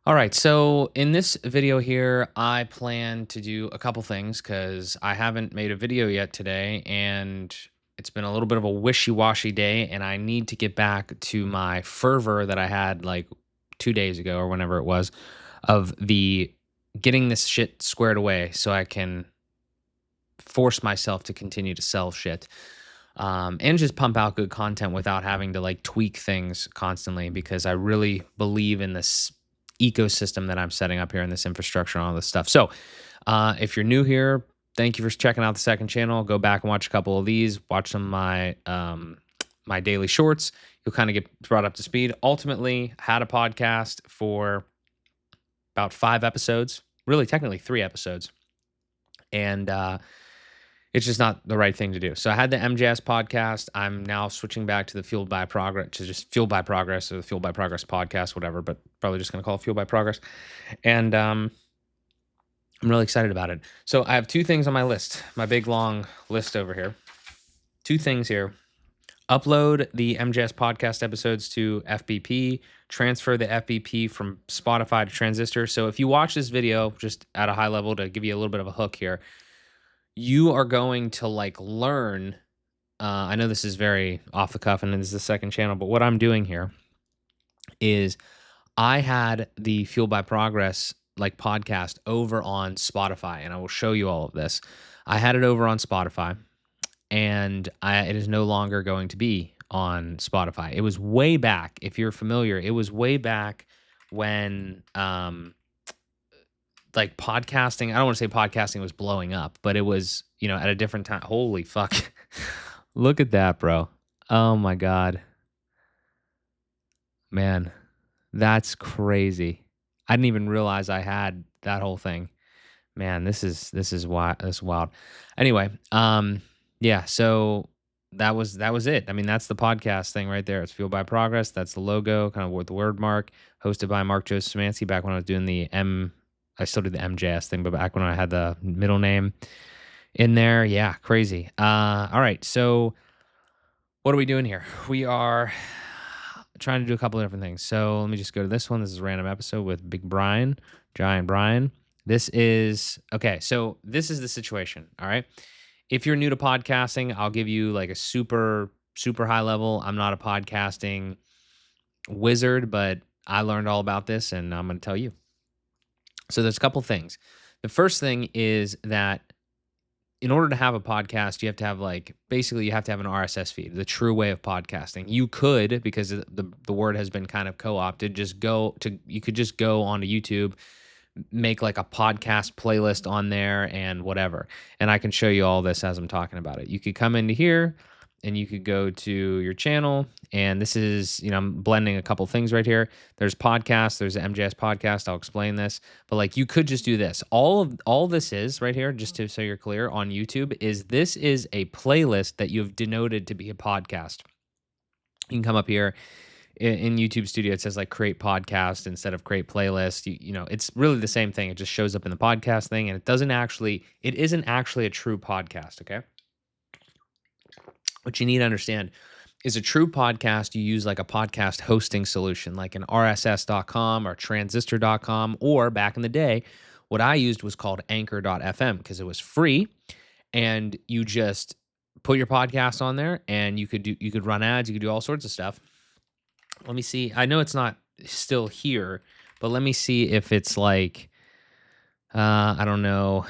All right, so in this video here, I plan to do a couple things because I haven't made a video yet today, and it's been a little bit of a wishy-washy day, and I need to get back to my fervor that I had like 2 days ago or whenever it was of the getting this shit squared away so I can force myself to continue to sell shit and just pump out good content without having to like tweak things constantly because I really believe in this ecosystem that I'm setting up here in this infrastructure and all this stuff. So, if you're new here, thank you for checking out the second channel. Go back and watch a couple of these. Watch some of my daily shorts. You'll kind of get brought up to speed. Ultimately, had a podcast for about 5 episodes, really technically 3 episodes, and it's just not the right thing to do. So I had the MJS podcast. I'm now switching back to the Fueled by Progress, to just Fueled by Progress or the Fueled by Progress podcast, whatever, but probably just going to call it Fueled by Progress. And I'm really excited about it. So I have two things on my list, my big long list over here. Two things here. Upload the MJS podcast episodes to FBP, transfer the FBP from Spotify to Transistor. So if you watch this video just at a high level to give you a little bit of a hook here, you are going to like learn. I know this is very off the cuff and this is the second channel, but what I'm doing here is I had the Fuel by Progress like podcast over on Spotify, and I will show you all of this. I had it over on Spotify, and it is no longer going to be on Spotify. It was way back, if you're familiar, it was way back when like podcasting, I don't want to say podcasting was blowing up, but it was, at a different time. Holy fuck. Look at that, bro. Oh my God. Man, that's crazy. I didn't even realize I had that whole thing. Man, this is wild. That's wild. Anyway, yeah, so that was it. I mean, that's the podcast thing right there. It's Fueled by Progress. That's the logo, kind of with the word mark, hosted by Mark Joseph Szymanski back when I was doing I still do the MJS thing, but back when I had the middle name in there, yeah, crazy. All right, so what are we doing here? We are trying to do a couple of different things. So let me just go to this one. This is a random episode with Big Brian, Giant Brian. This is okay. So this is the situation. All right. If you're new to podcasting, I'll give you like a super, super high level. I'm not a podcasting wizard, but I learned all about this and I'm going to tell you. So there's a couple things. The first thing is that in order to have a podcast, you have to have you have to have an RSS feed, the true way of podcasting. You could, because the word has been kind of co-opted, you could just go onto YouTube, make like a podcast playlist on there and whatever. And I can show you all this as I'm talking about it. You could come into here and you could go to your channel, and this is, I'm blending a couple things right here. There's podcasts, there's the MJS podcast. I'll explain this, but like you could just do this. All this is right here, just so you're clear on YouTube, this is a playlist that you've denoted to be a podcast. You can come up here in YouTube Studio. It says like create podcast instead of create playlist. It's really the same thing. It just shows up in the podcast thing, and it isn't actually a true podcast. Okay. What you need to understand is a true podcast, you use like a podcast hosting solution like an RSS.com or transistor.com, or back in the day, what I used was called anchor.fm because it was free, and you just put your podcast on there and you could run ads, you could do all sorts of stuff. Let me see. I know it's not still here, but let me see if it's like, I don't know.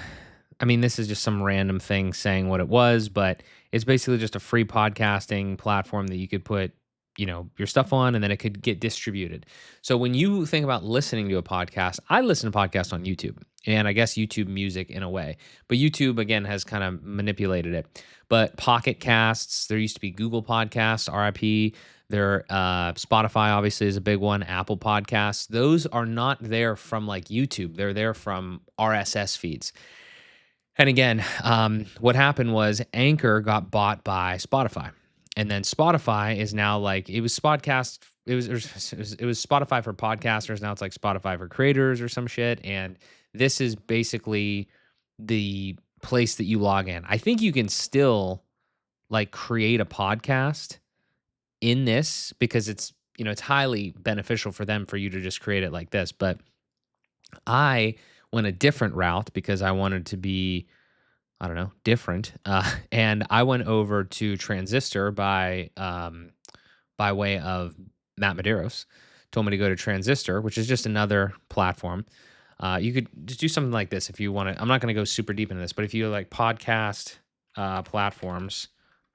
I mean, this is just some random thing saying what it was, but it's basically just a free podcasting platform that you could put, your stuff on, and then it could get distributed. So when you think about listening to a podcast, I listen to podcasts on YouTube, and I guess YouTube Music in a way, but YouTube again has kind of manipulated it. But Pocketcasts, there used to be Google Podcasts, RIP. There, Spotify obviously is a big one. Apple Podcasts, those are not there from like YouTube. They're there from RSS feeds. And again, what happened was Anchor got bought by Spotify, and then Spotify is now like, it was Spodcast. It was Spotify for podcasters. Now it's like Spotify for creators or some shit. And this is basically the place that you log in. I think you can still like create a podcast in this because it's highly beneficial for them for you to just create it like this. But I went a different route because I wanted to be, I don't know, different. And I went over to Transistor by way of Matt Medeiros. Told me to go to Transistor, which is just another platform. You could just do something like this if you want to. I'm not going to go super deep into this, but if you like podcast platforms,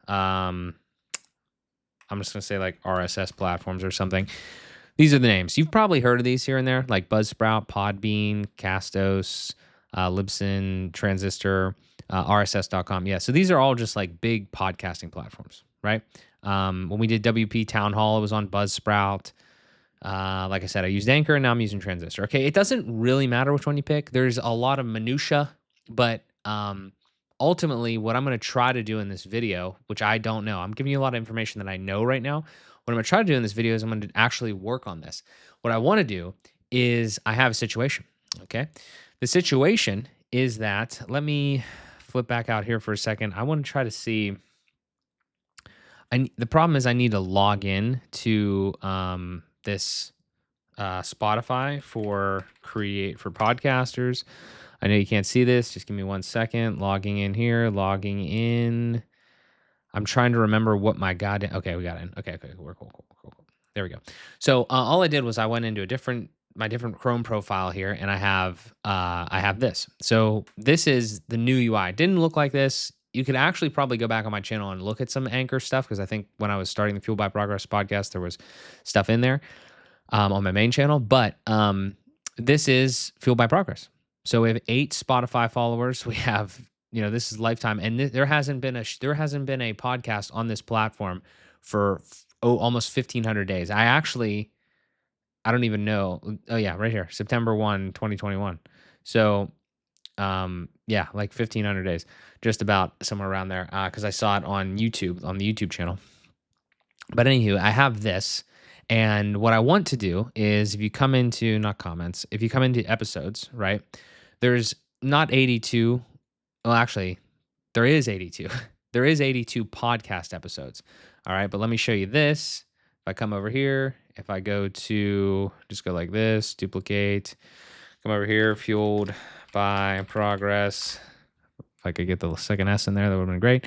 um, I'm just going to say like RSS platforms or something. These are the names. You've probably heard of these here and there, like Buzzsprout, Podbean, Castos, Libsyn, Transistor, RSS.com. Yeah, so these are all just like big podcasting platforms, right? When we did WP Town Hall, it was on Buzzsprout. Like I said, I used Anchor and now I'm using Transistor. Okay, it doesn't really matter which one you pick. There's a lot of minutia, but ultimately, what I'm going to try to do in this video, which I don't know, I'm giving you a lot of information that I know right now. What I'm going to try to do in this video is I'm going to actually work on this. What I want to do is I have a situation. Okay, the situation is that let me flip back out here for a second. I want to try to see. The problem is I need to log in to this Spotify for podcasters. I know you can't see this. Just give me 1 second. Logging in here. Logging in. I'm trying to remember what my goddamn. Okay, we got in. Okay, we're cool. There we go. So all I did was I went into my different Chrome profile here, and I have this. So this is the new UI. It didn't look like this. You could actually probably go back on my channel and look at some Anchor stuff because I think when I was starting the Fuel by Progress podcast, there was stuff in there on my main channel. But this is Fuel by Progress. So we have 8 Spotify followers. We have, this is lifetime, and there hasn't been a podcast on this platform for almost 1,500 days. I don't even know. Oh yeah, right here, September 1, 2021. So yeah, like 1,500 days, just about somewhere around there. Because I saw it on YouTube, on the YouTube channel. But anywho, I have this. And what I want to do is if you come into, not comments, if you come into episodes, right, there's not 82. Well, actually, there is 82. There is 82 podcast episodes. All right. But let me show you this. If I come over here, if I go to, just go like this, duplicate, come over here, Fueled by Progress. If I could get the second S in there, that would have been great.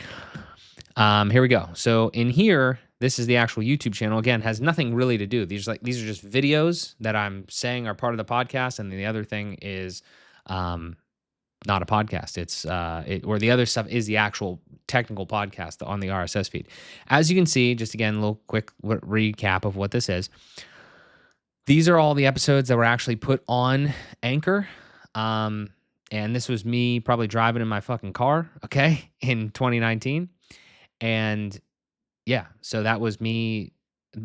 Here we go. So in here, this is the actual YouTube channel. Again, has nothing really to do. These are just videos that I'm saying are part of the podcast, and the other thing is not a podcast. It's or the other stuff is the actual technical podcast on the RSS feed. As you can see, just again, a little quick recap of what this is. These are all the episodes that were actually put on Anchor. And this was me probably driving in my fucking car, okay, in 2019. And yeah, so that was me.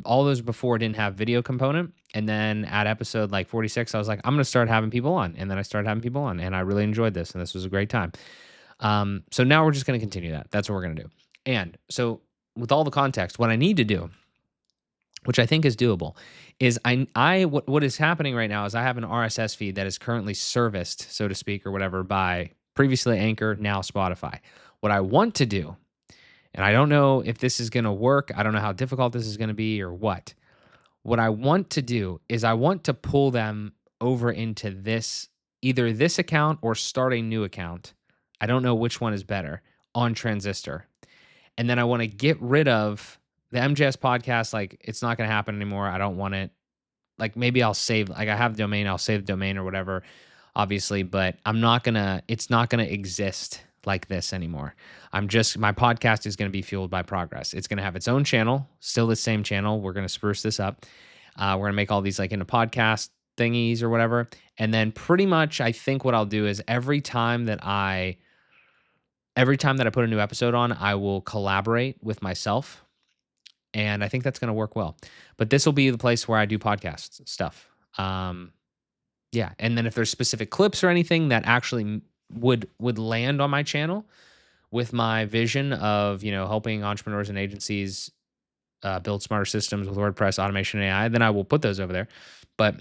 All those before didn't have video component. And then at episode like 46, I was like, I'm going to start having people on. And then I started having people on, and I really enjoyed this. And this was a great time. So now we're just going to continue that. That's what we're going to do. And so with all the context, what I need to do, which I think is doable, is what is happening right now is I have an RSS feed that is currently serviced, so to speak, or whatever, by previously Anchor, now Spotify. What I want to do, and I don't know if this is going to work, I don't know how difficult this is going to be or what. What I want to do is I want to pull them over into either this account or start a new account. I don't know which one is better on Transistor. And then I want to get rid of the MJS podcast. Like, it's not going to happen anymore. I don't want it. Like, maybe I'll save, like, I have the domain, I'll save the domain or whatever, obviously, but it's not going to exist like this anymore. My podcast is going to be Fueled by Progress. It's going to have its own channel, still the same channel. We're going to spruce this up. We're going to make all these like into podcast thingies or whatever. And then pretty much I think what I'll do is every time that I put a new episode on, I will collaborate with myself. And I think that's going to work well. But this will be the place where I do podcast stuff. Yeah. And then if there's specific clips or anything that actually would land on my channel with my vision of, helping entrepreneurs and agencies build smarter systems with WordPress, automation, and AI, then I will put those over there. But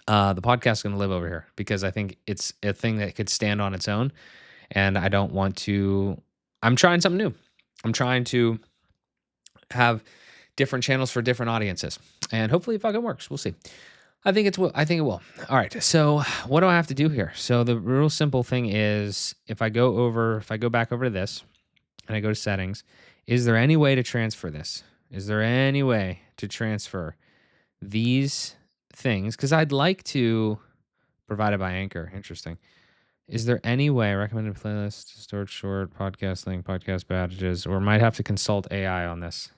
the podcast is going to live over here because I think it's a thing that could stand on its own. And I don't want to, I'm trying something new. I'm trying to have different channels for different audiences. And hopefully it fucking works. We'll see. I think it will. All right. So what do I have to do here? So the real simple thing is if I go back over to this and I go to settings, is there any way to transfer this? Is there any way to transfer these things? Because I'd like to provided by Anchor. Interesting. Is there any way recommended playlist, stored short, podcast link, podcast badges, or might have to consult AI on this?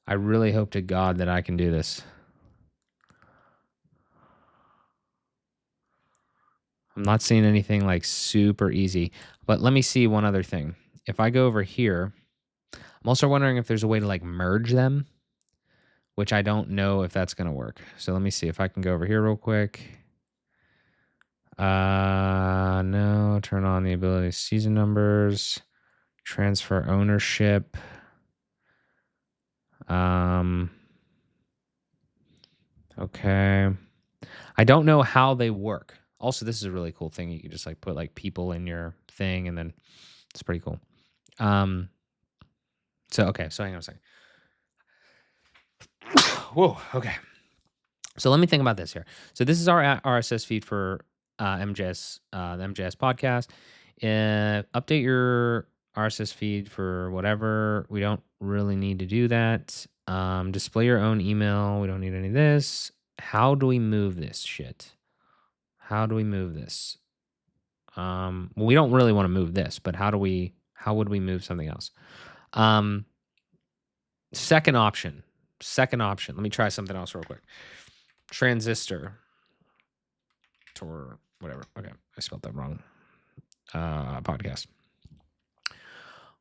I really hope to God that I can do this. I'm not seeing anything like super easy, but let me see one other thing. If I go over here, I'm also wondering if there's a way to like merge them, which I don't know if that's going to work. So let me see if I can go over here real quick. No, turn on the ability season numbers, transfer ownership. Okay. I don't know how they work. Also, this is a really cool thing. You can just like put like people in your thing and then it's pretty cool. Um, okay, so hang on a second. Whoa, okay. So let me think about this here. So this is our RSS feed for MJS, the MJS podcast. Update your RSS feed for whatever. We don't really need to do that. Display your own email. We don't need any of this. How do we move this shit? How do we move this? Well, we don't really want to move this, but how would we move something else? Um, second option. Let me try something else real quick. Transistor or whatever. Okay, I spelled that wrong. Podcast.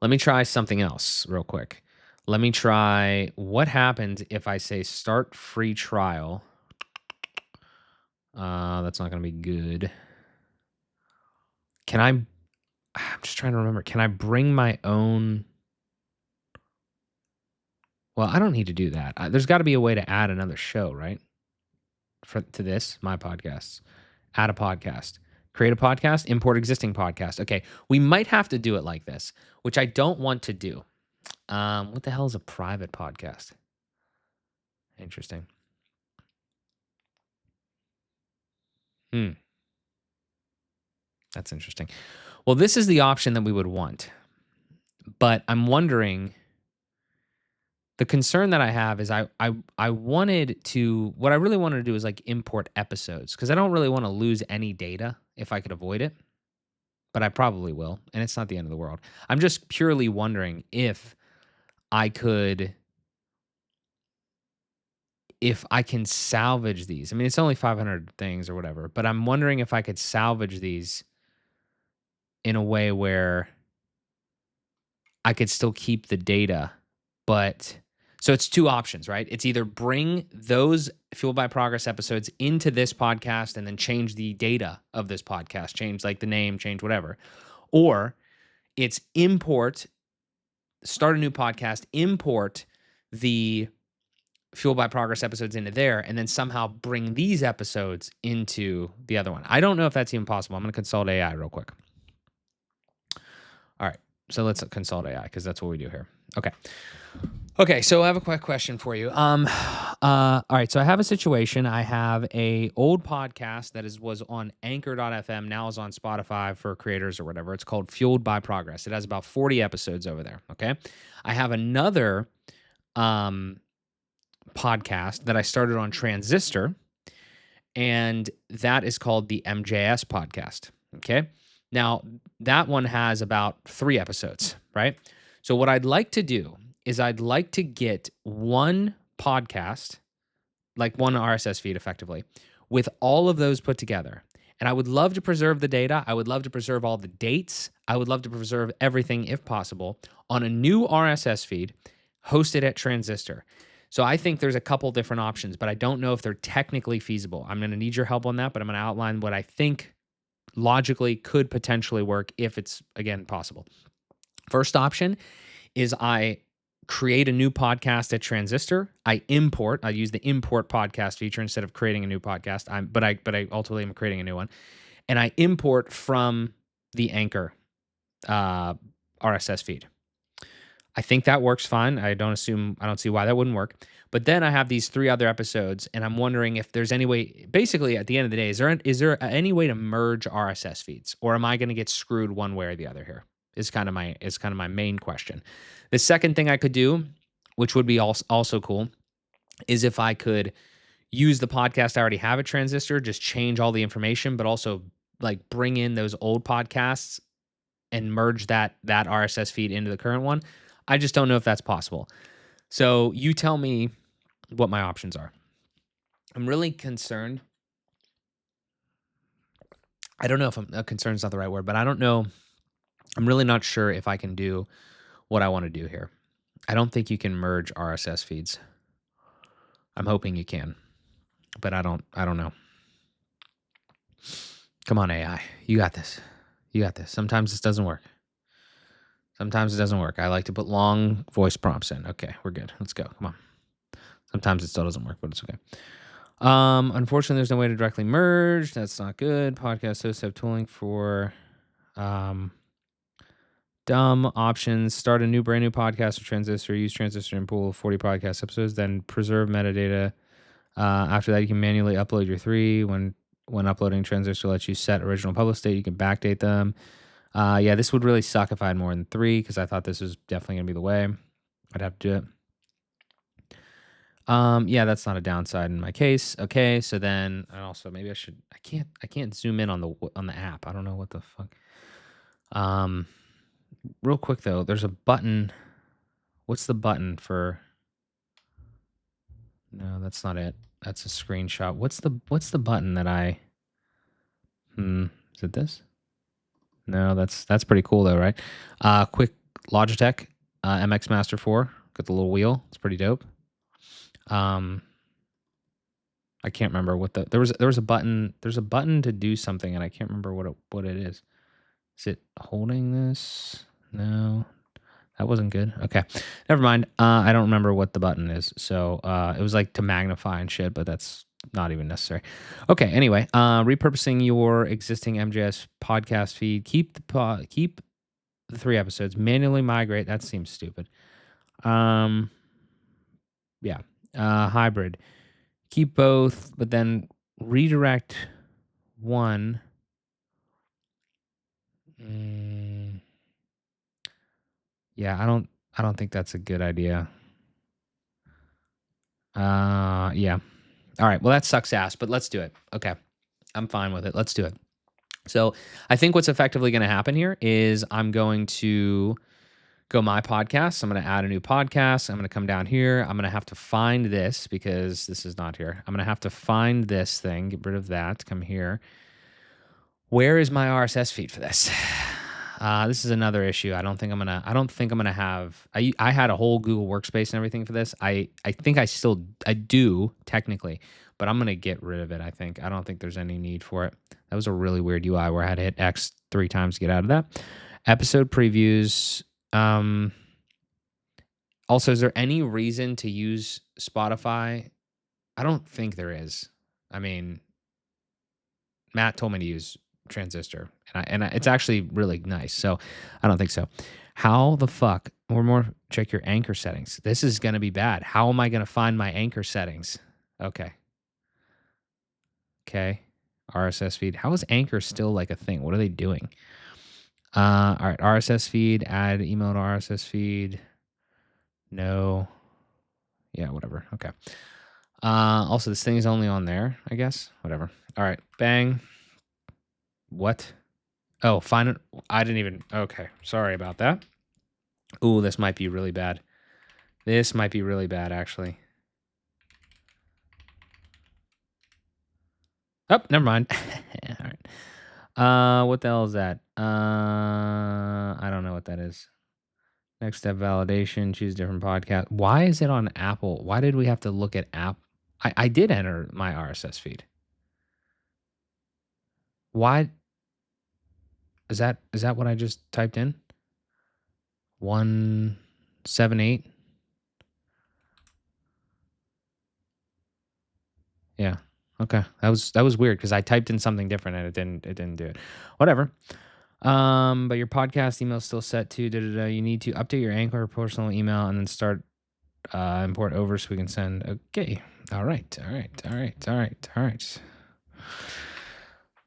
Let me try something else real quick. Let me try what happens if I say start free trial. That's not going to be good. I'm just trying to remember. Can I bring my own? Well, I don't need to do that. There's got to be a way to add another show, right? To this, my podcasts. Add a podcast. Create a podcast, import existing podcast. Okay, we might have to do it like this, which I don't want to do. What the hell is a private podcast? Interesting. That's interesting. Well, this is the option that we would want. But I'm wondering, the concern that I have is I wanted to, what I really wanted to do is like import episodes because I don't really want to lose any data if I could avoid it, but I probably will. And it's not the end of the world. I'm just purely wondering I could, if I can salvage these. I mean, it's only 500 things or whatever, but I'm wondering if I could salvage these in a way where I could still keep the data, but so it's two options, right? It's either bring those Fueled by Progress episodes into this podcast and then change the data of this podcast, change like the name, change whatever, or it's start a new podcast, import the Fueled by Progress episodes into there, and then somehow bring these episodes into the other one. I don't know if that's even possible. I'm going to consult AI real quick. All right. So let's consult AI because that's what we do here. Okay. So I have a quick question for you. All right. So I have a situation. I have a old podcast that was on Anchor.fm, now is on Spotify for creators or whatever. It's called Fueled by Progress. It has about 40 episodes over there. Okay. I have another podcast that I started on Transistor, and that is called the MJS podcast. Okay. Now, that one has about 3 episodes, right? So, what I'd like to do is I'd like to get one podcast, like one RSS feed effectively, with all of those put together. And I would love to preserve the data. I would love to preserve all the dates. I would love to preserve everything, if possible, on a new RSS feed hosted at Transistor. So I think there's a couple different options, but I don't know if they're technically feasible. I'm going to need your help on that, but I'm going to outline what I think logically could potentially work if it's, again, possible. First option is I create a new podcast at Transistor. I use the import podcast feature instead of creating a new podcast. But I ultimately am creating a new one. And I import from the Anchor RSS feed. I think that works fine. I don't see why that wouldn't work. But then I have these 3 other episodes, and I'm wondering if there's any way basically, at the end of the day, is there any way to merge RSS feeds, or am I gonna get screwed one way or the other here? Is kinda my main question. The second thing I could do, which would be also cool, is if I could use the podcast I already have at Transistor, just change all the information, but also, like, bring in those old podcasts and merge that RSS feed into the current one. I just don't know if that's possible. So, you tell me what my options are. I'm really concerned. I don't know if concerned is not the right word, but I don't know. I'm really not sure if I can do what I wanna do here. I don't think you can merge RSS feeds. I'm hoping you can, but I don't know. Come on, AI. You got this. You got this. Sometimes this doesn't work. Sometimes it doesn't work. I like to put long voice prompts in. Okay, we're good. Let's go. Come on. Sometimes it still doesn't work, but it's okay. Unfortunately, there's no way to directly merge. That's not good. Podcast hosts have tooling for um, dumb options. Start a brand new podcast with Transistor. Use Transistor and pull 40 podcast episodes. Then preserve metadata. After that, you can manually upload your 3. When uploading, Transistor lets you set original publish date. You can backdate them. Yeah, this would really suck if I had more than 3 because I thought this was definitely gonna be the way. I'd have to do it. Yeah, that's not a downside in my case. Okay, so then and also maybe I should. I can't zoom in on the app. I don't know what the fuck. Um, Real quick though, there's a button. What's the button for? No, that's not it. That's a screenshot. What's the button that I? Is it this? No, that's pretty cool though, right? Quick Logitech MX Master 4. Got the little wheel. It's pretty dope. I can't remember what there was a button. There's a button to do something, and I can't remember what it is. Is it holding this? No, that wasn't good. Okay, never mind. I don't remember what the button is. So it was like to magnify and shit, but that's not even necessary. Okay. Anyway, repurposing your existing MJS podcast feed. Keep the 3 episodes. Manually migrate. That seems stupid. Yeah. Hybrid. Keep both, but then redirect one. Yeah, I don't think that's a good idea. Yeah. All right. Well, that sucks ass, but let's do it. Okay. I'm fine with it. Let's do it. So I think what's effectively going to happen here is I'm going to go my podcast. I'm going to add a new podcast. I'm going to come down here. I'm going to have to find this because this is not here. I'm going to have to find this thing, get rid of that, come here. Where is my RSS feed for this? This is another issue. I don't think I'm gonna have. I had a whole Google Workspace and everything for this. I think I do technically, but I'm gonna get rid of it. I don't think there's any need for it. That was a really weird UI where I had to hit X 3 times to get out of that. Episode previews. Also, is there any reason to use Spotify? I don't think there is. I mean, Matt told me to use Transistor, and it's actually really nice. So I don't think so. How the fuck? Or more, check your anchor settings. This is going to be bad. How am I going to find my anchor settings? Okay. RSS feed. How is anchor still like a thing? What are they doing? All right. RSS feed. Add email to RSS feed. No. Yeah. Whatever. Okay. Also, this thing is only on there, I guess. Whatever. All right. Bang. What? Oh, find it. I didn't even. Okay. Sorry about that. Ooh, this might be really bad. This might be really bad, actually. Oh, never mind. All right. What the hell is that? I don't know what that is. Next step validation. Choose different podcast. Why is it on Apple? Why did we have to look at app? I did enter my RSS feed. Why? Is that what I just typed in? 178. Yeah. Okay. That was weird because I typed in something different and it didn't do it. Whatever. But your podcast email is still set to You need to update your Anchor personal email and then start import over so we can send. Okay. All right.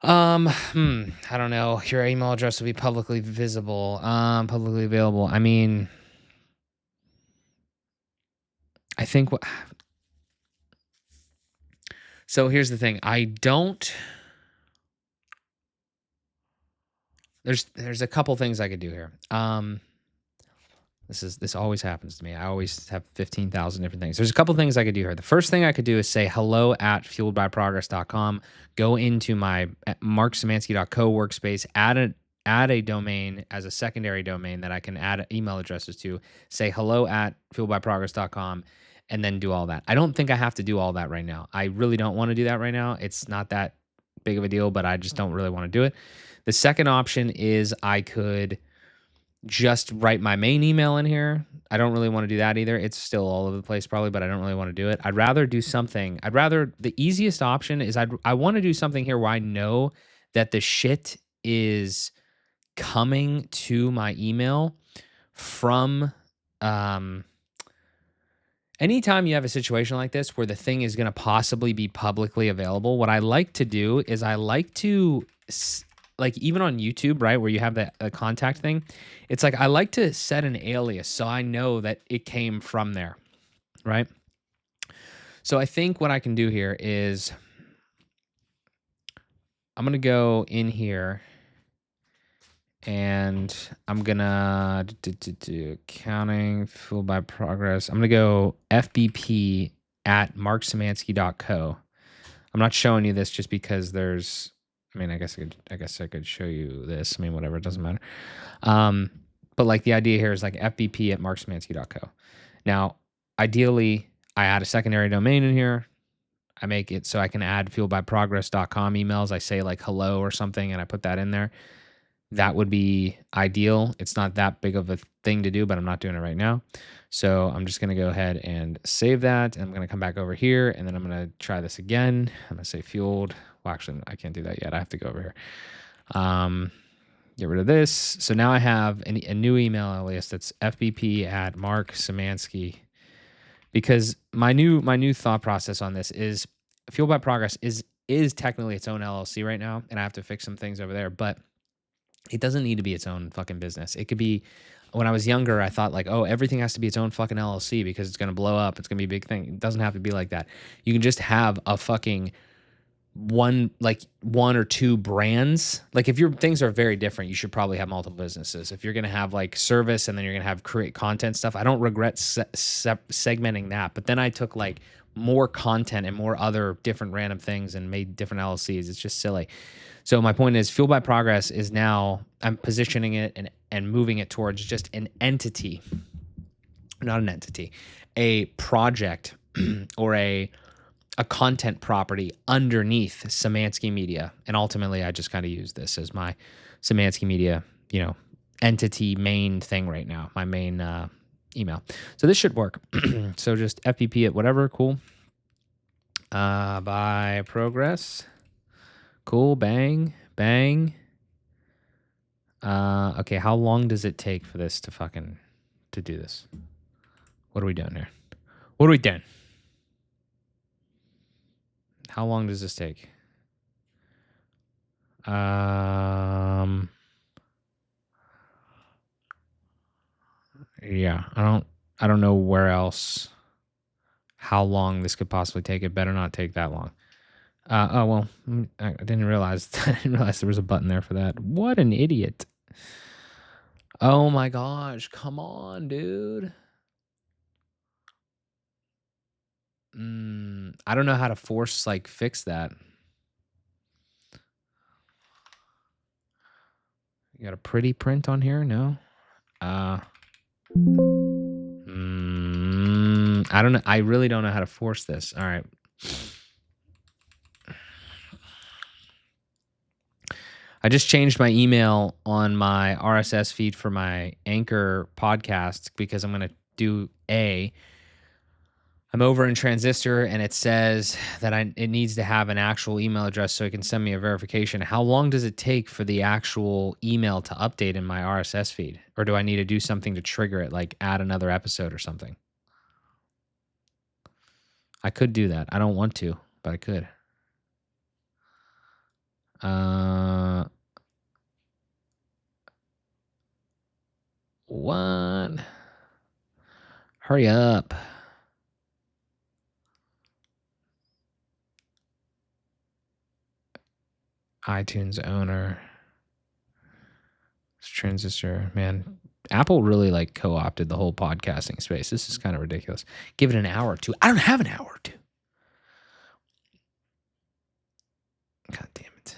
I don't know. Your email address will be publicly visible, publicly available. I mean, I think what. So here's the thing. I don't. There's a couple things I could do here. This always happens to me. I always have 15,000 different things. There's a couple things I could do here. The first thing I could do is say hello at fueledbyprogress.com. Go into my marksemansky.co workspace, add a domain as a secondary domain that I can add email addresses to. Say hello at fueledbyprogress.com, and then do all that. I don't think I have to do all that right now. I really don't want to do that right now. It's not that big of a deal, but I just don't really want to do it. The second option is I could just write my main email in here. I don't really want to do that either. It's still all over the place probably, but I don't really want to do it. I'd rather do something. The easiest option is I want to do something here where I know that the shit is coming to my email from anytime you have a situation like this where the thing is going to possibly be publicly available. What I like to do is I like to, like, even on YouTube, right, where you have the contact thing, it's like I like to set an alias so I know that it came from there, right? So I think what I can do here is I'm going to go in here and I'm going to do accounting, fueled by progress. I'm going to go FBP at marksemansky.co. I'm not showing you this just because there's, I mean, I guess I could show you this. I mean, whatever, it doesn't matter. But like the idea here is like FBP at marksemansky.co. Now, ideally, I add a secondary domain in here. I make it so I can add fueledbyprogress.com emails. I say like hello or something, and I put that in there. That would be ideal. It's not that big of a thing to do, but I'm not doing it right now. So I'm just going to go ahead and save that. And I'm going to come back over here, and then I'm going to try this again. I'm going to say fueled. Well, actually, I can't do that yet. I have to go over here. Get rid of this. So now I have a new email alias that's FBP at Mark Szymanski. Because my new thought process on this is Fueled by Progress is technically its own LLC right now, and I have to fix some things over there, but it doesn't need to be its own fucking business. It could be, when I was younger, I thought like, oh, everything has to be its own fucking LLC because it's going to blow up. It's going to be a big thing. It doesn't have to be like that. You can just have a fucking one or two brands. Like if your things are very different, you should probably have multiple businesses. If you're going to have like service and then you're going to have create content stuff, I don't regret segmenting that. But then I took like more content and more other different random things and made different LLCs. It's just silly. So my point is Fueled by Progress is now, I'm positioning it and moving it towards just an entity, not an entity, a project or a content property underneath Szymanski Media. And ultimately, I just kind of use this as my Szymanski Media, entity main thing right now, my main email. So this should work. So just FPP at whatever, cool. By progress. Cool, bang, bang. Okay, how long does it take for this to do this? What are we doing here? What are we doing? How long does this take? Yeah, I don't know where else, how long this could possibly take. It better not take that long. Oh, well, I didn't realize there was a button there for that. What an idiot. Oh my gosh, come on, dude. I don't know how to fix that. You got a pretty print on here? No? I don't know. I really don't know how to force this. All right. I just changed my email on my RSS feed for my Anchor podcast because I'm going to do I'm over in Transistor and it says that it needs to have an actual email address so it can send me a verification. How long does it take for the actual email to update in my RSS feed? Or do I need to do something to trigger it, like add another episode or something? I could do that. I don't want to, but I could. What? Hurry up. iTunes owner. Transistor, man. Apple really like co-opted the whole podcasting space. This is kind of ridiculous. Give it an hour or two. I don't have an hour or two. God damn it.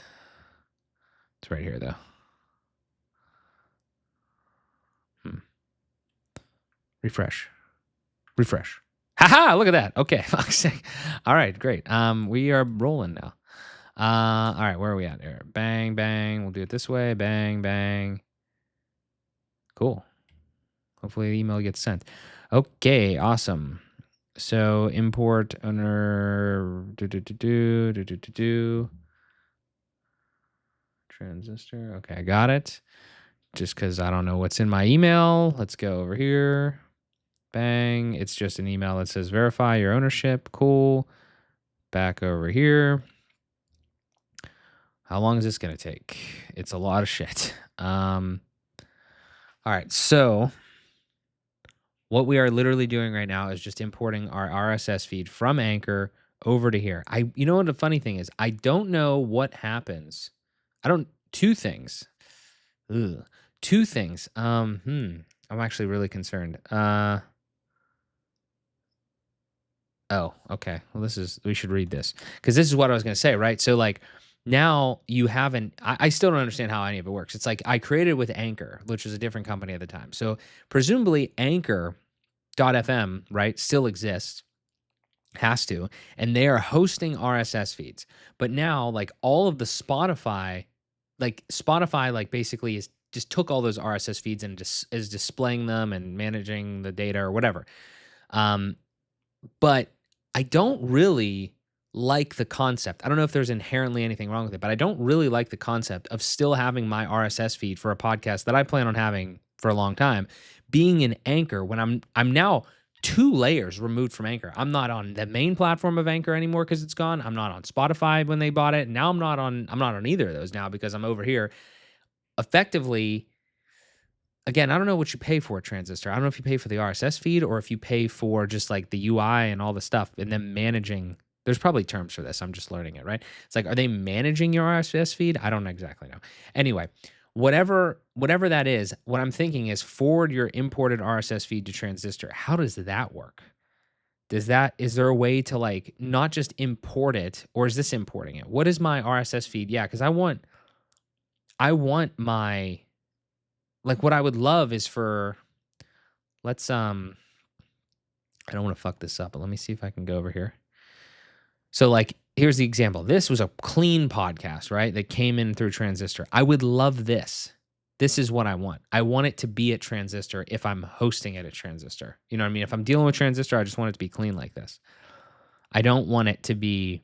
It's right here, though. Refresh. Haha, look at that. Okay. All right, great. We are rolling now. All right, where are we at here? Bang, bang. We'll do it this way. Bang, bang. Cool. Hopefully the email gets sent. Okay, awesome. So import owner transistor. Okay, I got it. Just because I don't know what's in my email. Let's go over here. Bang. It's just an email that says verify your ownership. Cool. Back over here. How long is this going to take? It's a lot of shit. All right. So what we are literally doing right now is just importing our RSS feed from Anchor over to here. You know what the funny thing is? I don't know what happens. Two things. Ugh. Two things. I'm actually really concerned. Oh, okay. Well, we should read this because this is what I was going to say, right? So like now you haven't, I still don't understand how any of it works. It's like I created with Anchor, which was a different company at the time. So presumably Anchor.fm, right, still exists, has to, and they are hosting RSS feeds. But now like all of the Spotify, like basically is just took all those RSS feeds and just is displaying them and managing the data or whatever. But I don't really like the concept. I don't know if there's inherently anything wrong with it, but I don't really like the concept of still having my RSS feed for a podcast that I plan on having for a long time being an Anchor when I'm now 2 layers removed from Anchor. I'm not on the main platform of Anchor anymore because it's gone. I'm not on Spotify when they bought it. Now I'm not on either of those now because I'm over here. Effectively, again, I don't know what you pay for a Transistor. I don't know if you pay for the RSS feed or if you pay for just like the UI and all the stuff and then managing. There's probably terms for this. I'm just learning it, right? It's like, are they managing your RSS feed? I don't exactly know. Anyway, whatever that is, what I'm thinking is forward your imported RSS feed to Transistor. How does that work? Is there a way to like not just import it, or is this importing it? What is my RSS feed? Yeah, because I want my, like, what I would love is for, let's I don't want to fuck this up, but let me see if I can go over here. So like here's the example. This was a clean podcast, right? That came in through Transistor. I would love this. This is what I want. I want it to be at Transistor if I'm hosting it at Transistor. You know what I mean? If I'm dealing with Transistor, I just want it to be clean like this. I don't want it to be,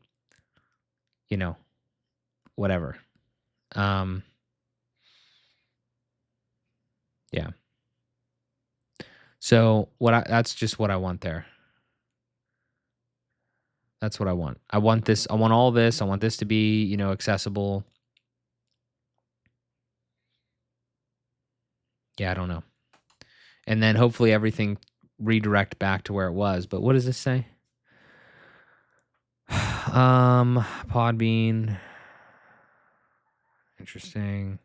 whatever. Yeah. So that's just what I want there. That's what I want. I want this. I want all this. I want this to be, accessible. Yeah, I don't know. And then hopefully everything redirect back to where it was. But what does this say? Podbean. Interesting.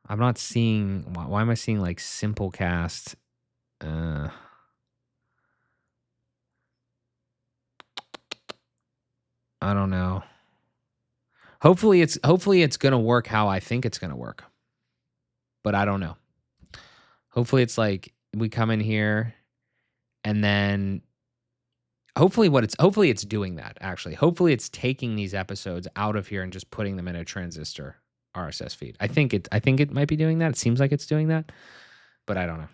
I'm not seeing. Why am I seeing like Simplecast? I don't know. Hopefully it's gonna work how I think it's gonna work. But I don't know. Hopefully it's like we come in here and then hopefully it's doing that actually. Hopefully it's taking these episodes out of here and just putting them in a Transistor RSS feed. I think it might be doing that. It seems like it's doing that, but I don't know.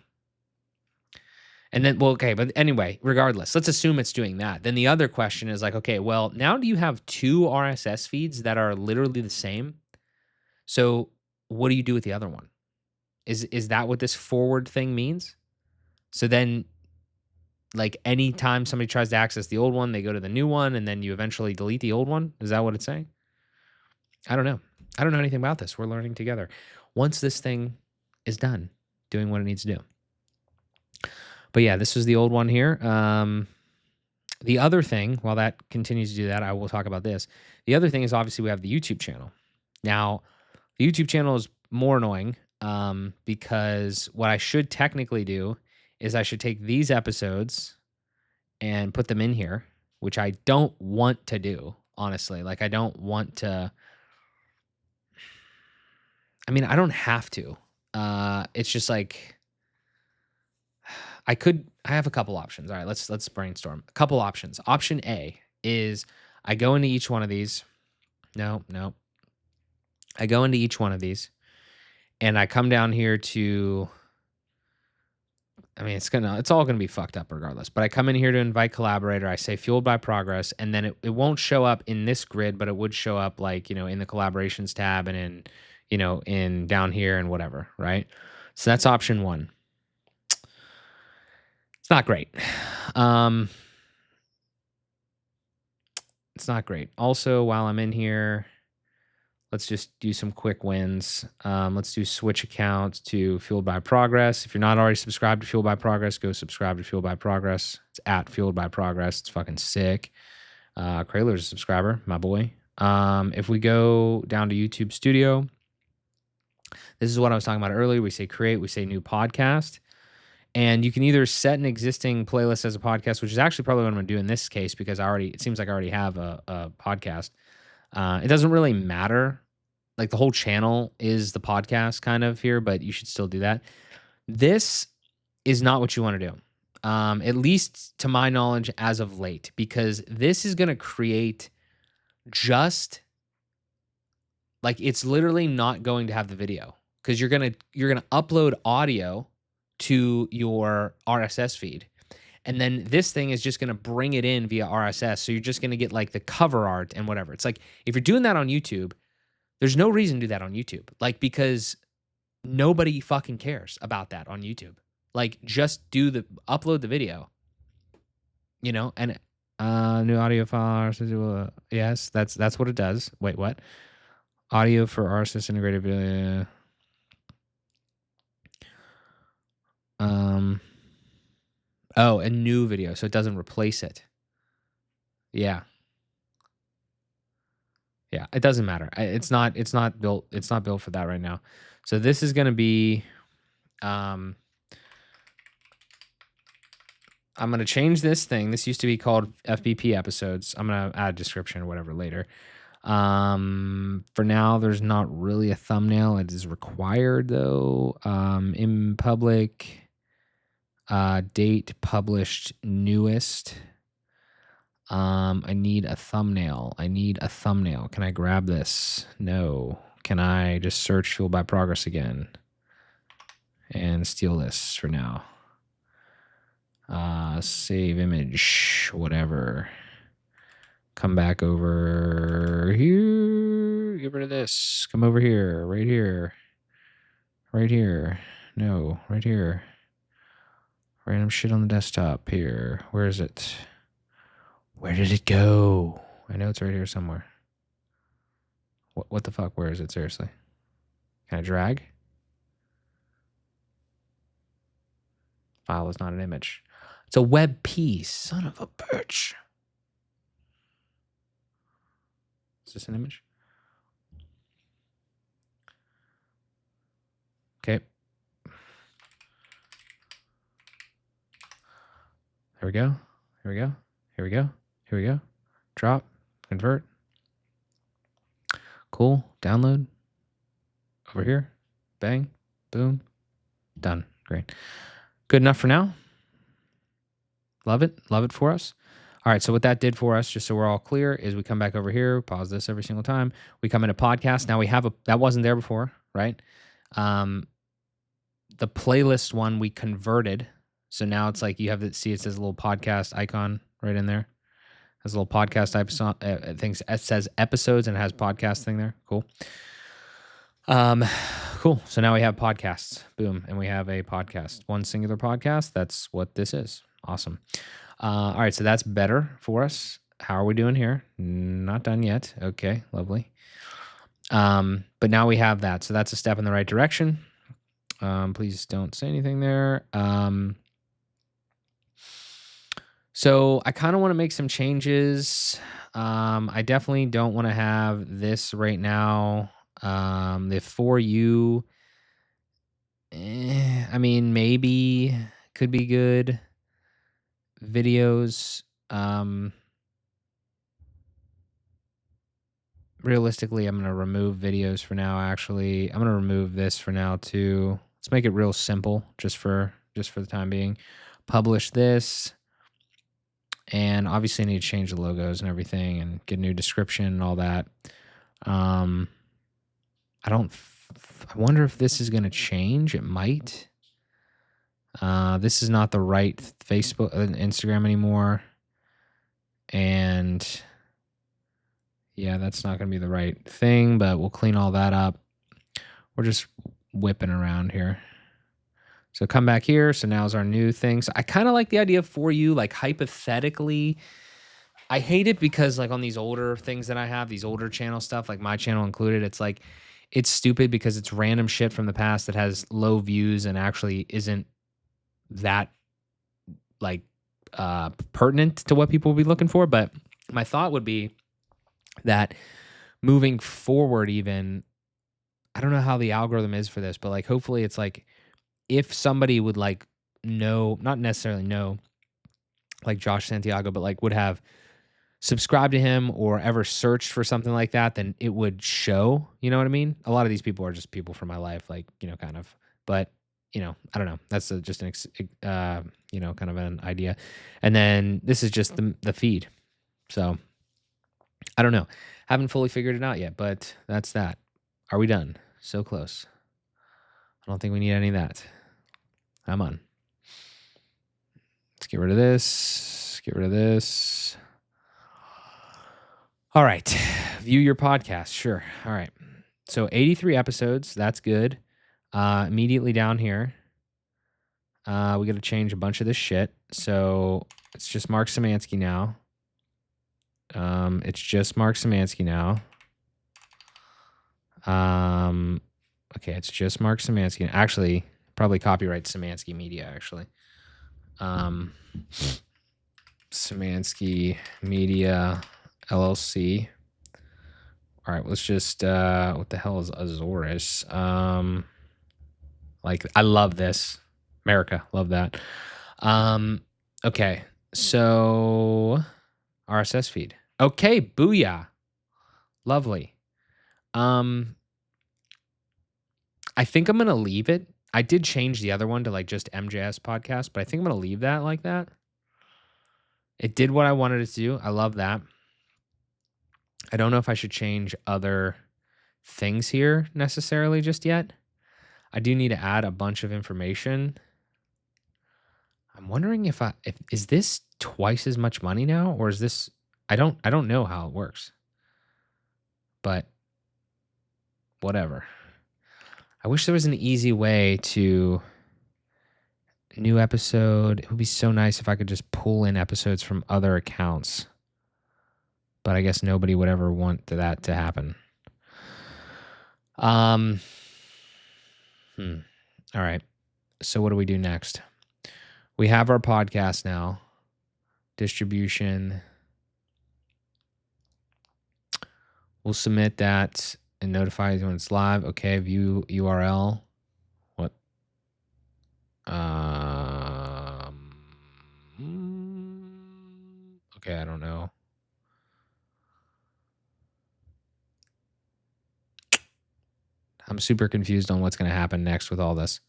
And then, well, okay, but anyway, regardless, let's assume it's doing that. Then the other question is like, okay, well, now do you have 2 RSS feeds that are literally the same? So what do you do with the other one? Is that what this forward thing means? So then Like anytime somebody tries to access the old one, they go to the new one, and then you eventually delete the old one. Is that what it's saying? I don't know. I don't know anything about this. We're learning together. Once this thing is done doing what it needs to do. But yeah, this is the old one here. The other thing, while that continues to do that, I will talk about this. The other thing is obviously we have the YouTube channel. Now, the YouTube channel is more annoying because what I should technically do is I should take these episodes and put them in here, which I don't want to do, honestly. Like, I don't want to. I mean, I don't have to. It's just like I have a couple options. All right, let's brainstorm. A couple options. Option A is I go into each one of these. No, no. I go into each one of these and I come down here to, I mean, it's all gonna be fucked up regardless. But I come in here to invite collaborator. I say fueled by progress, and then it won't show up in this grid, but it would show up like, in the collaborations tab and in down here and whatever, right? So that's option one. It's not great. It's not great. Also, while I'm in here, let's just do some quick wins. Let's do switch account to Fueled by Progress. If you're not already subscribed to Fueled by Progress, go subscribe to Fueled by Progress. It's at Fueled by Progress. It's fucking sick. Kraler's a subscriber, my boy. If we go down to YouTube Studio, this is what I was talking about earlier. We say create, we say new podcast. And you can either set an existing playlist as a podcast, which is actually probably what I'm going to do in this case because it seems like I already have a podcast. It doesn't really matter. Like the whole channel is the podcast kind of here, but you should still do that. This is not what you want to do, at least to my knowledge as of late, because this is going to create just like it's literally not going to have the video because you're gonna upload audio to your RSS feed. And then this thing is just going to bring it in via RSS. So you're just going to get like the cover art and whatever. It's like if you're doing that on YouTube, there's no reason to do that on YouTube. Like because nobody fucking cares about that on YouTube. Like just upload the video. And new audio file. Yes, that's what it does. Wait, what? Audio for RSS integrated video. Oh, a new video, so it doesn't replace it. Yeah. Yeah, it doesn't matter. It's not built for that right now. So this is going to be I'm going to change this thing. This used to be called FBP episodes. I'm going to add a description or whatever later. For now, there's not really a thumbnail. It is required though. In public, date published newest. I need a thumbnail. Can I grab this? No. Can I just search Fueled by Progress again and steal this for now? Save image, whatever. Come back over here. Get rid of this. Come over here. Right here. Right here. No, right here. Random shit on the desktop here. Where is it? Where did it go? I know it's right here somewhere. What the fuck? Where is it? Seriously. Can I drag? File is not an image. It's a web piece. Son of a bitch. Is this an image? Okay. Here we go. Here we go. Here we go. Here we go. Drop. Convert. Cool. Download. Over here. Bang. Boom. Done. Great. Good enough for now. Love it. Love it for us. All right. So what that did for us, just so we're all clear, is we come back over here, pause this every single time. We come into podcast. Now we have that wasn't there before, right? The playlist one we converted. So now it's like you have it says a little podcast icon right in there. Has a little podcast thing. It says episodes and it has podcast thing there. Cool. Cool. So now we have podcasts. Boom. And we have a podcast. One singular podcast. That's what this is. Awesome. All right, so that's better for us. How are we doing here? Not done yet. Okay, lovely. But now we have that. So that's a step in the right direction. Please don't say anything there. So I kind of want to make some changes. I definitely don't want to have this right now. The For You, I mean, maybe could be good. Videos, realistically, I'm gonna remove videos for now, actually. I'm gonna remove this for now too. Let's make it real simple just for the time being. Publish this, and obviously I need to change the logos and everything and get a new description and all that. Um, I don't I wonder if this is gonna change. It might. This is not the right Facebook Instagram anymore. And yeah, that's not going to be the right thing, but we'll clean all that up. We're just whipping around here. So come back here. So now's our new thing. So I kind of like the idea of For You, like hypothetically. I hate it because like on these older things that I have, these older channel stuff, like my channel included, it's like, it's stupid because it's random shit from the past that has low views and actually isn't that like pertinent to what people will be looking for. But my thought would be that moving forward, even, I don't know how the algorithm is for this, but like hopefully it's like if somebody would like know, not necessarily know like Josh Santiago, but like would have subscribed to him or ever searched for something like that, then it would show, you know what I mean? A lot of these people are just people from my life, like, you know, kind of, but you know, I don't know. That's just an, you know, kind of an idea. And then this is just the feed. So I don't know. Haven't fully figured it out yet, but that's that. Are we done? So close. I don't think we need any of that. I'm on. Let's get rid of this. Get rid of this. All right. View your podcast. Sure. All right. So 83 episodes. That's good. Immediately down here, we got to change a bunch of this shit. So it's just Mark Szymanski now. It's just Mark Szymanski now. Okay, it's just Mark Szymanski. Actually, probably copyright Szymanski Media, actually. Szymanski Media LLC. All right, let's just, what the hell is Azores? Like, I love this. America, love that. Okay, so RSS feed. Okay, booyah. Lovely. I think I'm going to leave it. I did change the other one to like just MJS podcast, but I think I'm going to leave that like that. It did what I wanted it to do. I love that. I don't know if I should change other things here necessarily just yet. I do need to add a bunch of information. I'm wondering if is this twice as much money now, or is this, I don't know how it works. But whatever. I wish there was an easy way to new episode. It would be so nice if I could just pull in episodes from other accounts. But I guess nobody would ever want that to happen. All right. So what do we do next? We have our podcast now. Distribution. We'll submit that and notify you when it's live. Okay, view URL. What? Okay, I don't know. I'm super confused on what's going to happen next with all this.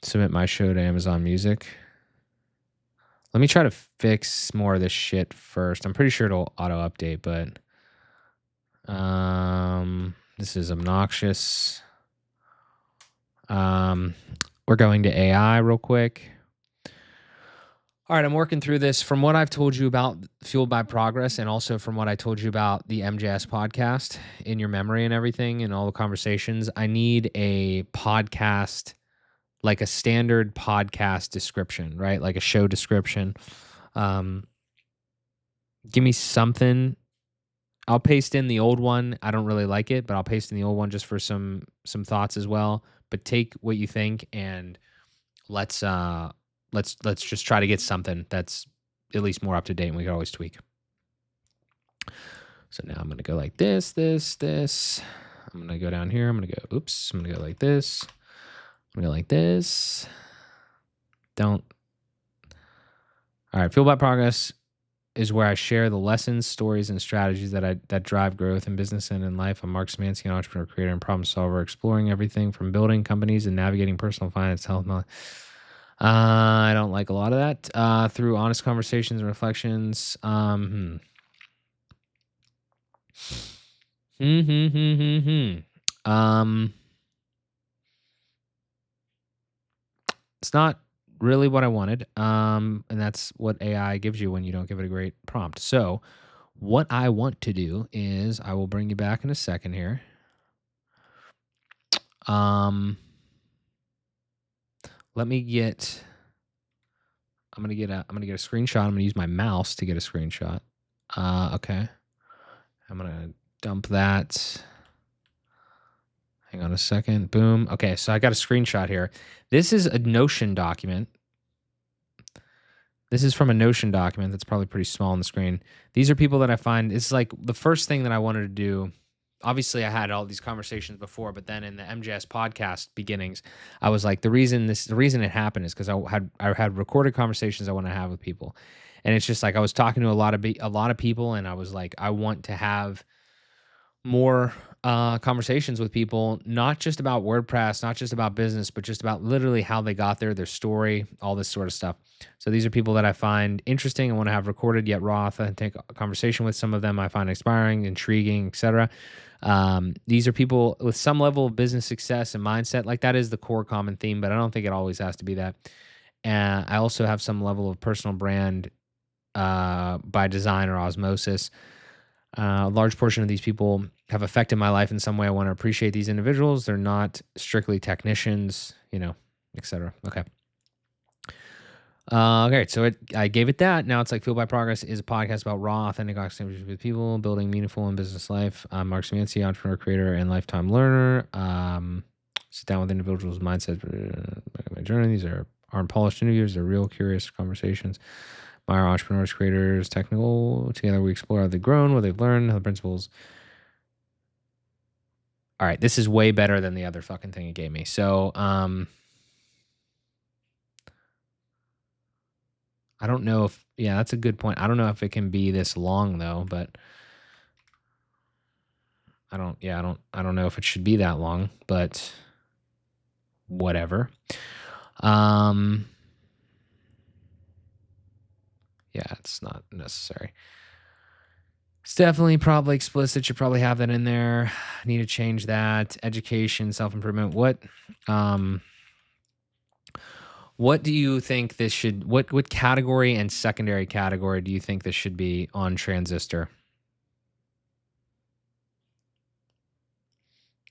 Submit my show to Amazon Music. Let me try to fix more of this shit first. I'm pretty sure it'll auto-update, but this is obnoxious. We're going to AI real quick. All right, I'm working through this. From what I've told you about Fueled by Progress, and also from what I told you about the MJS podcast in your memory and everything and all the conversations, I need a podcast like a standard podcast description, right? Like a show description. Um, give me something. I'll paste in the old one. I don't really like it, but I'll paste in the old one just for some thoughts as well. But take what you think and let's uh let's just try to get something that's at least more up to date and we can always tweak. So now I'm gonna go like this. I'm gonna go down here. I'm gonna go like this. I'm gonna go like this. Don't. All right, Feel About Progress is where I share the lessons, stories, and strategies that drive growth in business and in life. I'm Mark Szymanski, an entrepreneur, creator, and problem solver, exploring everything from building companies and navigating personal finance, health, and I don't like a lot of that. Through honest conversations and reflections. It's not really what I wanted. And that's what AI gives you when you don't give it a great prompt. So, what I want to do is I will bring you back in a second here. Let me get. I'm gonna get a screenshot. I'm gonna use my mouse to get a screenshot. Okay. I'm gonna dump that. Hang on a second. Boom. Okay, so I got a screenshot here. This is a Notion document. This is from a Notion document that's probably pretty small on the screen. These are people that I find, it's like the first thing that I wanted to do. Obviously, I had all these conversations before, but then in the MJS podcast beginnings, I was like, the reason it happened is because I had recorded conversations I want to have with people, and it's just like I was talking to a lot of people, and I was like, I want to have more conversations with people, not just about WordPress, not just about business, but just about literally how they got there, their story, all this sort of stuff. So these are people that I find interesting and want to have recorded yet raw, authentic conversation with. Some of them I find inspiring, intriguing, etc. These are people with some level of business success and mindset. Like that is the core common theme, but I don't think it always has to be that. And I also have some level of personal brand by design or osmosis. A large portion of these people have affected my life in some way. I want to appreciate these individuals. They're not strictly technicians, etc. Okay. Okay, so I gave it that. Now it's like Fueled by Progress is a podcast about raw, authentic conversations with people, building meaningful in business life. I'm Mark Szymanski, entrepreneur, creator, and lifetime learner. Sit down with individuals' mindsets. My journey. These aren't polished interviews. They're real, curious conversations. My entrepreneurs, creators, technical. Together we explore how they've grown, what they've learned, how the principles. All right, this is way better than the other fucking thing it gave me. So, I don't know if, yeah, that's a good point. I don't know if it can be this long though, but I don't know if it should be that long, but whatever. Yeah, it's not necessary. It's definitely probably explicit. Should probably have that in there. Need to change that. Education, self-improvement. What do you think this should, what category and secondary category do you think this should be on Transistor?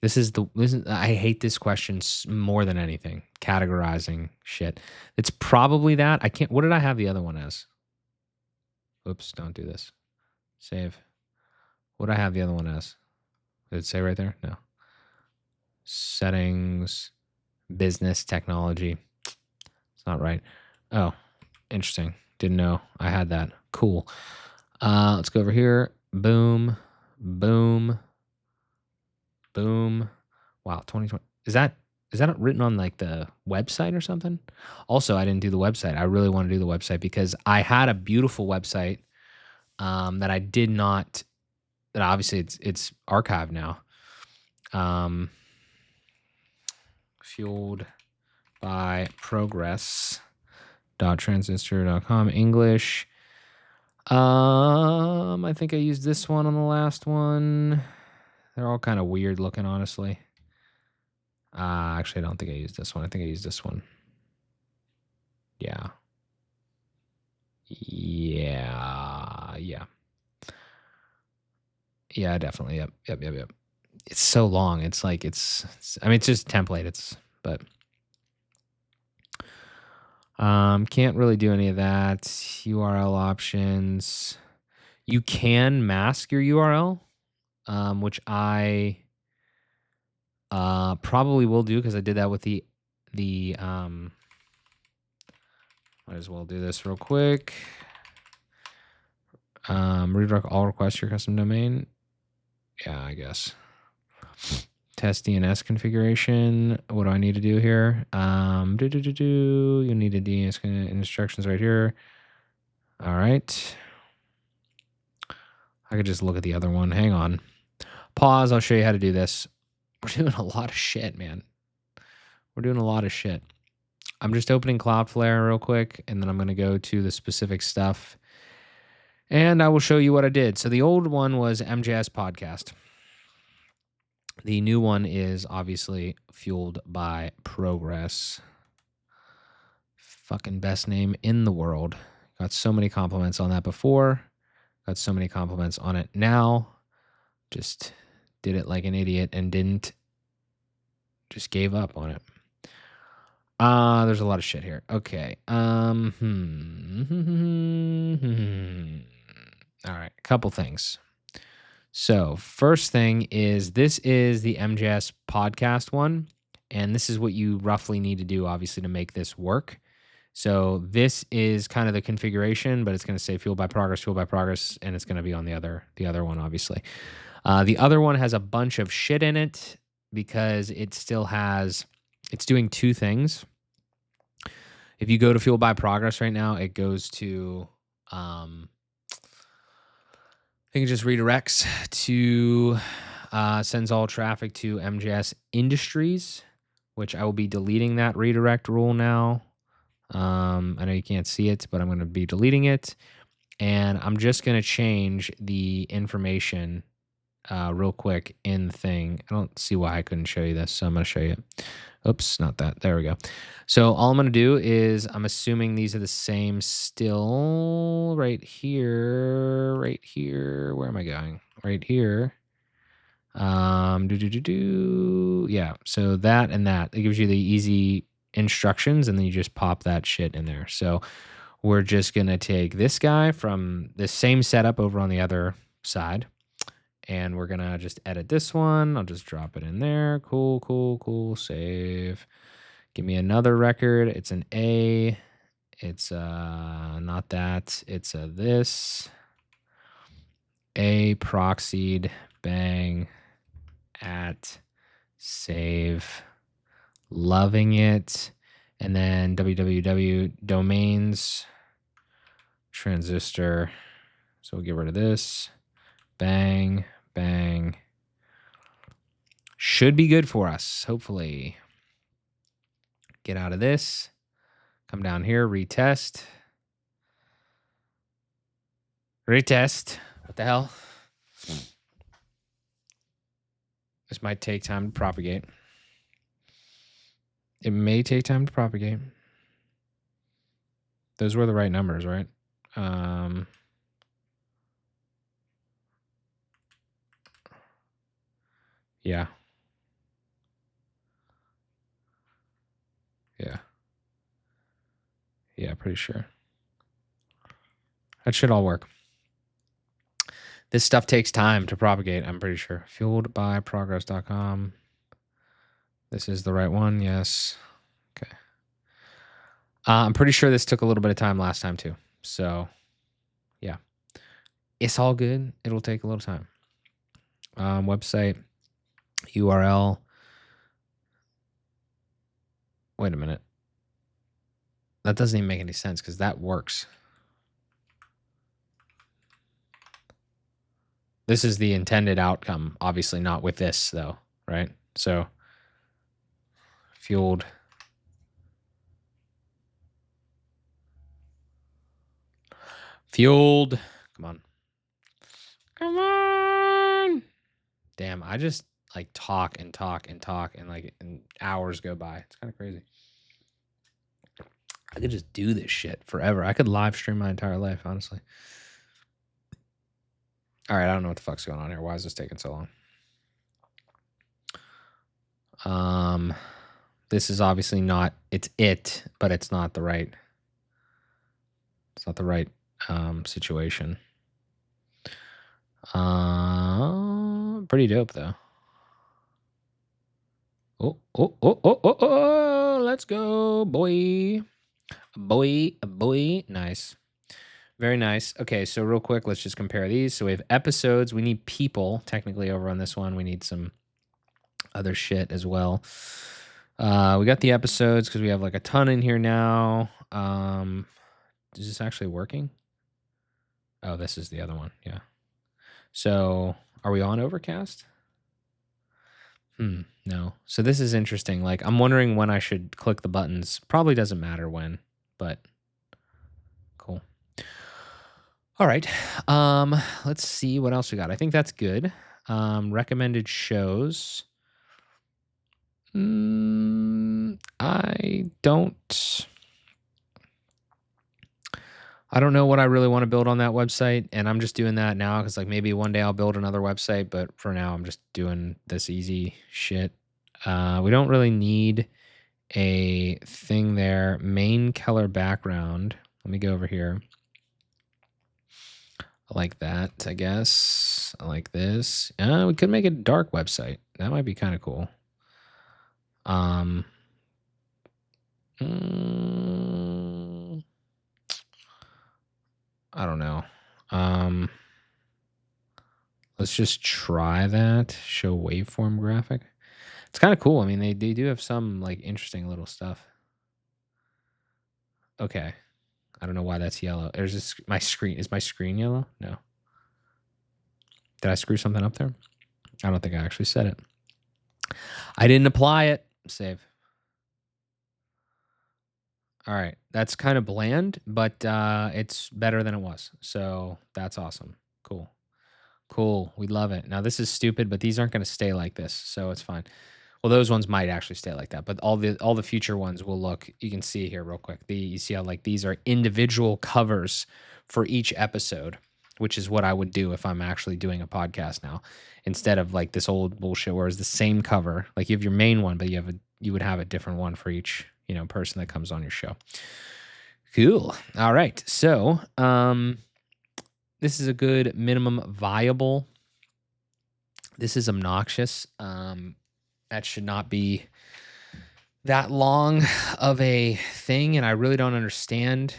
I hate this question more than anything. Categorizing shit. It's probably that. What did I have the other one as? Oops, don't do this. Save. What did I have the other one as? Did it say right there? No. Settings, business, technology. It's not right. Oh, interesting. Didn't know I had that. Cool. Let's go over here. Boom, boom, boom. Wow, 2020. Is that written on like the website or something? Also, I didn't do the website. I really want to do the website because I had a beautiful website that I did not. That obviously it's archived now. Fueled by progress.transistor.com English. I think I used this one on the last one. They're all kind of weird looking, honestly. Actually, I don't think I used this one. I think I used this one. Yeah. Yeah. Yeah. Yeah, definitely. Yep. It's so long. It's like, it's I mean, it's just a template. But Can't really do any of that. URL options. You can mask your URL, which I probably will do because I did that with the might as well do this real quick. Redirect all requests to your custom domain. Yeah, I guess. Test DNS configuration. What do I need to do here? You need a DNS instructions right here. All right. I could just look at the other one. Hang on. Pause. I'll show you how to do this. We're doing a lot of shit, man. We're doing a lot of shit. I'm just opening Cloudflare real quick, and then I'm going to go to the specific stuff, and I will show you what I did. So the old one was MJS Podcast. The new one is obviously Fueled by Progress. Fucking best name in the world. Got so many compliments on that before. Got so many compliments on it now. Just did it like an idiot and just gave up on it. There's a lot of shit here. Okay. All right, a couple things. So first thing is this is the MJS podcast one, and this is what you roughly need to do, obviously, to make this work. So this is kind of the configuration, but it's going to say fueled by progress, and it's going to be on the other one, obviously. The other one has a bunch of shit in it because it's doing two things. If you go to Fueled by Progress right now, it goes to, I think it just redirects to, sends all traffic to MJS Industries, which I will be deleting that redirect rule now. I know you can't see it, but I'm going to be deleting it. And I'm just going to change the information real quick in the thing. I don't see why I couldn't show you this, so I'm going to show you. Oops, not that. There we go. So all I'm going to do is I'm assuming these are the same still right here. Where am I going? Right here. Yeah, so that and that. It gives you the easy instructions, and then you just pop that shit in there. So we're just going to take this guy from the same setup over on the other side, and we're going to just edit this one. I'll just drop it in there. Cool. Save. Give me another record. It's an A. It's not that. It's a this. A proxied bang at save. Loving it. And then www domains transistor. So we'll get rid of this. Bang. Should be good for us, hopefully. Get out of this. Come down here, retest. What the hell? This might take time to propagate. It may take time to propagate. Those were the right numbers, right? Yeah. Yeah, pretty sure. That should all work. This stuff takes time to propagate, I'm pretty sure. Fueledbyprogress.com. This is the right one, yes. Okay. I'm pretty sure this took a little bit of time last time too. So, yeah. It's all good. It'll take a little time. Website, URL. Wait a minute. That doesn't even make any sense because that works. This is the intended outcome, obviously not with this though, right? So fueled. Come on. Damn, I just like talk and like and hours go by. It's kind of crazy. I could just do this shit forever. I could live stream my entire life, honestly. All right, I don't know what the fuck's going on here. Why is this taking so long? This is obviously not, but it's not the right It's not the right situation. Pretty dope though. Oh, let's go, boy. Boy. Nice. Very nice. Okay, so real quick, let's just compare these. So we have episodes. We need people technically over on this one. We need some other shit as well. We got the episodes because we have like a ton in here now. Is this actually working? Oh, this is the other one. Yeah. So are we on Overcast? No. So this is interesting. Like, I'm wondering when I should click the buttons. Probably doesn't matter when, but cool. All right. Let's see what else we got. I think that's good. Recommended shows. I don't know what I really want to build on that website, and I'm just doing that now because like maybe one day I'll build another website, but for now I'm just doing this easy shit. We don't really need a thing there. Main color background. Let me go over here. I like that, I guess. I like this. We could make a dark website. That might be kind of cool. I don't know. Let's just try that. Show waveform graphic. It's kind of cool. I mean, they do have some like interesting little stuff. Okay. I don't know why that's yellow. There's this, my screen. Is my screen yellow? No. Did I screw something up there? I don't think I actually said it. I didn't apply it. Save. All right. That's kind of bland, but it's better than it was. So that's awesome. Cool. Cool. We love it. Now this is stupid, but these aren't going to stay like this, so it's fine. Well, those ones might actually stay like that, but all the future ones will look. You can see here real quick. You see how like these are individual covers for each episode, which is what I would do if I'm actually doing a podcast now, instead of like this old bullshit where it's the same cover. Like you have your main one, but you would have a different one for each person that comes on your show. Cool. All right. So this is a good minimum viable. This is obnoxious. That should not be that long of a thing, and I really don't understand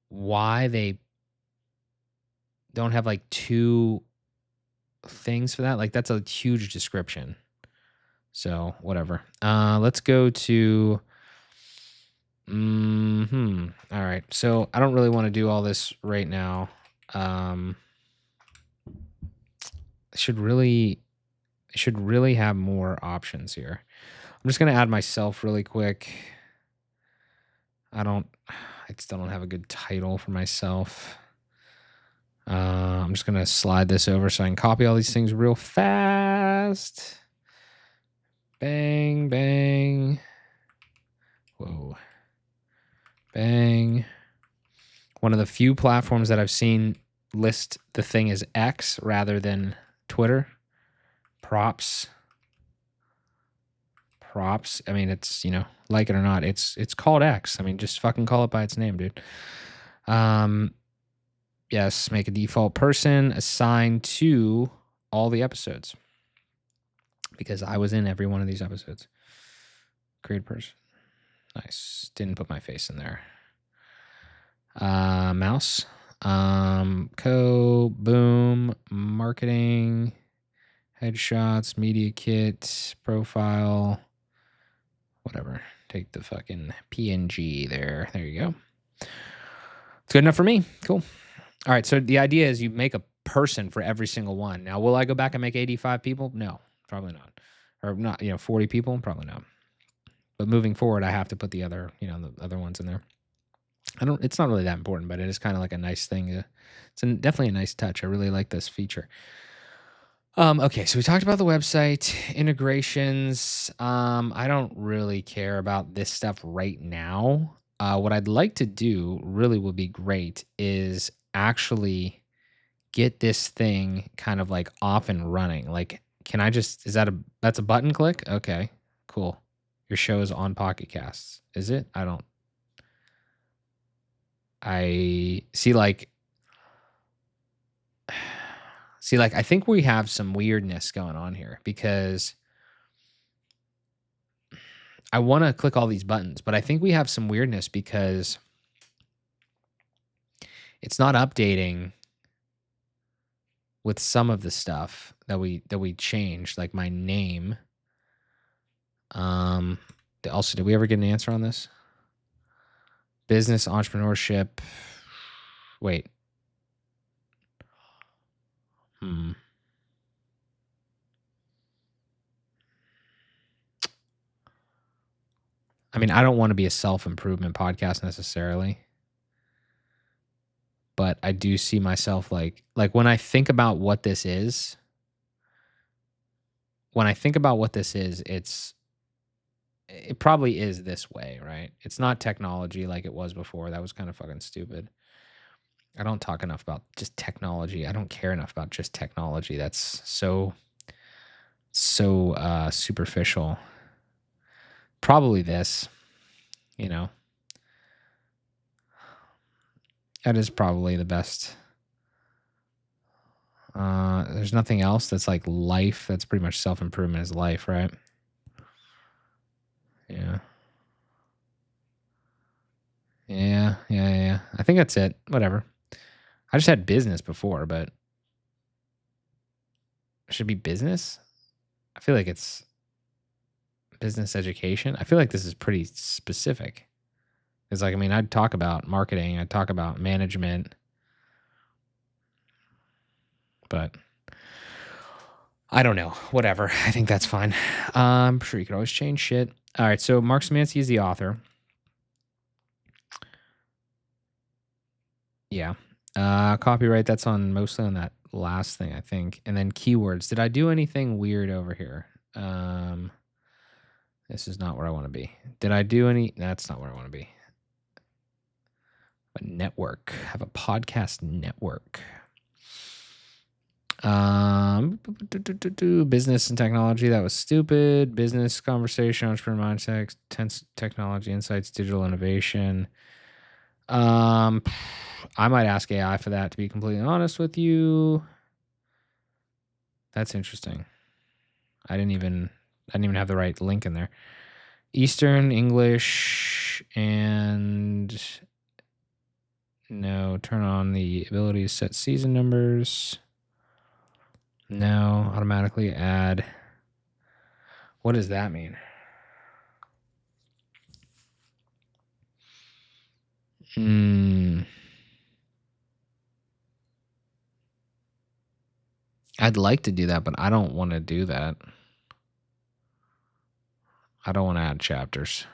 why they don't have like two things for that. Like that's a huge description. So whatever. Let's go to. All right. So I don't really want to do all this right now. Should really have more options here. I'm just gonna add myself really quick. I still don't have a good title for myself. I'm just gonna slide this over so I can copy all these things real fast. Bang, bang. Whoa. Bang. One of the few platforms that I've seen list the thing as X rather than Twitter. Props. I mean, it's, like it or not, it's called X. I mean, just fucking call it by its name, dude. Yes, make a default person assigned to all the episodes, because I was in every one of these episodes. Create person. Nice. Didn't put my face in there. Mouse. Boom. Marketing. Headshots. Media kit. Profile. Whatever. Take the fucking PNG there. There you go. It's good enough for me. Cool. All right. So the idea is you make a person for every single one. Now, will I go back and make 85 people? No, probably not. Or not, 40 people? Probably not. But moving forward, I have to put the other, the other ones in there. It's not really that important, but it is kind of like a nice thing. It's definitely a nice touch. I really like this feature. Okay, so we talked about the website integrations. I don't really care about this stuff right now. What I'd like to do really would be great is actually get this thing kind of like off and running. Like, can I just, that's a button click? Okay, cool. Your show is on Pocketcasts. Is it? I I think we have some weirdness going on here because I want to click all these buttons, but I think we have some weirdness because it's not updating with some of the stuff that we changed, like my name. Also, did we ever get an answer on this? Business entrepreneurship. Wait. I mean, I don't want to be a self-improvement podcast necessarily, but I do see myself like when I think about what this is, it probably is this way, right? It's not technology like it was before. That was kind of fucking stupid. I don't talk enough about just technology. I don't care enough about just technology. That's so superficial. Probably this, you know. That is probably the best. There's nothing else that's like life. That's pretty much self-improvement is life, right? Yeah. Yeah. I think that's it. Whatever. I just had business before, but it should be business. I feel like it's business education. I feel like this is pretty specific. It's like, I mean, I'd talk about marketing. I'd talk about management. But I don't know. Whatever. I think that's fine. I'm sure you could always change shit. All right. So Mark Szymanski is the author. Yeah. Copyright, that's mostly on that last thing, I think. And then keywords. Did I do anything weird over here? This is not where I want to be. Did I do any? That's not where I want to be. A network. Have a podcast network. Business and technology. That was stupid. Business conversation, entrepreneur mindset, tense technology insights, digital innovation. I might ask AI for that, to be completely honest with you. That's interesting. I didn't even have the right link in there. Eastern, English, and no, turn on the ability to set season numbers. No, automatically add. What does that mean? I'd like to do that, but I don't want to do that. I don't want to add chapters.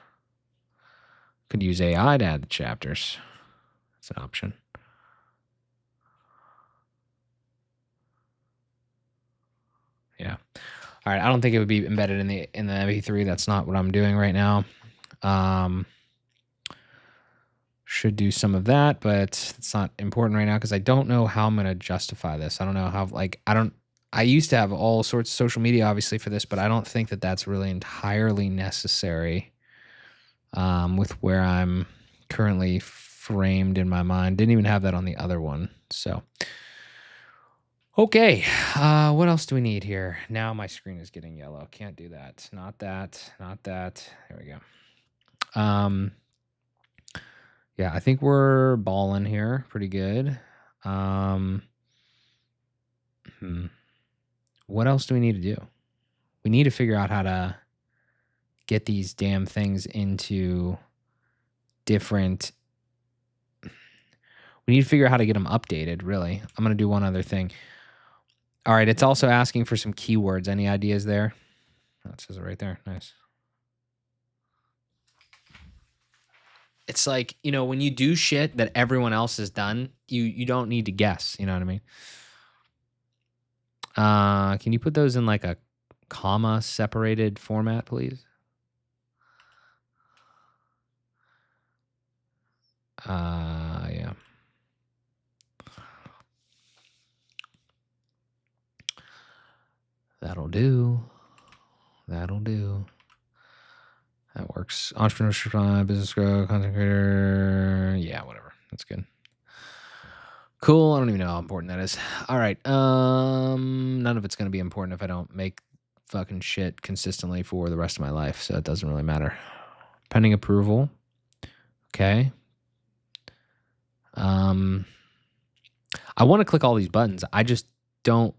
Could use AI to add the chapters. That's an option. Yeah. All right. I don't think it would be embedded in the MP3. That's not what I'm doing right now. Should do some of that, but it's not important right now because I don't know how I'm going to justify this. I don't know how, I used to have all sorts of social media, obviously, for this, but I don't think that that's really entirely necessary with where I'm currently framed in my mind. Didn't even have that on the other one. So, okay. What else do we need here? Now my screen is getting yellow. Can't do that. Not that. There we go. Yeah, I think we're balling here pretty good. What else do we need to do? We need to figure out how to get these damn things into different. We need to figure out how to get them updated, really. I'm going to do one other thing. All right, it's also asking for some keywords. Any ideas there? Oh, it says it right there. Nice. It's like, when you do shit that everyone else has done, you don't need to guess. You know what I mean? Can you put those in like a comma separated format, please? Yeah. That'll do. That works. Entrepreneurship, business growth, content creator. Yeah, whatever. That's good. Cool. I don't even know how important that is. All right. None of it's going to be important if I don't make fucking shit consistently for the rest of my life, so it doesn't really matter. Pending approval. Okay. I want to click all these buttons. I just don't.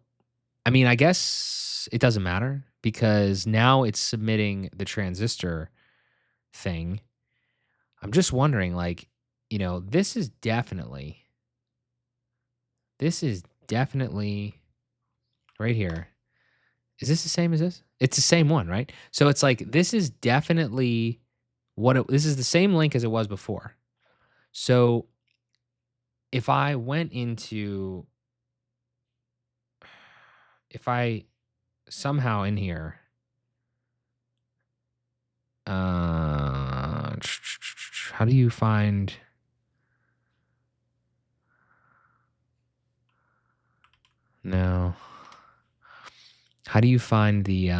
I mean, I guess it doesn't matter because now it's submitting the transistor thing. I'm just wondering, like, this is definitely right here. Is this the same as this? It's the same one, right? So it's like, this is definitely this is the same link as it was before. So if I went into, if I somehow in here, how do you find, no, how do you find the,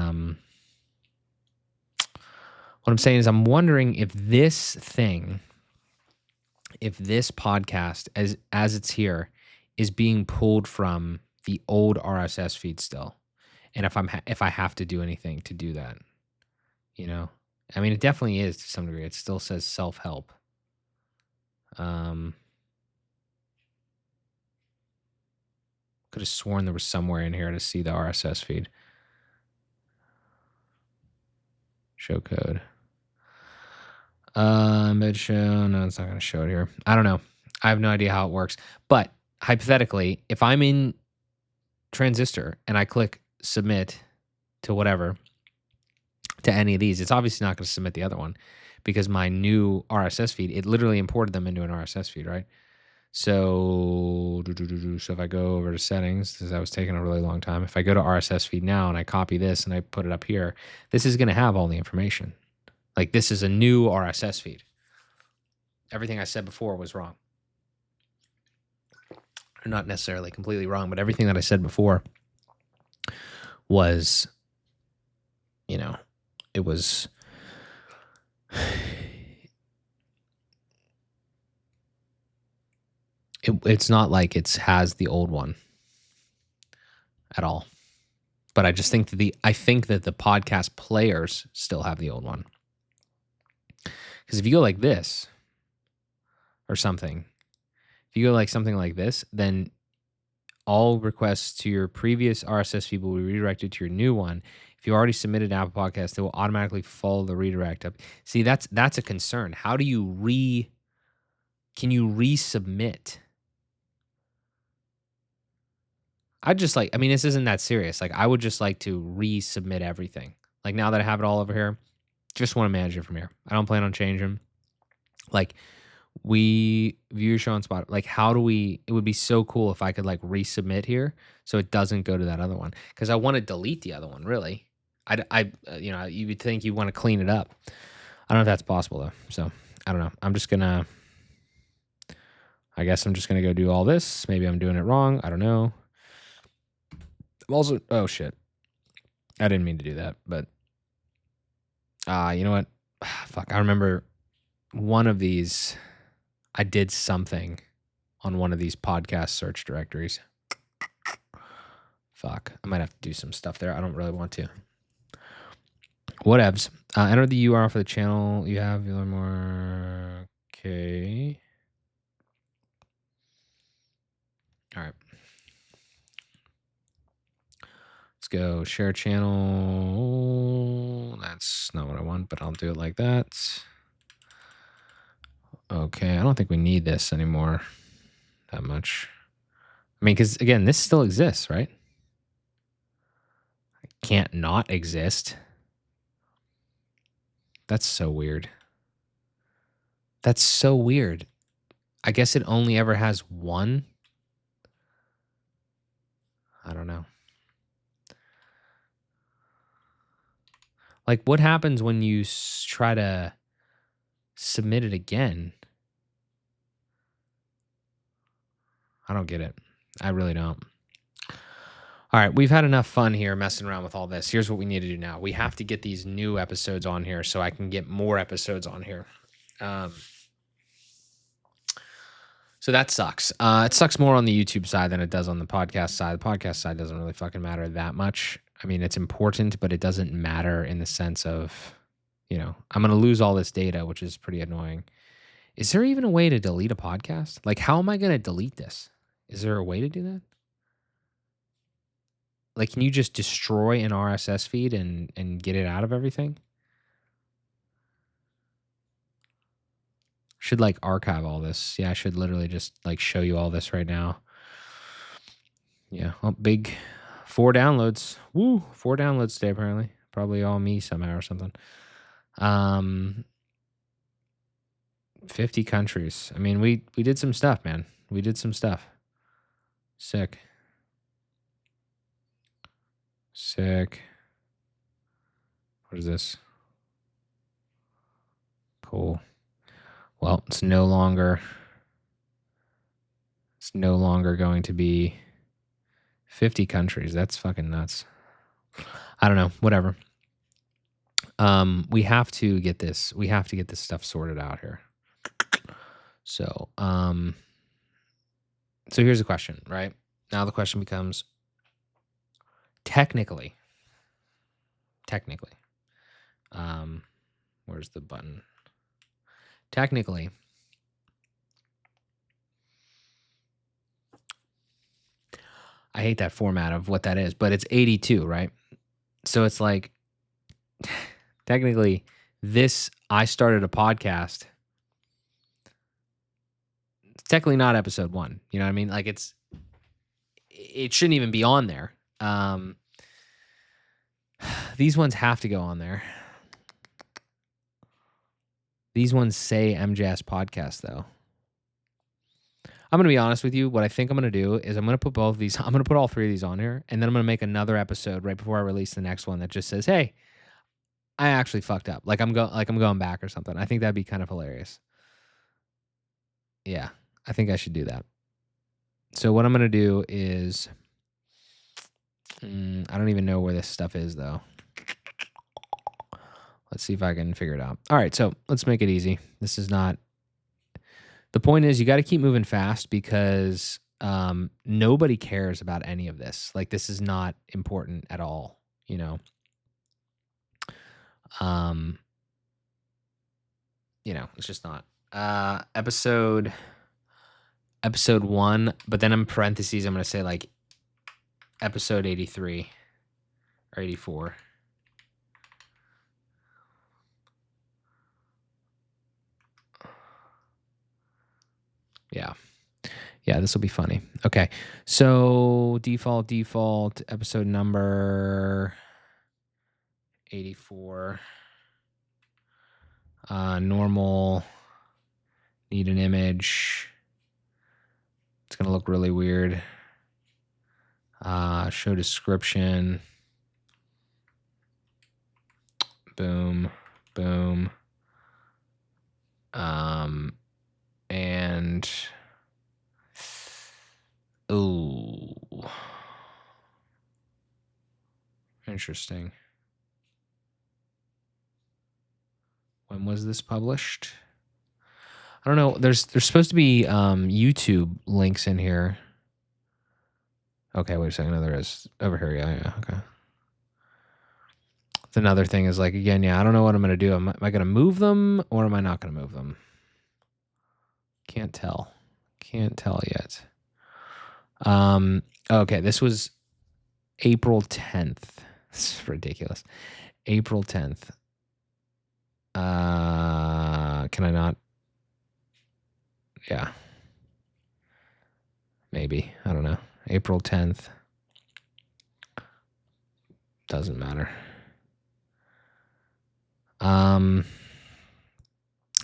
what I'm saying is I'm wondering if this thing, if this podcast as it's here is being pulled from the old RSS feed still. And if I have to do anything to do that, I mean, it definitely is to some degree. It still says self-help. Could have sworn there was somewhere in here to see the RSS feed. Show code. Embed show. No, it's not going to show it here. I don't know. I have no idea how it works. But hypothetically, if I'm in Transistor and I click submit to whatever, to any of these, it's obviously not going to submit the other one because my new RSS feed, it literally imported them into an RSS feed, right? So if I go over to settings, because that was taking a really long time. If I go to RSS feed now and I copy this and I put it up here, this is going to have all the information. Like, this is a new RSS feed. Everything I said before was wrong. Or not necessarily completely wrong, but everything that I said before was, it was, it's not like it has the old one at all. But I just think that I think that the podcast players still have the old one. Because if you go like this or something, if you go like something like this, then all requests to your previous RSS feed will be redirected to your new one. If you already submitted an Apple Podcast, it will automatically follow the redirect up. See, that's a concern. How do you can you resubmit? This isn't that serious. Like, I would just like to resubmit everything. Like, now that I have it all over here, just want to manage it from here. I don't plan on changing. Like, we view your show on Spotify. Like, it would be so cool if I could like resubmit here so it doesn't go to that other one. Because I want to delete the other one, really. You would think you want to clean it up. I don't know if that's possible though. So I don't know. I guess I'm just gonna go do all this. Maybe I'm doing it wrong. I don't know. Also, oh shit, I didn't mean to do that, but you know what? Fuck, I remember one of these. I did something on one of these podcast search directories. Fuck, I might have to do some stuff there. I don't really want to. Whatevs. Enter the URL for the channel you have. You learn more. Okay. All right. Let's go share channel. That's not what I want, but I'll do it like that. Okay, I don't think we need this anymore that much. I mean, because again, this still exists, right? It can't not exist. That's so weird. That's so weird. I guess it only ever has one. I don't know. Like, what happens when you try to submit it again? I don't get it. I really don't. All right, we've had enough fun here messing around with all this. Here's what we need to do now. We have to get these new episodes on here so I can get more episodes on here. So that sucks. It sucks more on the YouTube side than it does on the podcast side. The podcast side doesn't really fucking matter that much. I mean, it's important, but it doesn't matter in the sense of, I'm going to lose all this data, which is pretty annoying. Is there even a way to delete a podcast? Like, how am I going to delete this? Is there a way to do that? Like, can you just destroy an RSS feed and get it out of everything? Should like archive all this. Yeah, I should literally just like show you all this right now. Yeah, well, big 4 downloads. Woo, 4 downloads today apparently. Probably all me somehow or something. 50 countries. I mean, we did some stuff, man. We did some stuff. Sick. What is this? Cool. Well, it's no longer going to be 50 countries. That's fucking nuts. I don't know. Whatever. We have to get this. We have to get this stuff sorted out here. So here's the question, right? Now the question becomes technically, where's the button? Technically, I hate that format of what that is, but it's 82, right? So it's like, technically, I started a podcast. It's technically not episode 1. You know what I mean? Like it shouldn't even be on there. These ones have to go on there. These ones say MJS podcast though. I'm going to be honest with you. What I think I'm going to do is I'm going to put both of these. I'm going to put all 3 of these on here, and then I'm going to make another episode right before I release the next one that just says, "Hey, I actually fucked up. Like I'm going back or something." I think that'd be kind of hilarious. Yeah, I think I should do that. So what I'm going to do is, I don't even know where this stuff is though. Let's see if I can figure it out. All right, so let's make it easy. This is not. The point is, you got to keep moving fast because nobody cares about any of this. Like, this is not important at all, it's just not. Episode 1, but then in parentheses, I'm going to say like episode 83 or 84. Yeah, this will be funny. Okay, so default episode number 84. Normal, need an image. It's gonna look really weird. Show description. Boom. And ooh, interesting. When was this published? I don't know. There's supposed to be YouTube links in here. Okay, wait a second. No, there is over here. Yeah. Okay. Another thing is like, again, yeah, I don't know what I'm going to do. Am I going to move them or am I not going to move them? Can't tell yet. Okay, this was April 10th. This is ridiculous. April 10th. Can I not? Yeah. Maybe. I don't know. April 10th. Doesn't matter.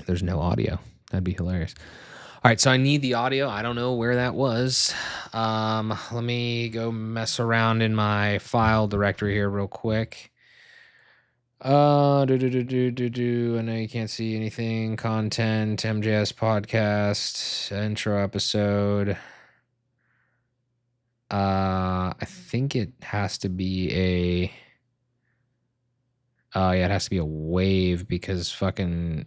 There's no audio. That'd be hilarious. All right, so I need the audio. I don't know where that was. Let me go mess around in my file directory here real quick. I know you can't see anything. Content, MJS podcast, intro episode. I think it has to be a. Oh yeah, it has to be a wave because fucking.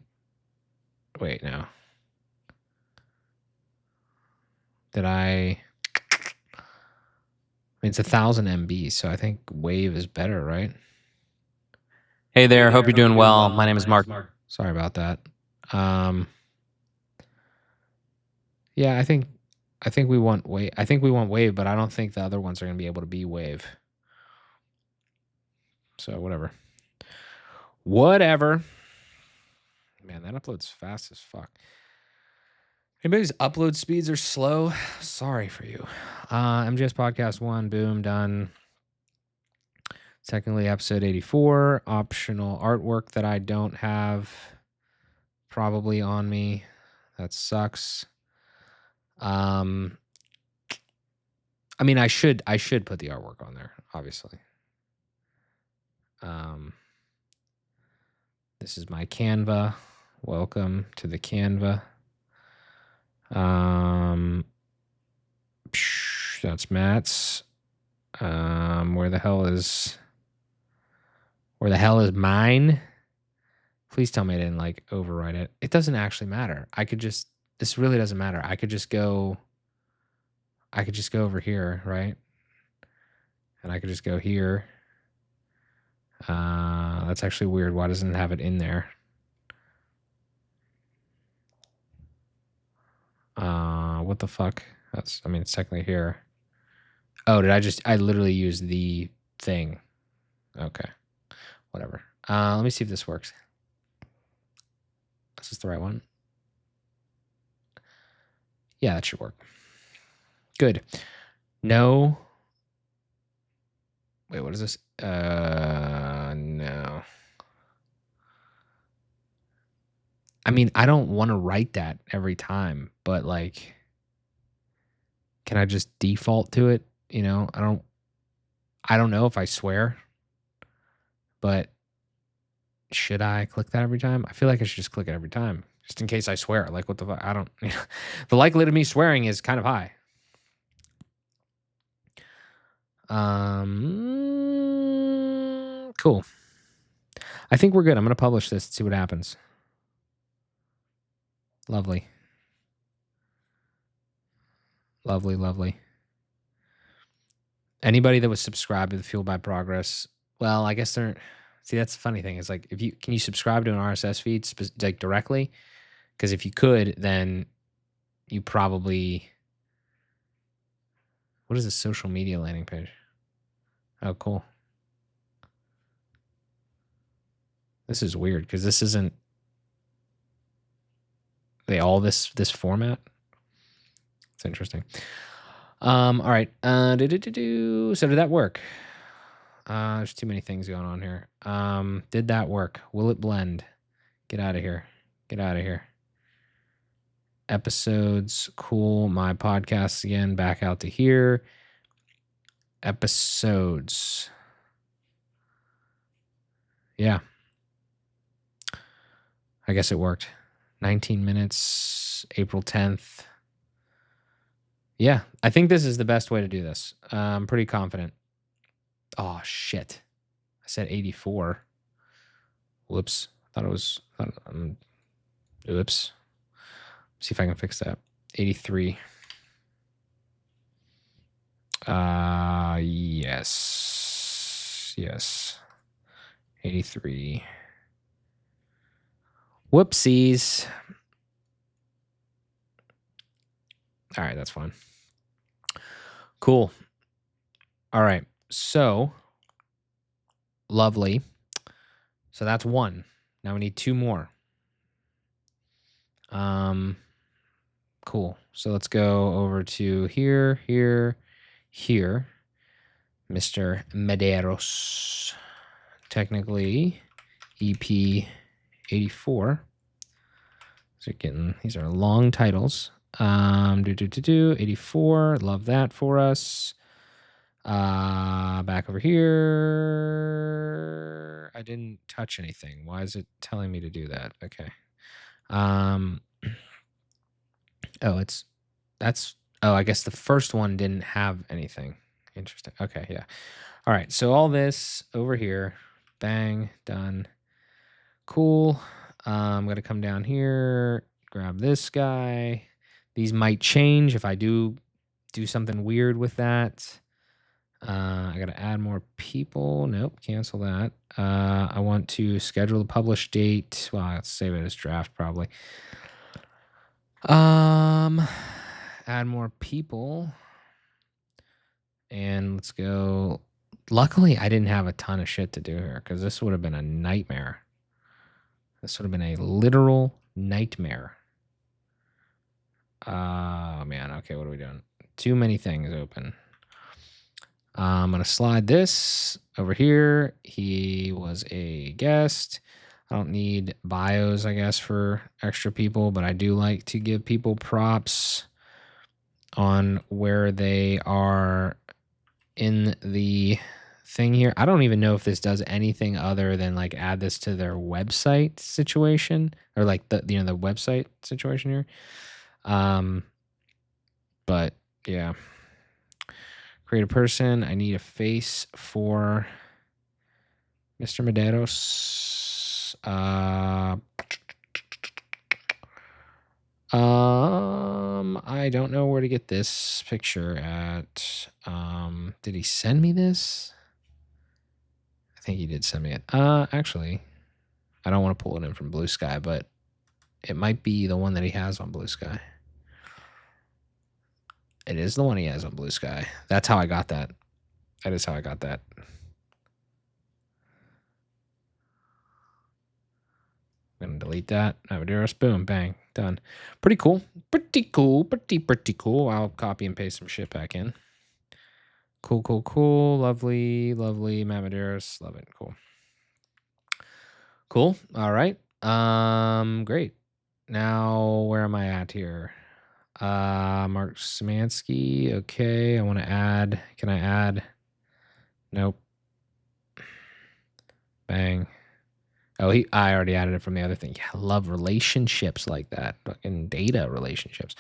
Wait, no. Did I mean, it's 1,000 MB, so I think Wave is better, right? Hey there, hope you're doing well. My name is Mark. Sorry about that. Yeah, I think we want Wave. I think we want Wave, but I don't think the other ones are going to be able to be Wave. So whatever. Whatever. Man, that uploads fast as fuck. Anybody's upload speeds are slow? Sorry for you. MGS Podcast 1, boom, done. Technically, episode 84. Optional artwork that I don't have probably on me. That sucks. I mean, I should put the artwork on there, obviously. This is my Canva. Welcome to the Canva. That's Matt's. Where the hell is mine? Please tell me I didn't like overwrite it. It doesn't actually matter. This really doesn't matter. I could just go over here, right? And I could just go here. That's actually weird. Why doesn't it have it in there? What the fuck? It's technically here. Oh, I literally used the thing. Okay. Whatever. Let me see if this works. Is this the right one? Yeah, that should work. Good. No. Wait, what is this? No. I mean, I don't want to write that every time, but like, can I just default to it? You know, I don't know if I swear, but should I click that every time? I feel like I should just click it every time, just in case I swear. Like, what the fuck? I don't. The likelihood of me swearing is kind of high. Cool. I think we're good. I'm gonna publish this and see what happens. Lovely. Lovely, lovely. Anybody that was subscribed to the Fueled by Progress, well, I guess they're. See, that's the funny thing is like, can you subscribe to an RSS feed like directly? Because if you could, then you probably. What is a social media landing page? Oh, cool. This is weird because this isn't. They all this format. It's interesting. All right. So did that work? There's too many things going on here. Did that work? Will it blend? Get out of here. Get out of here. Episodes. Cool. My podcasts again. Back out to here. Episodes. Yeah. I guess it worked. 19 minutes. April 10th. Yeah. I think this is the best way to do this. I'm pretty confident. Oh, shit. I said 84. Whoops. Thought it was. Oops. See if I can fix that. 83. Yes. Yes. 83. Whoopsies. All right, that's fine. Cool. All right. So, lovely. So that's one. Now we need two more. Cool. So let's go over to here, Mr. Medeiros. Technically, EP 84. So these are long titles. 84. Love that for us. Back over here. I didn't touch anything. Why is it telling me to do that? Okay. I guess the first one didn't have anything. Interesting. Okay, yeah. All right, so all this over here, bang, done. Cool. I'm gonna come down here, grab this guy. These might change if I do something weird with that. I got to add more people. Nope, cancel that. I want to schedule the publish date. Well, let's save it as draft probably. Add more people. And let's go. Luckily, I didn't have a ton of shit to do here because this would have been a nightmare. This would have been a literal nightmare. Oh, man. Okay, what are we doing? Too many things open. I'm going to slide this over here. He was a guest. I don't need bios, I guess, for extra people, but I do like to give people props on where they are in the thing here. I don't even know if this does anything other than like add this to their website situation or like the website situation here. But yeah. Create a person. I need a face for Mr. Medeiros. I don't know where to get this picture at. Did he send me this? I think he did send me it. Actually, I don't want to pull it in from Blue Sky, but it might be the one that he has on Blue Sky. It is the one he has on Blue Sky. That's how I got that. That is how I got that. I'm going to delete that. Navaderos, boom, bang, done. Pretty cool. Pretty cool. Pretty cool. I'll copy and paste some shit back in. Cool, cool, cool. Lovely, lovely. Mamaderos. Love it. Cool. Cool. All right. Great. Now, where am I at here? Mark Szymanski. Okay. I want to add. Can I add? Nope. Bang. Oh, I already added it from the other thing. Yeah, I love relationships like that. Fucking data relationships.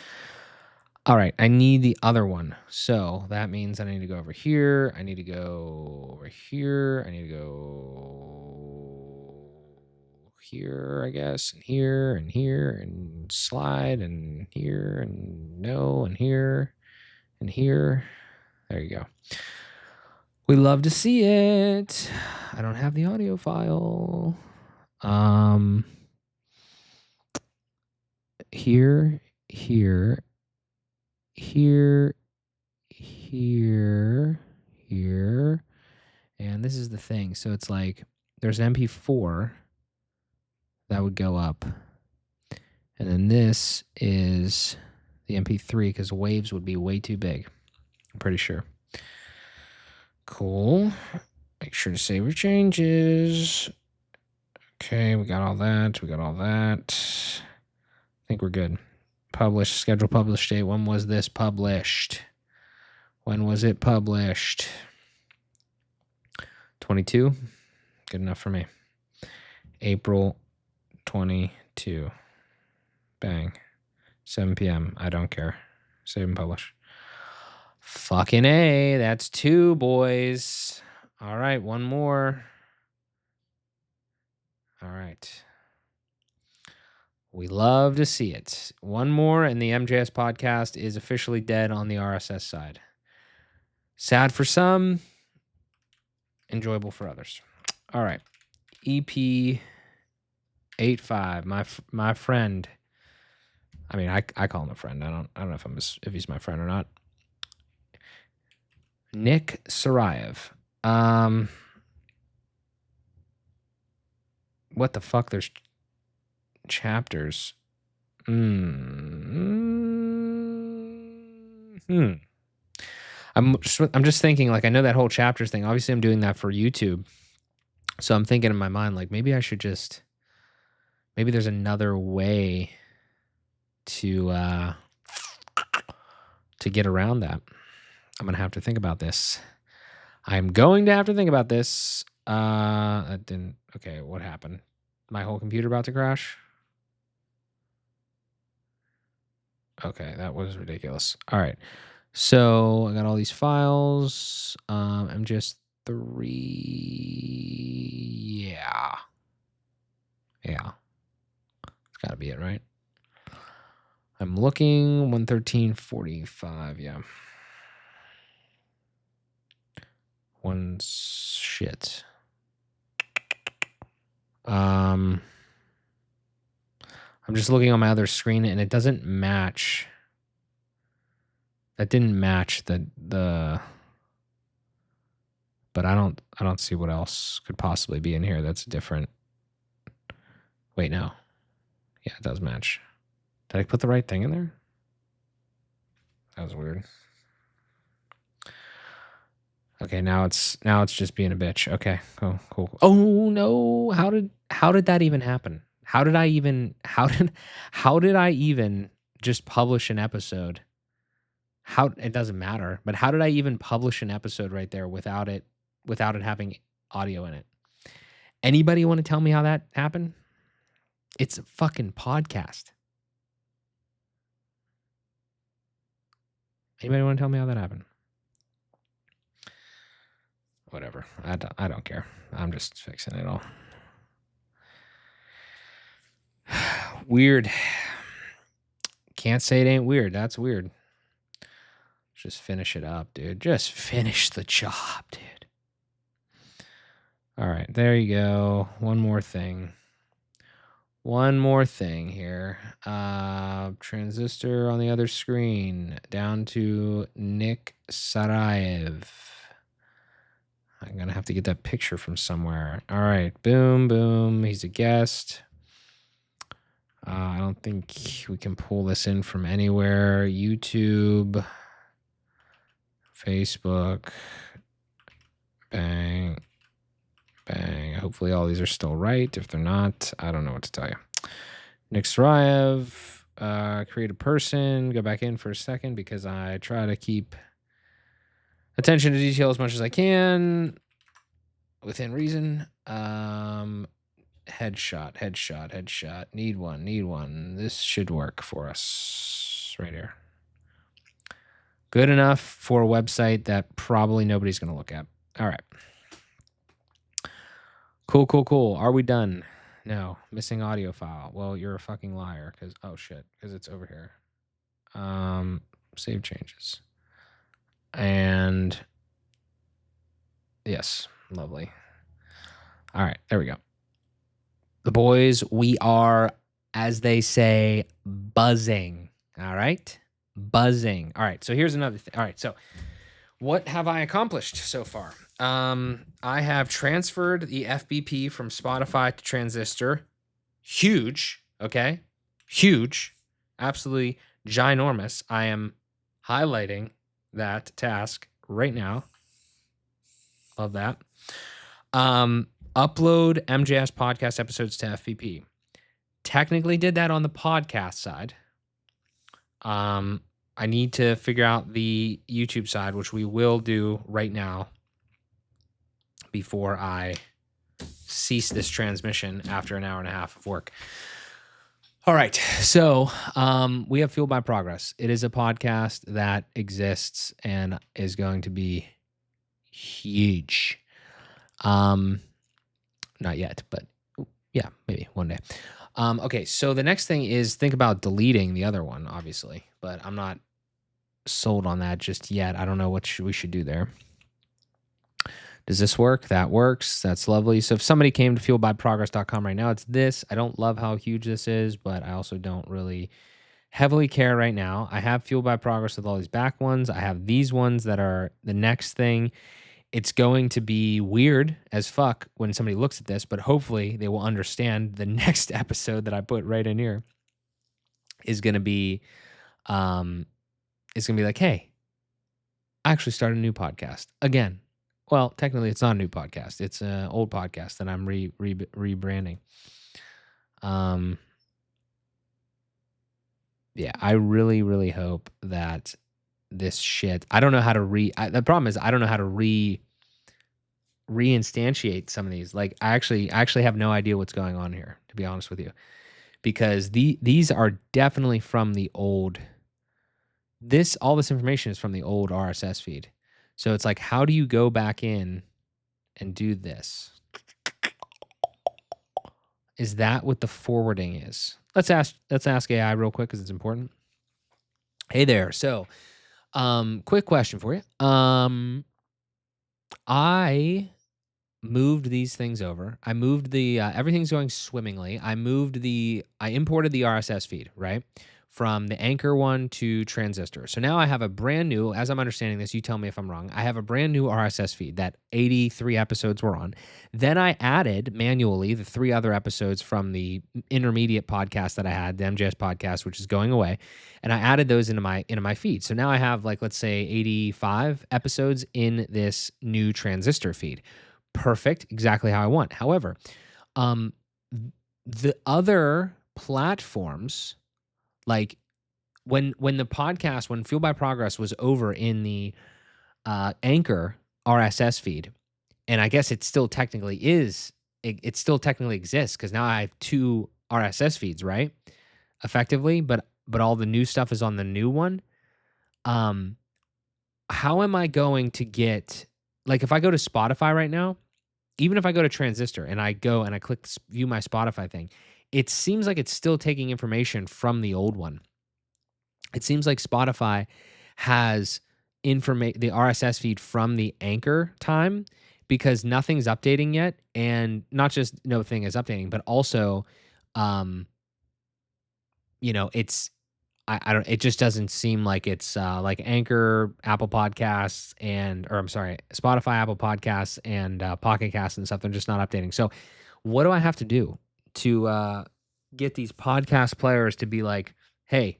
All right, I need the other one. So that means I need to go over here. I need to go over here. I need to go here, I guess, and here, and slide, and here, and no, and here, and here. There you go. We love to see it. I don't have the audio file. Here, here, here, here, and this is the thing. So it's like there's an MP4 that would go up, and then this is the MP3 because waves would be way too big. I'm pretty sure. Cool. Make sure to save your changes. Okay, we got all that. I think we're good. Publish, schedule publish date. When was this published? When was it published? 22. Good enough for me. April 22. Bang. 7 p.m. I don't care. Save and publish. Fucking A. That's 2, boys. All right, one more. All right. We love to see it. One more, and the MJS podcast is officially dead on the RSS side. Sad for some, enjoyable for others. All right. EP 85, my friend. I mean, I call him a friend. I don't know if he's my friend or not. Nick Sarayev. What the fuck? There's chapters. I'm just thinking, like, I know that whole chapters thing. Obviously, I'm doing that for YouTube. So I'm thinking in my mind, like, maybe I should just, maybe there's another way to get around that. I'm going to have to think about this. I'm going to have to think about this. That didn't, okay, what happened? My whole computer about to crash? Okay, that was ridiculous. All right. So I got all these files. I'm just 3. Yeah. It's got to be it, right? I'm looking 113.45. Yeah. One shit. I'm just looking on my other screen and it doesn't match. That didn't match the but I don't see what else could possibly be in here that's different. Wait, no. Yeah, it does match. Did I put the right thing in there? That was weird. Okay, now it's just being a bitch. Okay, cool. Oh no, how did that even happen? How did I even just publish an episode? It doesn't matter, but how did I even publish an episode right there without it having audio in it? Anybody want to tell me how that happened? It's a fucking podcast. Anybody want to tell me how that happened? Whatever. I don't care. I'm just fixing it all. Weird. Can't say it ain't weird. That's weird. Just finish it up, dude. Just finish the job, dude. All right, there you go. One more thing here. Transistor on the other screen. Down to Nick Sarayev. I'm going to have to get that picture from somewhere. All right, boom. He's a guest. I don't think we can pull this in from anywhere. YouTube, Facebook, bang. Hopefully all these are still right. If they're not, I don't know what to tell you. Nick Sarayev, create a person, go back in for a second because I try to keep attention to detail as much as I can within reason. Headshot. Need one. This should work for us right here. Good enough for a website that probably nobody's going to look at. All right. Cool. Are we done? No. Missing audio file. Well, you're a fucking liar because, oh shit, because it's over here. Save changes. And yes, lovely. All right, there we go. The boys, we are, as they say, buzzing. All right? Buzzing. All right, so here's another thing. All right, so what have I accomplished so far? I have transferred the FBP from Spotify to Transistor. Huge, okay? Huge. Absolutely ginormous. I am highlighting that task right now. Love that. Upload MJS podcast episodes to FBP. Technically did that on the podcast side. I need to figure out the YouTube side, which we will do right now before I cease this transmission after an hour and a half of work. All right. So we have Fueled by Progress. It is a podcast that exists and is going to be huge. Not yet, but yeah, maybe one day. Okay, so the next thing is think about deleting the other one, obviously, but I'm not sold on that just yet. I don't know what we should do there. Does this work? That works. That's lovely. So if somebody came to fueledbyprogress.com right now, it's this. I don't love how huge this is, but I also don't really heavily care right now. I have Fueled by Progress with all these back ones. I have these ones that are the next thing. It's going to be weird as fuck when somebody looks at this, but hopefully they will understand the next episode that I put right in here is going to be, like, hey, I actually started a new podcast again. Well, technically it's not a new podcast. It's an old podcast that I'm rebranding. Yeah, I really, really hope that this shit, I don't know how to the problem is I don't know how to reinstantiate some of these. Like I actually have no idea what's going on here, to be honest with you, because these are definitely from the old. All this information is from the old RSS feed. So it's like, how do you go back in and do this? Is that what the forwarding is? Let's ask AI real quick because it's important. Hey there. So, quick question for you. I moved these things over. I moved the everything's going swimmingly. I imported the RSS feed, right? From the Anchor one to Transistor. So now I have a brand new, as I'm understanding this, you tell me if I'm wrong. I have a brand new RSS feed that 83 episodes were on. Then I added manually the 3 other episodes from the intermediate podcast that I had, the MJS podcast, which is going away, and I added those into my feed. So now I have, like, let's say 85 episodes in this new Transistor feed. Perfect, exactly how I want. However, um, the other platforms, like when the podcast, when Fuel by Progress was over in the Anchor RSS feed, and I guess it still technically is, it still technically exists because now I have 2 RSS feeds, right? Effectively, but all the new stuff is on the new one. Um, how am I going to get, like, if I go to Spotify right now, even if I go to Transistor and I go and I click view my Spotify thing, it seems like it's still taking information from the old one. It seems like Spotify has the RSS feed from the Anchor time because nothing's updating yet, and not just no thing is updating, but also, um, it's I don't. It just doesn't seem like it's like Anchor, Apple Podcasts, or I'm sorry, Spotify, Apple Podcasts, and Pocket Casts and stuff. They're just not updating. So, what do I have to do to get these podcast players to be like, hey,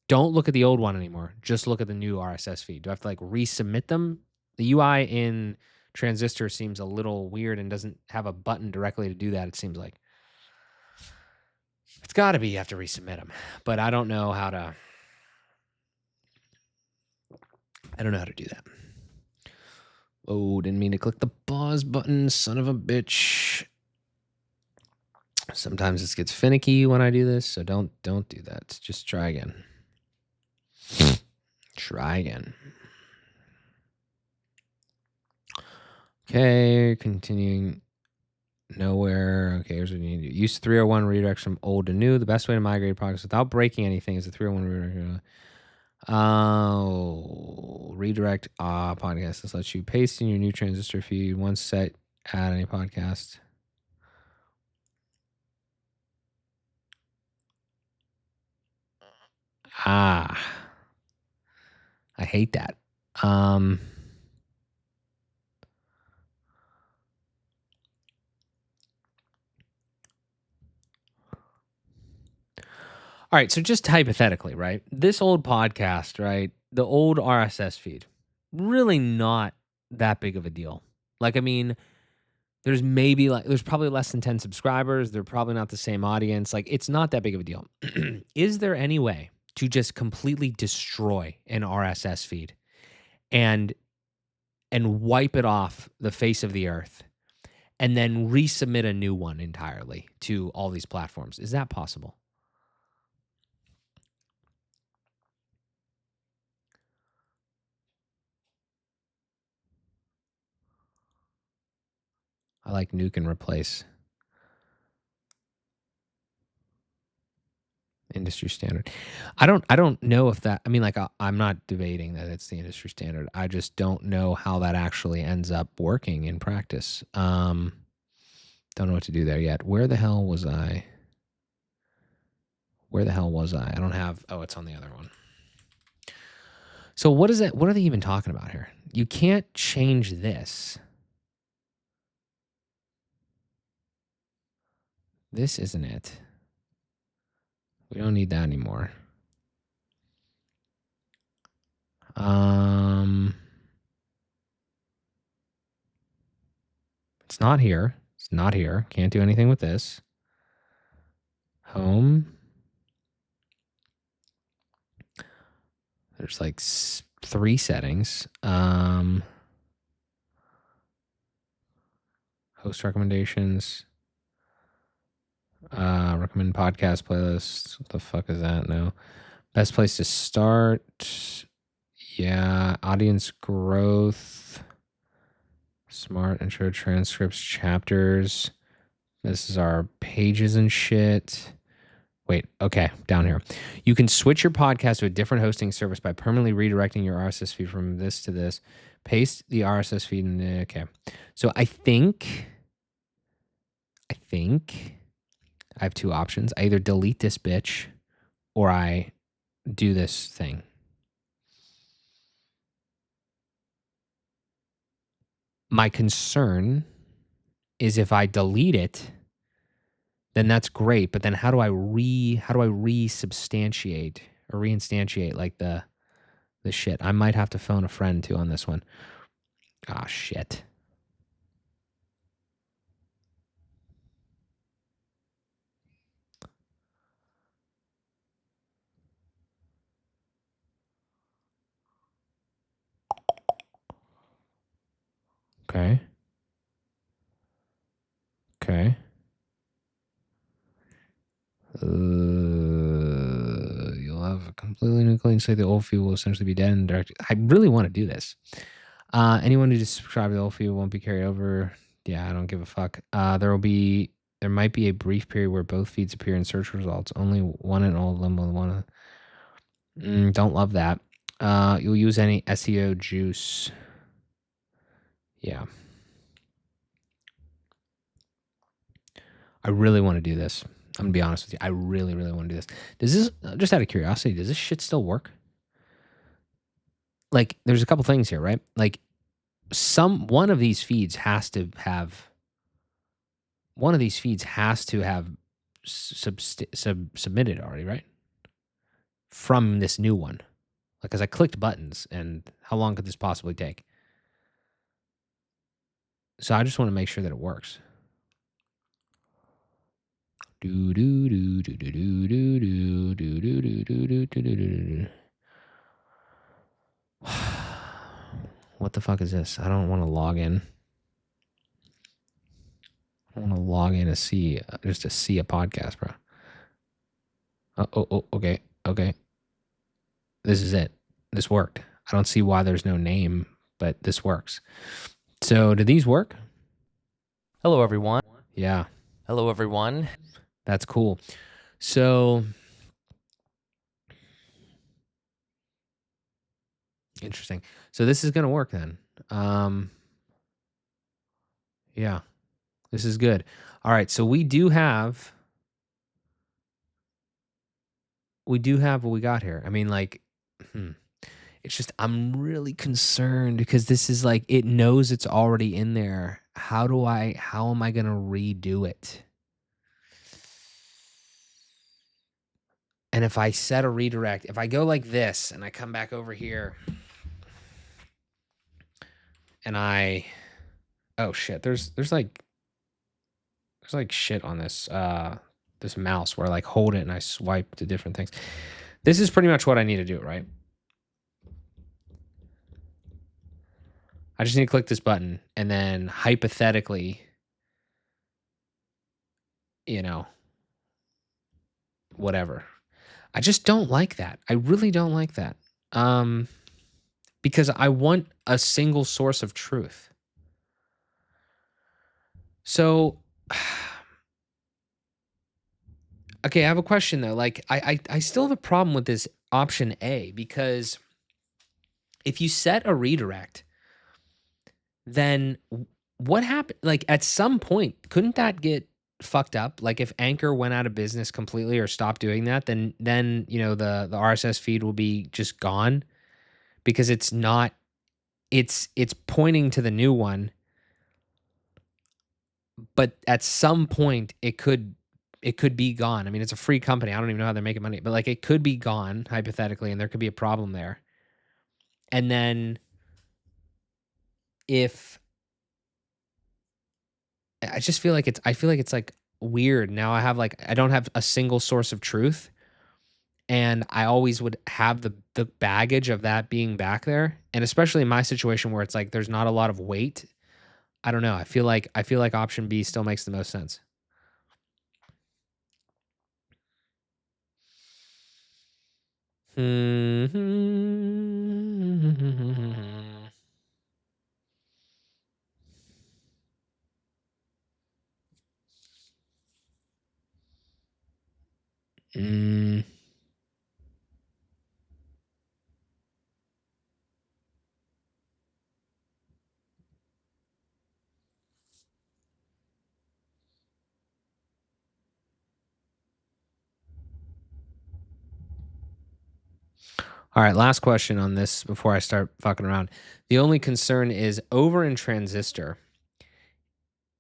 don't look at the old one anymore. Just look at the new RSS feed. Do I have to, like, resubmit them? The UI in Transistor seems a little weird and doesn't have a button directly to do that. It seems like it's got to be you have to resubmit them, but I don't know how to. I don't know how to do that. Oh, didn't mean to click the pause button, son of a bitch. Sometimes this gets finicky when I do this, so don't do that. Just try again. Try again. Okay, continuing. Nowhere. Okay, here's what you need to do. Use 301 redirects from old to new. The best way to migrate products without breaking anything is the 301 redirect. Redirect podcast. This lets you paste in your new Transistor feed. Once set, add any podcast. I hate that. All right, so just hypothetically, right? This old podcast, right? The old RSS feed, really not that big of a deal. Like, I mean, there's probably less than 10 subscribers. They're probably not the same audience. Like, it's not that big of a deal. Is there any way to just completely destroy an RSS feed and wipe it off the face of the earth and then resubmit a new one entirely to all these platforms? Is that possible? I like nuke and replace. Industry standard. I don't know if that, I mean, like, I'm not debating that it's the industry standard. I just don't know how that actually ends up working in practice. Don't know what to do there yet. Where the hell was I? I don't have, oh, it's on the other one. So what is it? What are they even talking about here? You can't change this. This isn't it. We don't need that anymore. It's not here. It's not here. Can't do anything with this. Home. There's like 3 settings. Host recommendations. Recommend podcast playlists. What the fuck is that now? Best place to start. Yeah. Audience growth. Smart intro transcripts, chapters. This is our pages and shit. Wait, okay, down here. You can switch your podcast to a different hosting service by permanently redirecting your RSS feed from this to this. Paste the RSS feed in. Okay. So I think I have two options. I either delete this bitch or I do this thing. My concern is if I delete it, then that's great. But then how do I resubstantiate or reinstantiate like the shit? I might have to phone a friend too on this one. Ah, shit. Okay. Okay. You'll have a completely new clean slate. The old feed will essentially be dead and directed. I really want to do this. Anyone who just subscribed to the old feed won't be carried over. Yeah, I don't give a fuck. There might be a brief period where both feeds appear in search results. Only one in all of them will want to. Don't love that. You'll use any SEO juice. Yeah. I really want to do this. I'm gonna be honest with you. I really, really want to do this. Does this, just out of curiosity, does this shit still work? Like, there's a couple things here, right? Like, one of these feeds has to have submitted already, right? From this new one. Like, because I clicked buttons, and how long could this possibly take? So I just want to make sure that it works. What the fuck is this? I don't want to log in. I want to log in to see, just to see a podcast, bro. Okay. Okay. This is it. This worked. I don't see why there's no name, but this works. So, do these work? Hello, everyone. Yeah, Hello, everyone. that's cool. So, interesting. So, this is going to work then. Yeah, this is good. All right. So, we do have what we got here. I mean, like, it's just, I'm really concerned because this is like, it knows it's already in there. How am I going to redo it? And if I set a redirect, if I go like this and I come back over here and oh shit, there's like shit on this this mouse where I like hold it and I swipe to different things. This is pretty much what I need to do, right? I just need to click this button and then hypothetically, whatever. I just don't like that. I really don't like that. Because I want a single source of truth. So okay, I have a question though. Like I still have a problem with this option A because if you set a redirect, then what happened? Like at some point, couldn't that get fucked up? Like if Anchor went out of business completely or stopped doing that, then the RSS feed will be just gone because it's not it's pointing to the new one, but at some point it could be gone. I mean, it's a free company. I don't even know how they're making money, but like it could be gone hypothetically, and there could be a problem there. And then if I just feel like it's like weird. Now I don't have a single source of truth. And I always would have the baggage of that being back there. And especially in my situation where it's like there's not a lot of weight. I don't know. I feel like option B still makes the most sense. Mm. All right, last question on this before I start fucking around. The only concern is over in Transistor,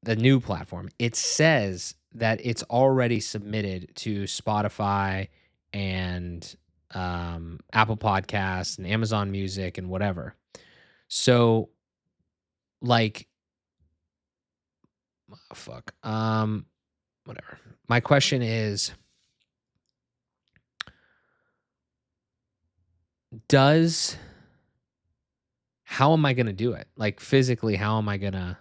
the new platform, it says that it's already submitted to Spotify and Apple Podcasts and Amazon Music and whatever. So, like, oh, fuck, whatever. My question is, does how am I going to do it? Like physically, how am I going to?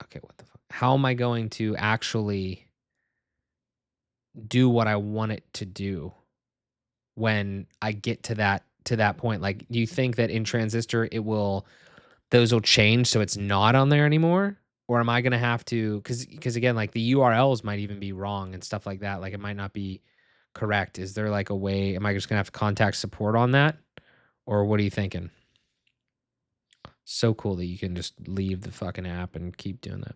Okay, what the fuck? How am I going to actually do what I want it to do when I get to that point? Like, do you think that in Transistor those will change so it's not on there anymore? Or am I gonna have to because again, like the URLs might even be wrong and stuff like that. Like it might not be correct. Is there like a way? Am I just gonna have to contact support on that? Or what are you thinking? So cool that you can just leave the fucking app and keep doing that.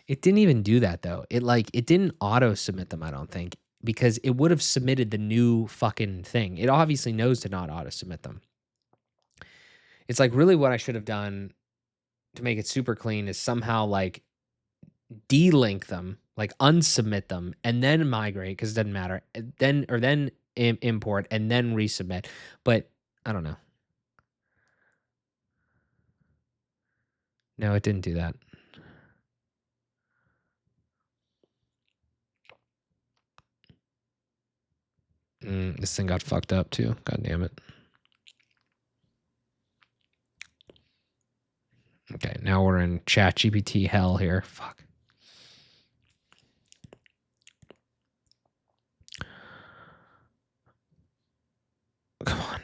It didn't even do that though. It didn't auto submit them, I don't think, because it would have submitted the new fucking thing. It obviously knows to not auto submit them. It's like really what I should have done to make it super clean is somehow like delink them, like unsubmit them, and then migrate because it doesn't matter. Then import and then resubmit. But I don't know. No, it didn't do that. This thing got fucked up too. God damn it. Okay, now we're in ChatGPT hell here. Fuck. Come on.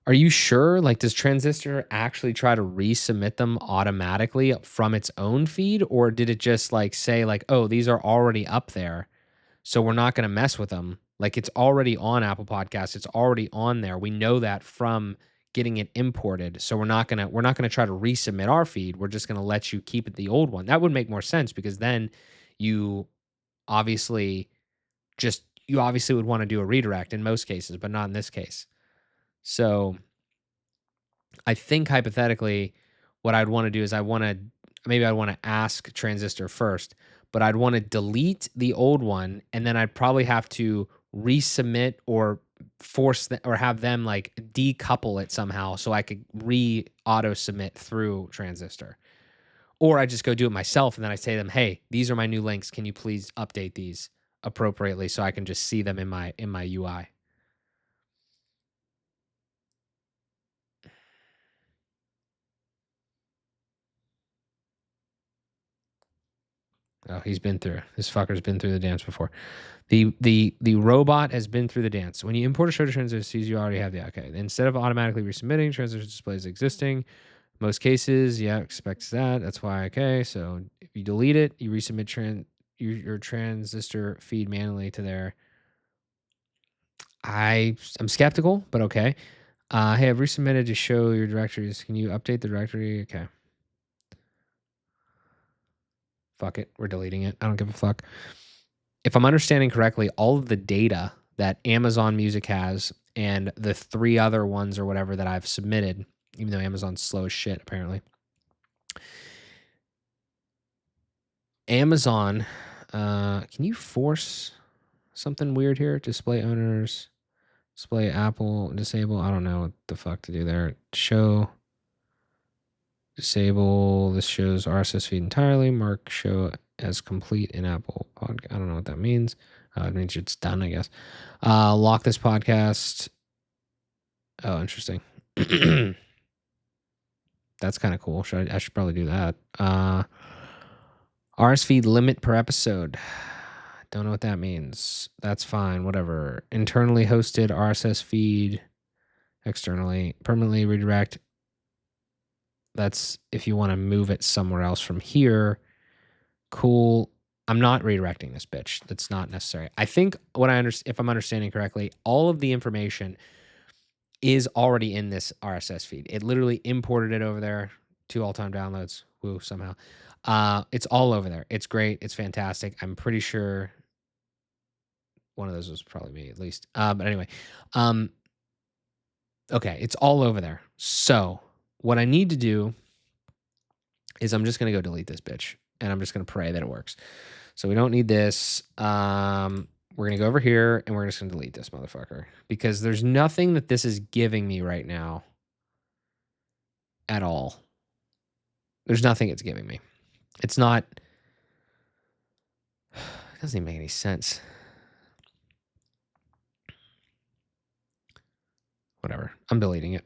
Are you sure? Like, does Transistor actually try to resubmit them automatically from its own feed? Or did it just like say, like, oh, these are already up there, so we're not going to mess with them? Like, it's already on Apple Podcasts. It's already on there. We know that from getting it imported. So we're not gonna try to resubmit our feed. We're just gonna let you keep it the old one. That would make more sense because then you obviously you obviously would want to do a redirect in most cases, but not in this case. So I think hypothetically, what I'd want to do is I'd want to ask Transistor first, but I'd want to delete the old one, and then I'd probably have to resubmit or or have them like decouple it somehow so I could re auto submit through Transistor. Or I just go do it myself, and then I say to them, "Hey, these are my new links. Can you please update these appropriately so I can just see them in my UI?" Oh, he's been through. This fucker's been through the dance before. The robot has been through the dance. When you import a show to Transistor, sees you already have the okay. Instead of automatically resubmitting, Transistor displays existing. Most cases, yeah, expects that. That's why okay. So if you delete it, you resubmit your Transistor feed manually to there. I'm skeptical, but okay. Hey, I've resubmitted to show your directories. Can you update the directory? Okay. Fuck it. We're deleting it. I don't give a fuck. If I'm understanding correctly, all of the data that Amazon Music has and the 3 other ones or whatever that I've submitted, even though Amazon's slow as shit apparently. Amazon, can you force something weird here? Display owners, display Apple, disable. I don't know what the fuck to do there. Show, disable. This shows RSS feed entirely. Mark show as complete in Apple podcast. I don't know what that means. It means it's done, I guess. Lock this podcast. Oh, interesting. The That's kind of cool. I should probably do that. RSS feed limit per episode. Don't know what that means. That's fine. Whatever. Internally hosted RSS feed. Externally. Permanently redirect. That's if you want to move it somewhere else from here. Cool. I'm not redirecting this bitch. That's not necessary. I think if I'm understanding correctly, all of the information is already in this RSS feed. It literally imported it over there. 2 all-time downloads. Woo, somehow. It's all over there. It's great. It's fantastic. I'm pretty sure one of those was probably me at least. But anyway, okay, it's all over there. So what I need to do is I'm just going to go delete this bitch, and I'm just going to pray that it works. So we don't need this. We're going to go over here, and we're just going to delete this motherfucker because there's nothing that this is giving me right now at all. There's nothing it's giving me. It's not... It doesn't even make any sense. Whatever. I'm deleting it.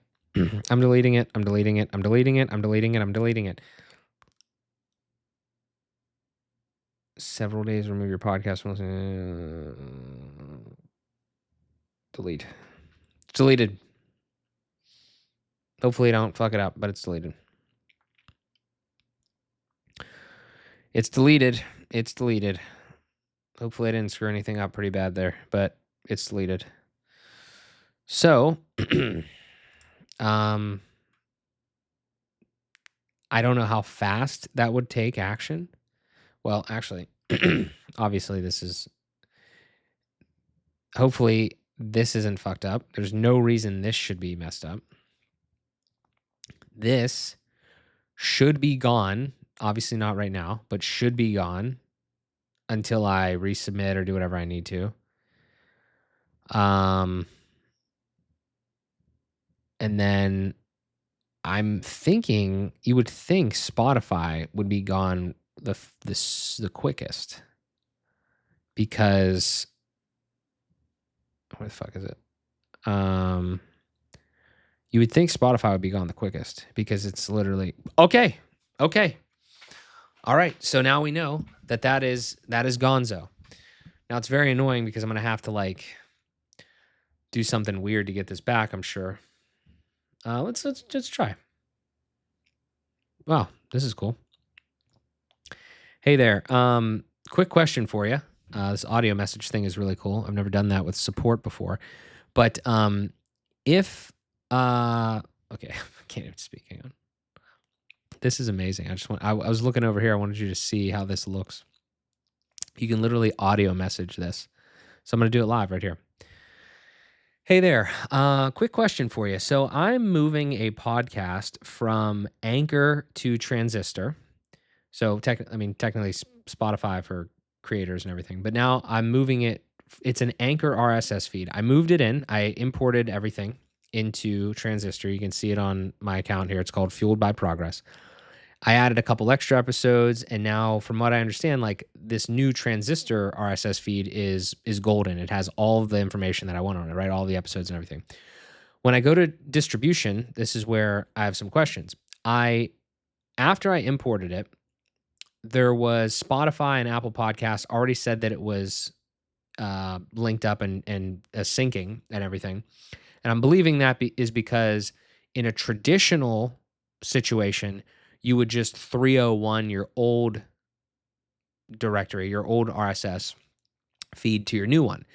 I'm deleting it. I'm deleting it. I'm deleting it. I'm deleting it. I'm deleting it. Several days, remove your podcast. Delete. It's deleted. Hopefully I don't fuck it up, but it's deleted. It's deleted. It's deleted. Hopefully I didn't screw anything up pretty bad there, but it's deleted. So, I don't know how fast that would take action. Well, actually, obviously hopefully this isn't fucked up. There's no reason this should be messed up. This should be gone. Obviously not right now, but should be gone until I resubmit or do whatever I need to. And then I'm thinking you would think Spotify would be gone the quickest because where the fuck is it? You would think Spotify would be gone the quickest because it's literally okay. All right, so now we know that is gonzo. Now it's very annoying because I'm gonna have to like do something weird to get this back. I'm sure. Let's just try. Wow, this is cool. Hey there. Quick question for you. This audio message thing is really cool. I've never done that with support before, but if okay, I can't even speak. Hang on. This is amazing. I was looking over here. I wanted you to see how this looks. You can literally audio message this. So I'm going to do it live right here. Hey there. Quick question for you. So I'm moving a podcast from Anchor to Transistor. So technically Spotify for creators and everything, but now I'm moving it. It's an Anchor RSS feed. I moved it in. I imported everything into Transistor. You can see it on my account here. It's called Fueled by Progress. I added a couple extra episodes, and now from what I understand, like this new Transistor RSS feed is golden. It has all of the information that I want on it, right? All the episodes and everything. When I go to distribution, this is where I have some questions. After I imported it, there was Spotify and Apple Podcasts already said that it was linked up and syncing and everything. And I'm believing that is because in a traditional situation, you would just 301 your old directory, your old RSS feed to your new one.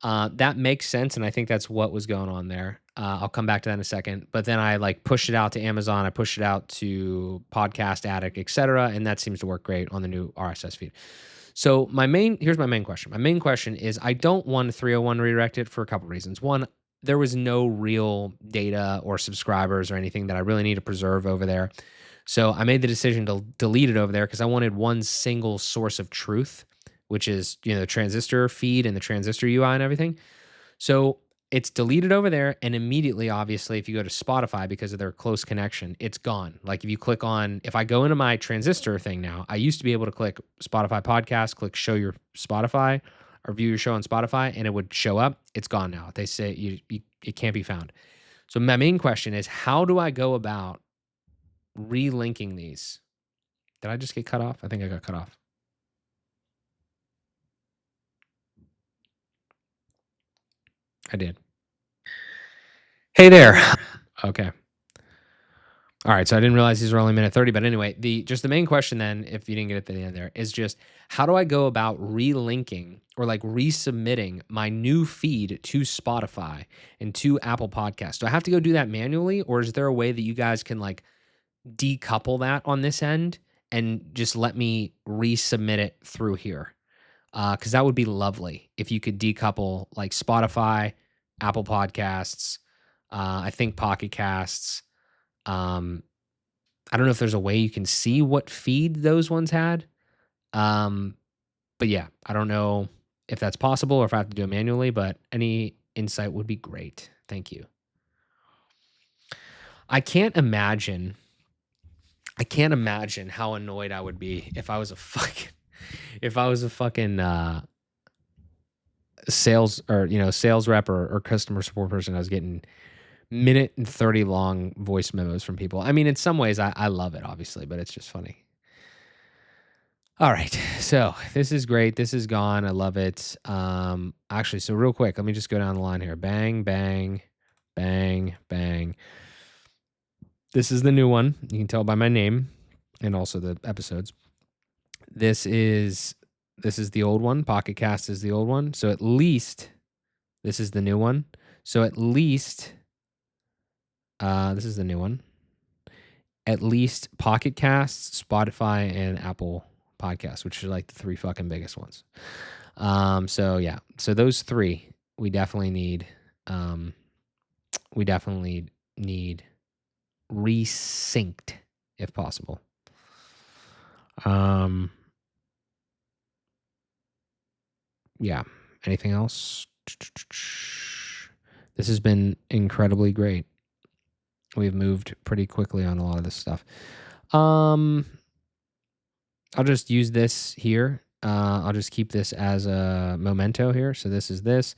That makes sense, and I think that's what was going on there. I'll come back to that in a second. But then I like pushed it out to Amazon, I pushed it out to Podcast Addict, etc., and that seems to work great on the new RSS feed. So here's my main question. My main question is I don't want 301 redirected for a couple reasons. One, there was no real data or subscribers or anything that I really need to preserve over there. So I made the decision to delete it over there because I wanted one single source of truth, which is, the Transistor feed and the Transistor UI and everything. So it's deleted over there, and immediately, obviously, if you go to Spotify because of their close connection, it's gone. Like if I go into my Transistor thing now, I used to be able to click Spotify podcast, click show your Spotify or view your show on Spotify, and it would show up. It's gone now. They say it can't be found. So my main question is, how do I go about relinking these. Did I just get cut off? I think I got cut off. I did. Hey there. Okay. All right, so I didn't realize these were only minute 30, but anyway, the main question then, if you didn't get it at the end there, is just how do I go about relinking or like resubmitting my new feed to Spotify and to Apple Podcasts? Do I have to go do that manually, or is there a way that you guys can like decouple that on this end and just let me resubmit it through here? Because that would be lovely if you could decouple like Spotify, Apple Podcasts, I think Pocketcasts. I don't know if there's a way you can see what feed those ones had. But yeah, I don't know if that's possible or if I have to do it manually, but any insight would be great. Thank you. I can't imagine how annoyed I would be if I was a fucking sales or sales rep or customer support person. I was getting minute and 30 long voice memos from people. I mean, in some ways I love it, obviously, but it's just funny. All right. So this is great. This is gone. I love it. Actually, so real quick, let me just go down the line here. Bang, bang, bang, bang. This is the new one. You can tell by my name and also the episodes. This is the old one. Pocket Cast is the old one. So at least this is the new one. So at least this is the new one. At least Pocket Casts, Spotify, and Apple Podcasts, which are like the three fucking biggest ones. So yeah, so those three we definitely need. We definitely need resynced if possible. Yeah. Anything else? This has been incredibly great. We've moved pretty quickly on a lot of this stuff. I'll just use this here. I'll just keep this as a memento here. So this is this.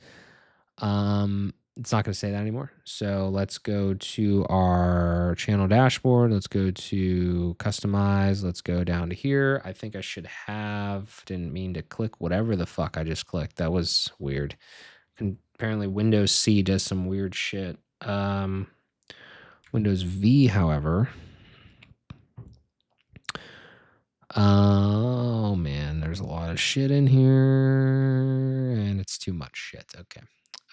It's not going to say that anymore. So let's go to our channel dashboard. Let's go to customize. Let's go down to here. I think I should have, didn't mean to click whatever the fuck I just clicked. That was weird. Apparently Windows C does some weird shit. Windows V, however. Oh man, there's a lot of shit in here and it's too much shit. Okay.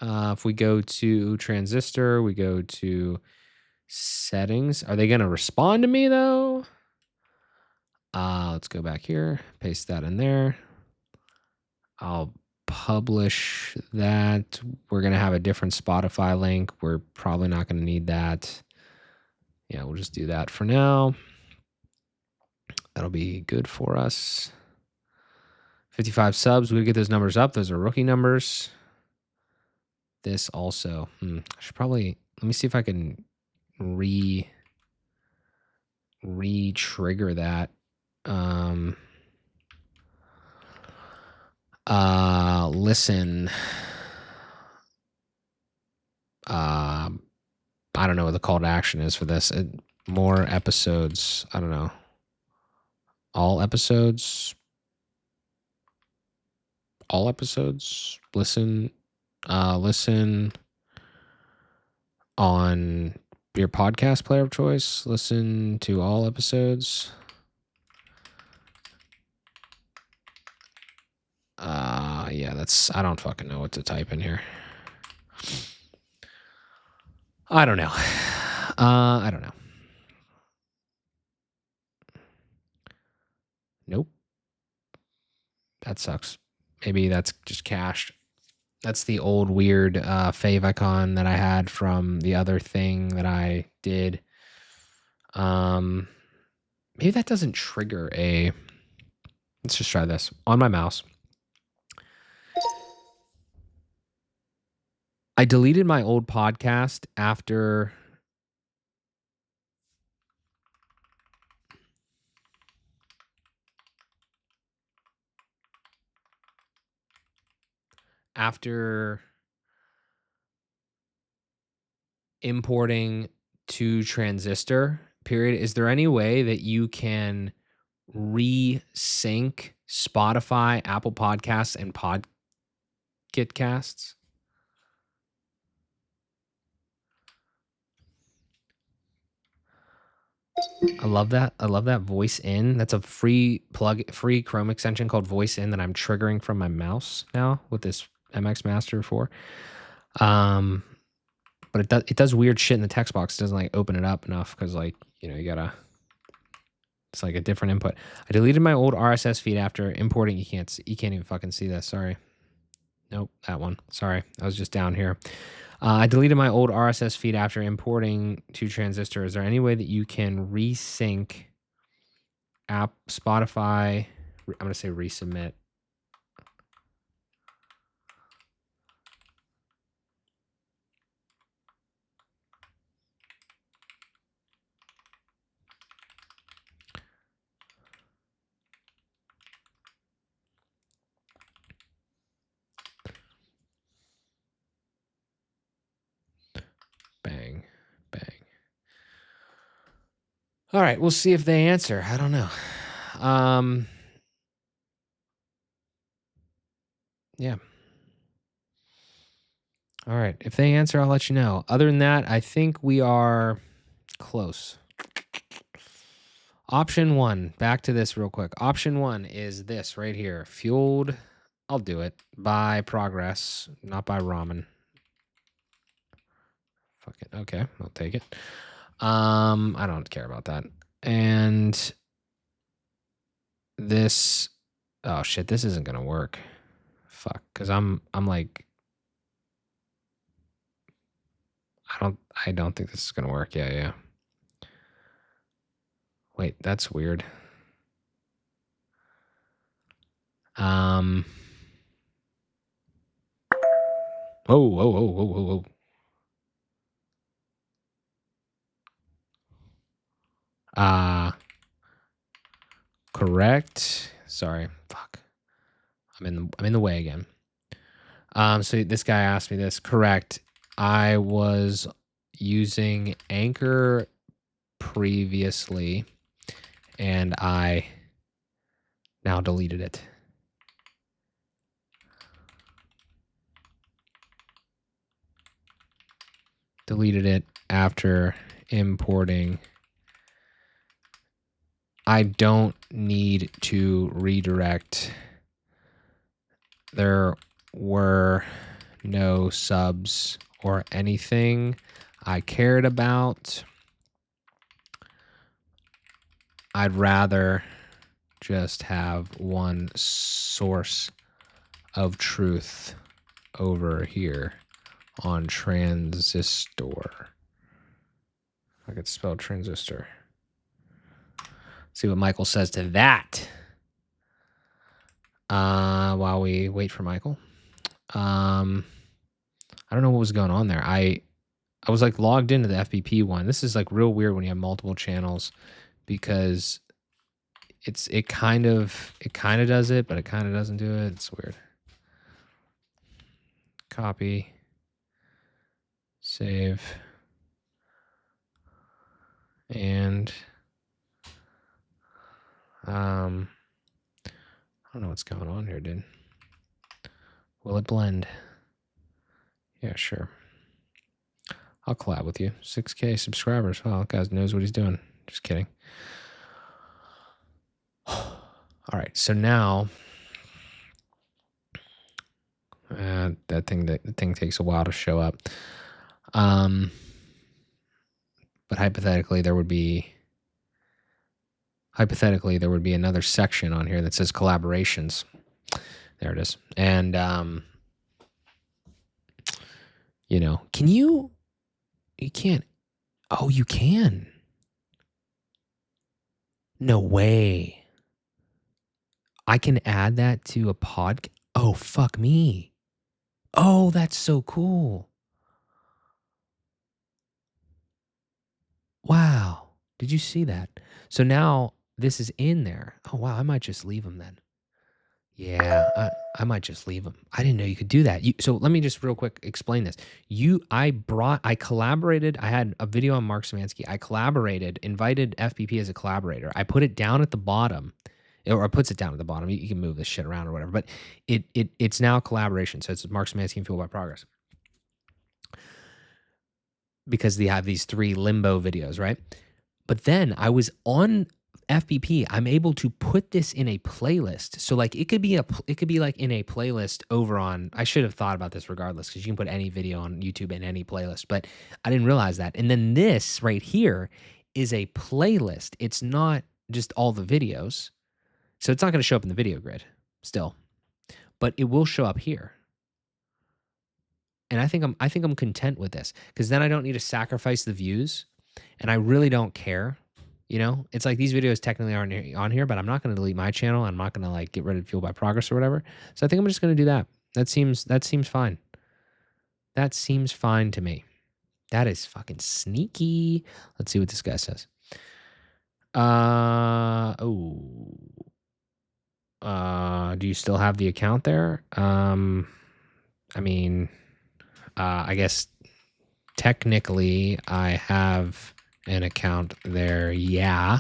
If we go to Transistor, we go to settings. Are they going to respond to me though? Let's go back here, paste that in there. I'll publish that. We're going to have a different Spotify link. We're probably not going to need that. Yeah, we'll just do that for now. That'll be good for us. 55 subs. We get those numbers up. Those are rookie numbers. This also. I should probably, let me see if I can re-trigger that. Listen. I don't know what the call to action is for this. More episodes. I don't know. All episodes. All episodes. Listen. Listen on your podcast player of choice. Listen to all episodes. Yeah, I don't fucking know what to type in here. I don't know. I don't know. Nope. That sucks. Maybe that's just cached. That's the old weird fave icon that I had from the other thing that I did. Maybe that doesn't trigger a... Let's just try this. On my mouse. I deleted my old podcast after... importing to Transistor period. Is there any way that you can resync Spotify, Apple Podcasts, and Pocketcasts? I love that. I love that voice in. That's a free Chrome extension called voice in that I'm triggering from my mouse now with this MX Master 4. But it does weird shit in the text box. It doesn't like open it up enough because like, you know, it's like a different input. I deleted my old RSS feed after importing. You can't even fucking see this. Sorry. Nope, that one. Sorry. I was just down here. I deleted my old RSS feed after importing to Transistor. Is there any way that you can resync app Spotify? I'm going to say resubmit. Bang, bang. All right, we'll see if they answer. I don't know. Yeah. All right. If they answer, I'll let you know. Other than that, I think we are close. Option 1, back to this real quick. Option 1 is this right here. Fueled, I'll do it, by Progress, not by Ramen. Fuck it. Okay, I'll take it. I don't care about that. And this, oh shit, this isn't gonna work. Fuck, because I'm like, I don't think this is gonna work. Yeah. Wait, that's weird. Whoa. Correct. Sorry. Fuck. I'm in the way again. So this guy asked me this. Correct. I was using Anchor previously, and I now deleted it. Deleted it after importing. I don't need to redirect. There were no subs or anything I cared about. I'd rather just have one source of truth over here on Transistor. I could spell transistor. See what Michael says to that. While we wait for Michael. I don't know what was going on there. I was like logged into the FBP one. This is like real weird when you have multiple channels because it kind of does it, but it kind of doesn't do it. It's weird. Copy. Save. And I don't know what's going on here, dude. Will it blend? Yeah, sure. I'll collab with you. 6K subscribers. Wow, that guy knows what he's doing. Just kidding. All right, so now that thing takes a while to show up. But hypothetically there would be another section on here that says collaborations. There it is. And you know, you can't. Oh, you can. No way. I can add that to a pod. Oh, fuck me. Oh, that's so cool. Wow. Did you see that? So now this is in there. Oh, wow. I might just leave them then. Yeah, I might just leave them. I didn't know you could do that. So let me just real quick explain this. I collaborated. I had a video on Mark Szymanski. I collaborated, invited FBP as a collaborator. I put it down at the bottom, or it puts it down at the bottom. You can move this shit around or whatever, but it's now a collaboration. So it's Mark Szymanski and Fuel by Progress, because they have these 3 limbo videos, right? But then I was on FBP. I'm able to put this in a playlist. So like it could be like in a playlist over on, I should have thought about this regardless, because you can put any video on YouTube in any playlist, but I didn't realize that. And then this right here is a playlist. It's not just all the videos. So it's not going to show up in the video grid still, but it will show up here. And I think I'm content with this, because then I don't need to sacrifice the views, and I really don't care. You know, it's like these videos technically aren't on here, but I'm not going to delete my channel. I'm not going to like get rid of Fuel by Progress or whatever. So I think I'm just going to do that. That seems fine. That seems fine to me. That is fucking sneaky. Let's see what this guy says. Do you still have the account there? I mean, I guess technically I have an account there, yeah,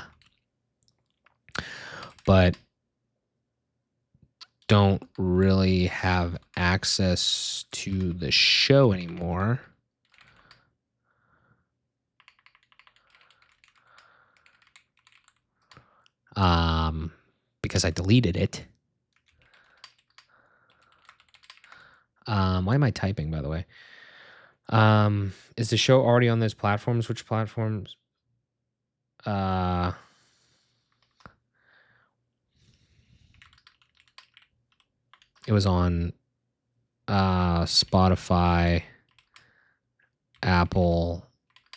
but don't really have access to the show anymore. Because I deleted it. Why am I typing, by the way? Is the show already on those platforms? Which platforms? It was on Spotify, Apple,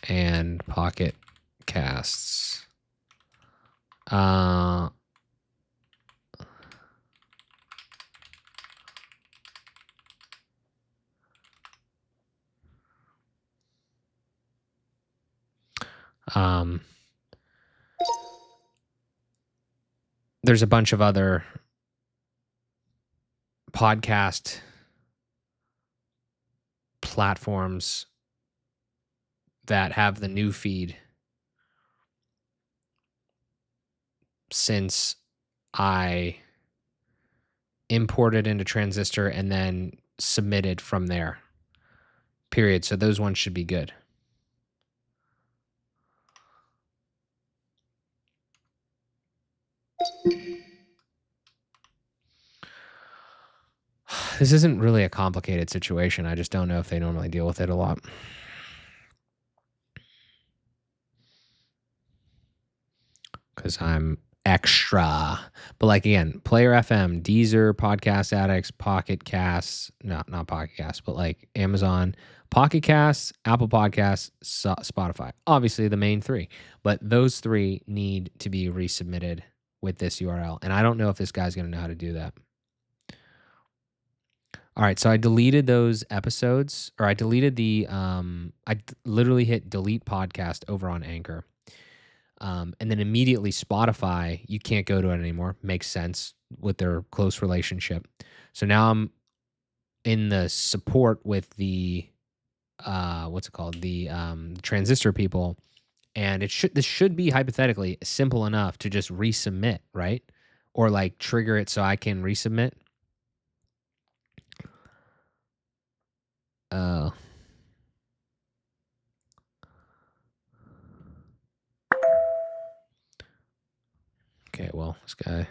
and Pocketcasts. There's a bunch of other podcast platforms that have the new feed since I imported into Transistor and then submitted from there. Period. So those ones should be good. This isn't really a complicated situation. I just don't know if they normally deal with it a lot. Because I'm extra. But like, again, Player FM, Deezer, Podcast Addicts, Pocket Casts, not Pocket Casts, but like Amazon, Pocket Casts, Apple Podcasts, Spotify. Obviously the main 3. But those 3 need to be resubmitted with this URL. And I don't know if this guy's going to know how to do that. All right, so I deleted those episodes, or I deleted the, I literally hit delete podcast over on Anchor. And then immediately Spotify, you can't go to it anymore. Makes sense with their close relationship. So now I'm in the support with the, what's it called? The Transistor people. And this should be hypothetically simple enough to just resubmit, right? Or like trigger it so I can resubmit. Okay, well, this guy.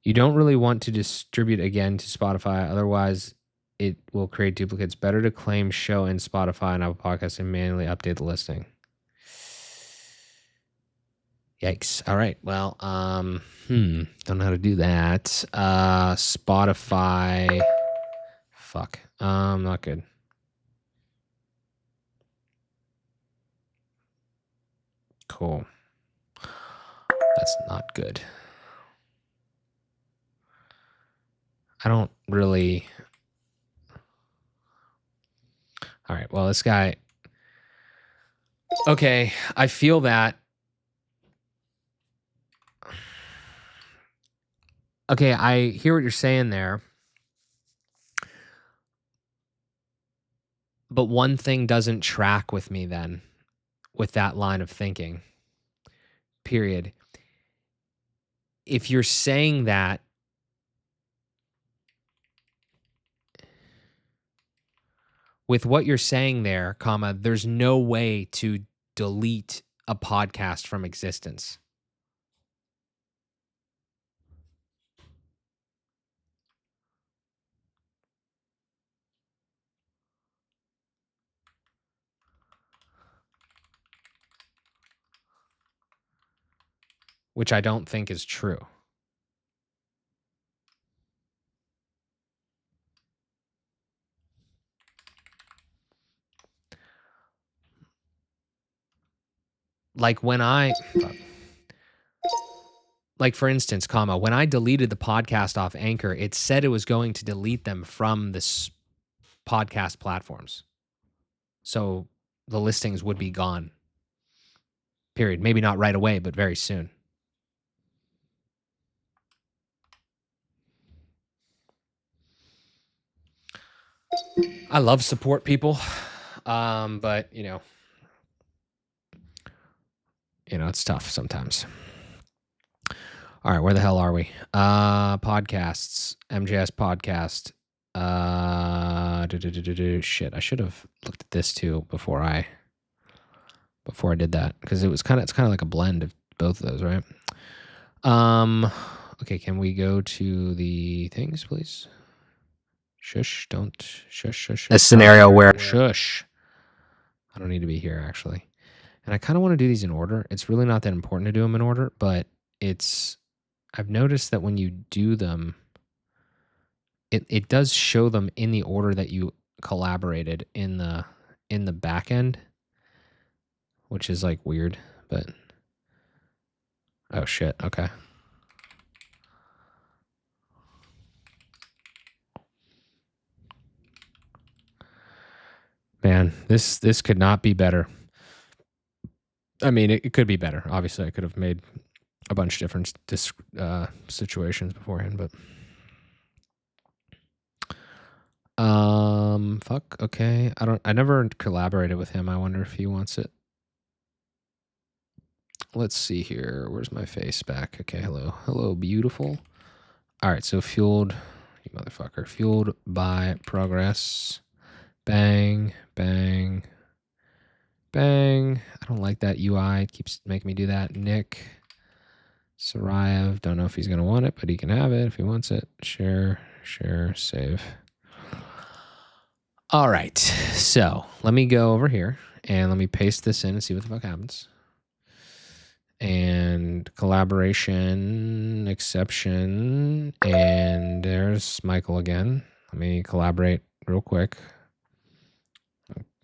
You don't really want to distribute again to Spotify, otherwise it will create duplicates. Better to claim show in Spotify and Apple Podcasts and manually update the listing. Yikes. All right. Well, don't know how to do that. Spotify. Fuck. Not good. Cool. That's not good. I don't really. All right. Well, this guy. Okay. I feel that. Okay, I hear what you're saying there. But one thing doesn't track with me then, with that line of thinking, period. If you're saying that, with what you're saying there, comma, there's no way to delete a podcast from existence. Which I don't think is true. Like when like for instance, comma, when I deleted the podcast off Anchor, it said it was going to delete them from this podcast platforms. So the listings would be gone. Period. Maybe not right away, but very soon. I love support people, but you know, it's tough sometimes. All right, where the hell are we? Podcasts, MJS podcast. Shit, I should have looked at this too before I did that, because it's kind of like a blend of both of those, right? Okay, can we go to the things, please? Shush, don't shush. A scenario where Shush. I don't need to be here, actually. And I kind of want to do these in order. It's really not that important to do them in order, but I've noticed that when you do them, it does show them in the order that you collaborated in the back end, which is like weird, but oh shit, okay. Man, this could not be better. I mean, it could be better. Obviously, I could have made a bunch of different situations beforehand, but fuck. Okay, I never collaborated with him. I wonder if he wants it. Let's see here. Where's my face back? Okay, hello, beautiful. All right, so fueled, you motherfucker. Fueled by progress. Bang, bang, bang. I don't like that UI. It keeps making me do that. Nick Sarayev. Don't know if he's gonna want it, but he can have it if he wants it. Share, save. All right, so let me go over here and let me paste this in and see what the fuck happens. And collaboration exception, and there's Michael again. Let me collaborate real quick.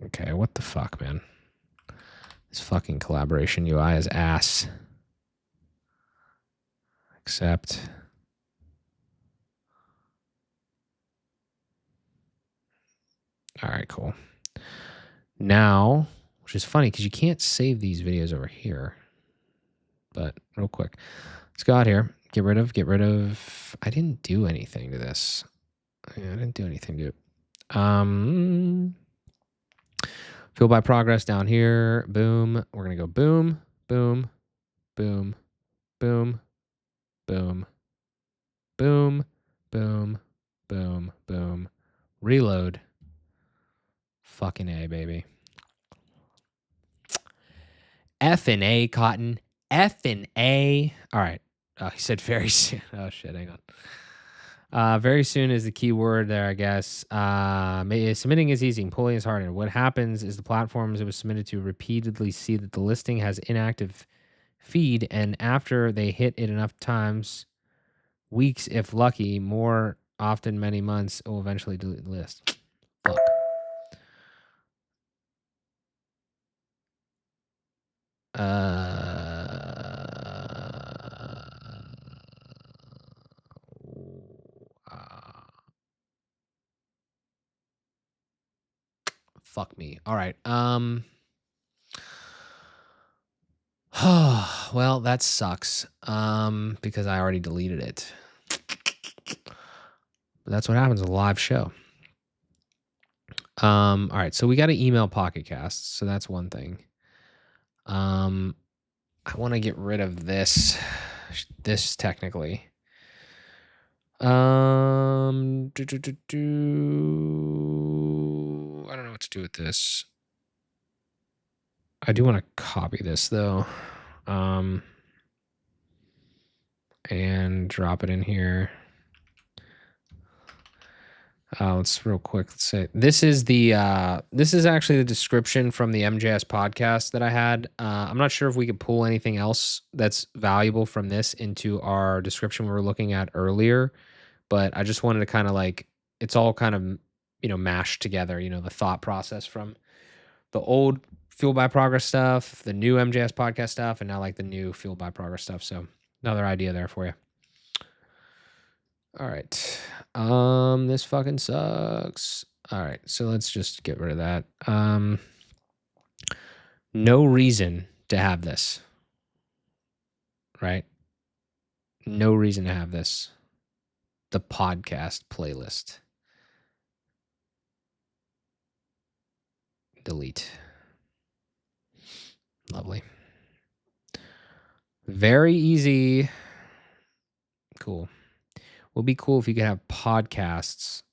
Okay, what the fuck, man? This fucking collaboration UI is ass. Accept. All right, cool. Now, which is funny because you can't save these videos over here. But real quick, let's go out here. Get rid of. I didn't do anything to this. Yeah, I didn't do anything to it. Fuel by progress down here. Boom. We're gonna go boom, boom, boom, boom, boom, boom, boom, boom, boom. Reload. Fucking A, baby. F and A, Cotton. F and A. All right. Oh, he said very soon. Oh shit, hang on. Very soon is the key word there, I guess. Submitting is easy, pulling is harder. What happens is the platforms it was submitted to repeatedly see that the listing has inactive feed, and after they hit it enough times, weeks if lucky, more often many months, it will eventually delete the list. Fuck. Fuck me. All right. Well, that sucks. Because I already deleted it. But that's what happens with a live show. All right, so we got to email Pocketcasts, so that's one thing. I want to get rid of this technically. I don't know what to do with this. I do want to copy this though. And drop it in here. Let's real quick. Let's say this is actually the description from the MJS podcast that I had. I'm not sure if we could pull anything else that's valuable from this into our description we were looking at earlier, but I just wanted to kind of like, it's all kind of, mashed together, the thought process from the old Fueled by Progress stuff, the new MJS podcast stuff, and now like the new Fueled by Progress stuff. So another idea there for you. All right. This fucking sucks. All right, so let's just get rid of that. No reason to have this. Right? No reason to have this. The podcast playlist. Delete. Lovely. Very easy. Cool. Would be cool if you could have podcasts.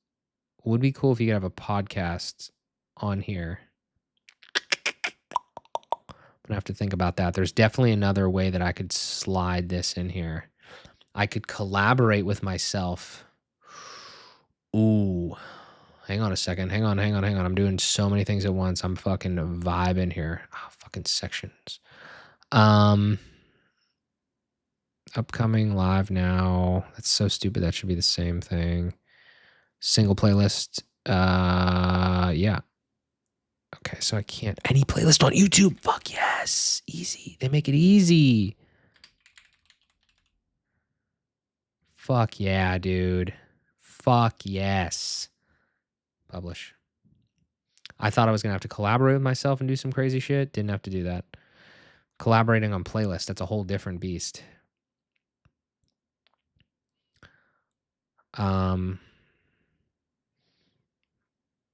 Would be cool if you could have a podcast on here. But I have to think about that. There's definitely another way that I could slide this in here. I could collaborate with myself. Ooh. Hang on a second. Hang on. I'm doing so many things at once. I'm fucking vibing here. Oh, fucking sections. Upcoming, live now. That's so stupid. That should be the same thing. Single playlist. Yeah. Okay, so I can't. Any playlist on YouTube? Fuck yes. Easy. They make it easy. Fuck yeah, dude. Fuck yes. Publish. I thought I was going to have to collaborate with myself and do some crazy shit. Didn't have to do that. Collaborating on playlists, that's a whole different beast.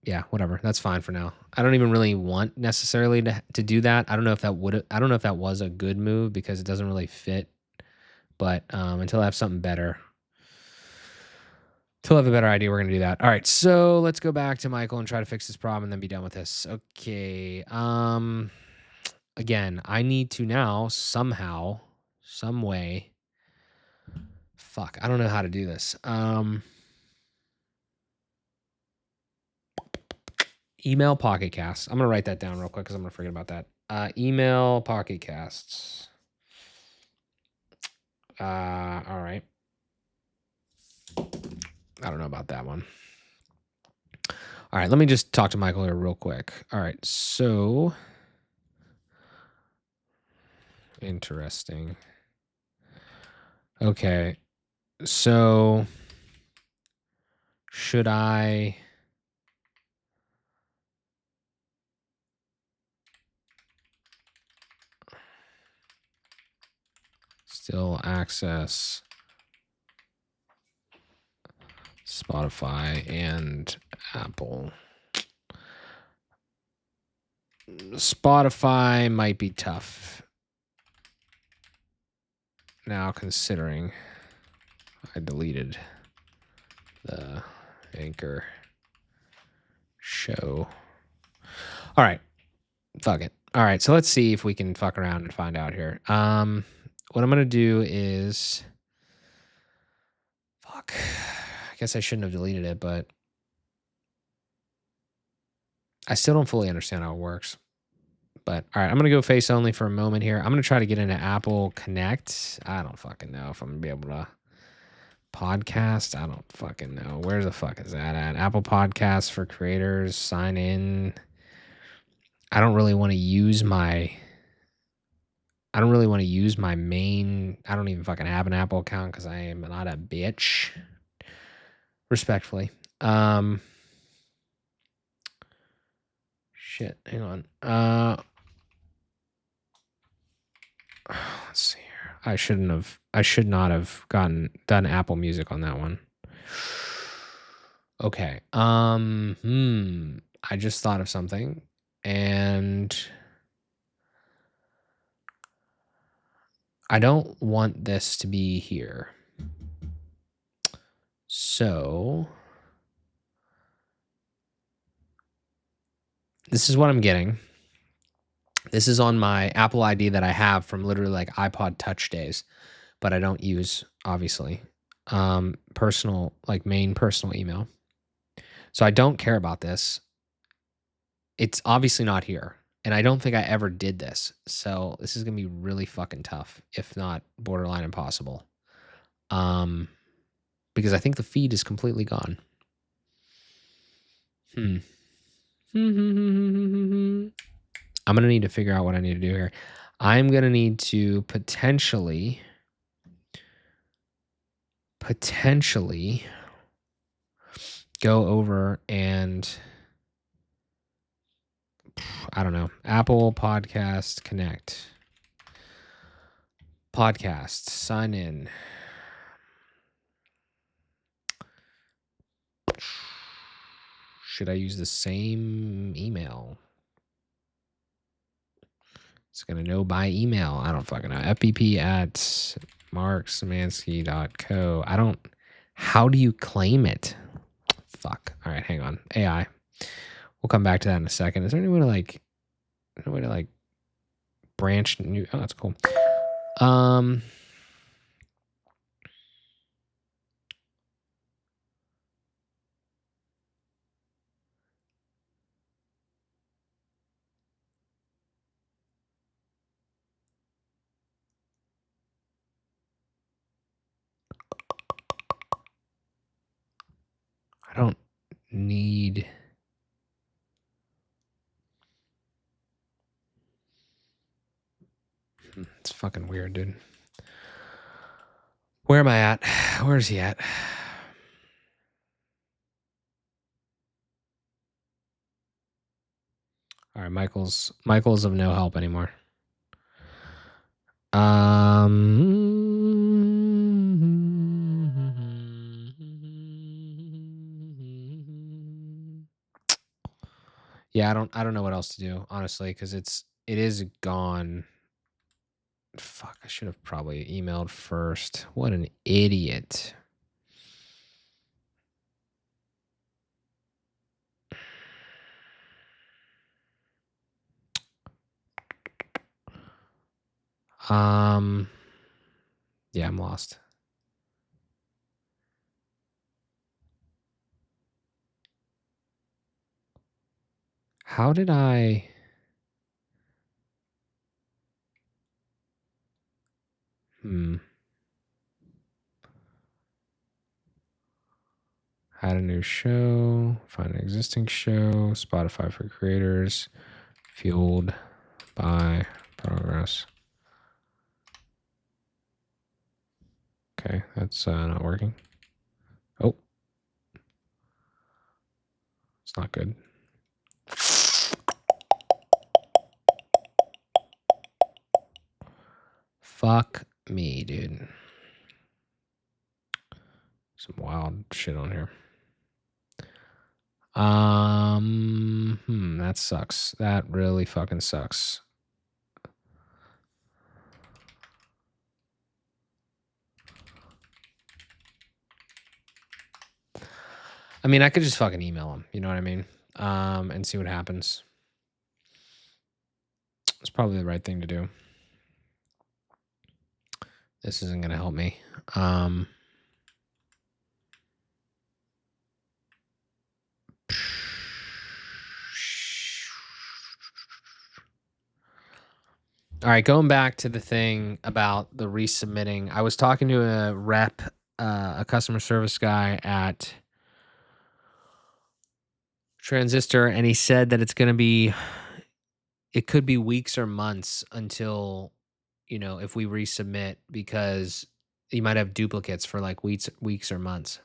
Yeah, whatever. That's fine for now. I don't even really want necessarily to do that. I don't know if that was a good move because it doesn't really fit. But until I have something better, until I have a better idea, we're going to do that. All right, so let's go back to Michael and try to fix this problem and then be done with this. Okay. Again, I need to now somehow, some way. Fuck, I don't know how to do this. Email Pocketcasts. I'm going to write that down real quick because I'm going to forget about that. Email Pocketcasts. All right. I don't know about that one. All right, let me just talk to Michael here real quick. All right, so interesting. Okay, so should I still access Spotify and Apple? Spotify might be tough now, considering I deleted the Anchor show. All right, fuck it. All right, so let's see if we can fuck around and find out here. What I'm gonna do is, fuck. I guess I shouldn't have deleted it, but I still don't fully understand how it works. But all right, I'm gonna go face only for a moment here. I'm gonna try to get into Apple Connect. I don't fucking know if I'm gonna be able to podcast. I don't fucking know. Where the fuck is that at? Apple Podcasts for creators. Sign in. I don't really want to use my main. I don't even fucking have an Apple account because I am not a bitch. Respectfully. Shit. Hang on. Let's see here. I should not have done Apple Music on that one. Okay. I just thought of something, and I don't want this to be here. So this is what I'm getting. This is on my Apple ID that I have from literally like iPod Touch days, but I don't use, obviously. Personal, like main personal email. So I don't care about this. It's obviously not here. And I don't think I ever did this. So this is going to be really fucking tough, if not borderline impossible. Because I think the feed is completely gone. I'm going to need to figure out what I need to do here. I'm going to need to potentially go over and I don't know, Apple Podcast Connect. Podcast, sign in. Should I use the same email? It's going to know by email. I don't fucking know. FBP at marksemansky.co. I don't. How do you claim it? Fuck. All right, hang on. AI. We'll come back to that in a second. Is there any way to like branch new? Oh, that's cool. I don't need. It's fucking weird, dude. Where am I at? Where's he at? All right, Michael's of no help anymore. Yeah, I don't know what else to do, honestly, because it is gone. Fuck, I should have probably emailed first. What an idiot. Yeah, I'm lost. How did I? Add a new show, find an existing show, Spotify for creators, fueled by progress. Okay, that's not working. Oh, it's not good. Fuck me, dude. Some wild shit on here. That sucks. That really fucking sucks. I mean, I could just fucking email him, you know what I mean? And see what happens. It's probably the right thing to do. This isn't going to help me. All right, going back to the thing about the resubmitting. I was talking to a rep, a customer service guy at Transistor, and he said that it could be weeks or months until, if we resubmit, because you might have duplicates for like weeks or months.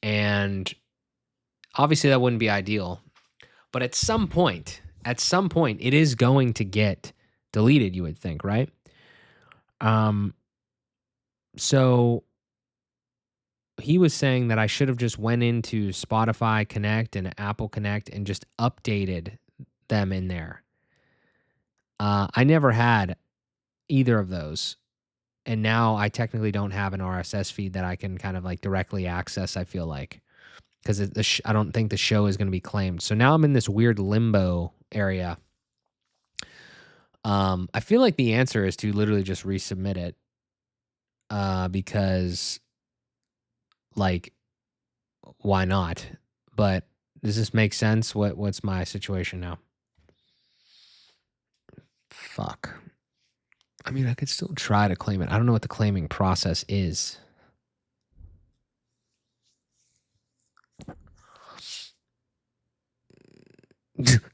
And obviously that wouldn't be ideal, but at some point, it is going to get deleted, you would think, right? So he was saying that I should have just went into Spotify Connect and Apple Connect and just updated them in there. I never had either of those. And now I technically don't have an RSS feed that I can kind of like directly access, I feel like, because I don't think the show is going to be claimed. So now I'm in this weird limbo area. I feel like the answer is to literally just resubmit it, because, like, why not? But does this make sense? What's my situation now? Fuck. I mean, I could still try to claim it. I don't know what the claiming process is.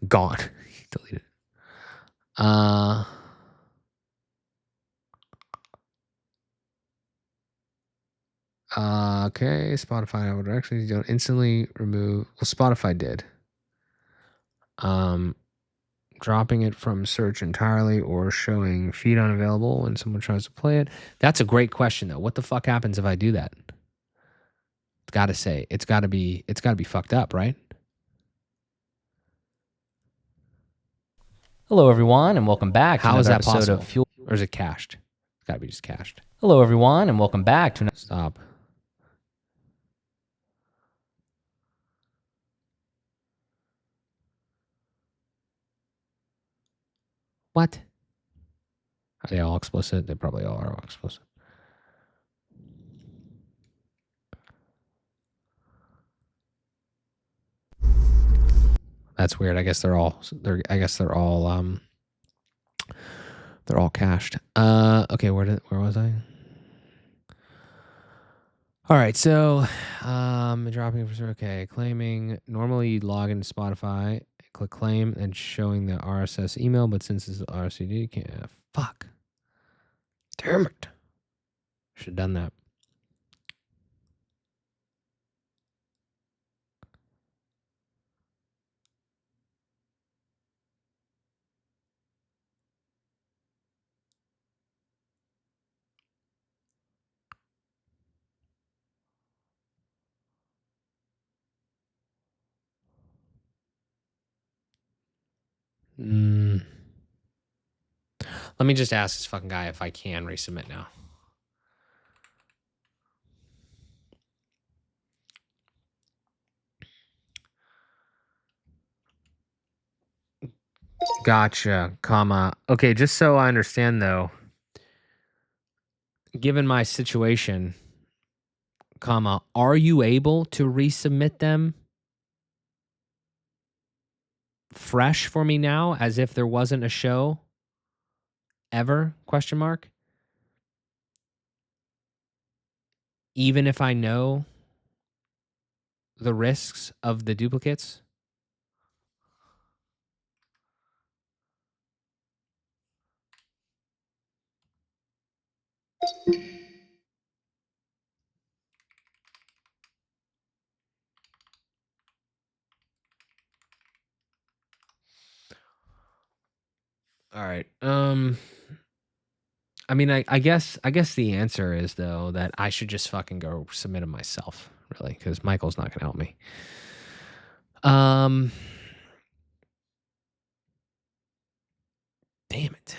Gone. Deleted. Okay, Spotify. I would actually don't instantly remove. Well, Spotify did. Dropping it from search entirely or showing feed unavailable when someone tries to play it. That's a great question, though. What the fuck happens if I do that? Gotta say, it's gotta be fucked up, right? Hello, everyone, and welcome back to How is another that episode possible? of Fuel. Or is it cached? It's gotta be just cached. Hello, everyone, and welcome back to. Stop. What? Are they all explicit? They probably all are explicit. That's weird. I guess they're all cached. Okay, where was I? All right, so dropping for okay, claiming. Normally you'd log into Spotify, click claim, and showing the RSS email, but since it's RCD, can't. Fuck. Damn it. Should have done that. Let me just ask this fucking guy if I can resubmit now. Gotcha, comma. Okay, just so I understand though, given my situation, comma, are you able to resubmit them fresh for me now as if there wasn't a show ever? Question mark. Even if I know the risks of the duplicates? All right. I mean, I guess the answer is though that I should just fucking go submit them myself, really, because Michael's not gonna help me. Damn it.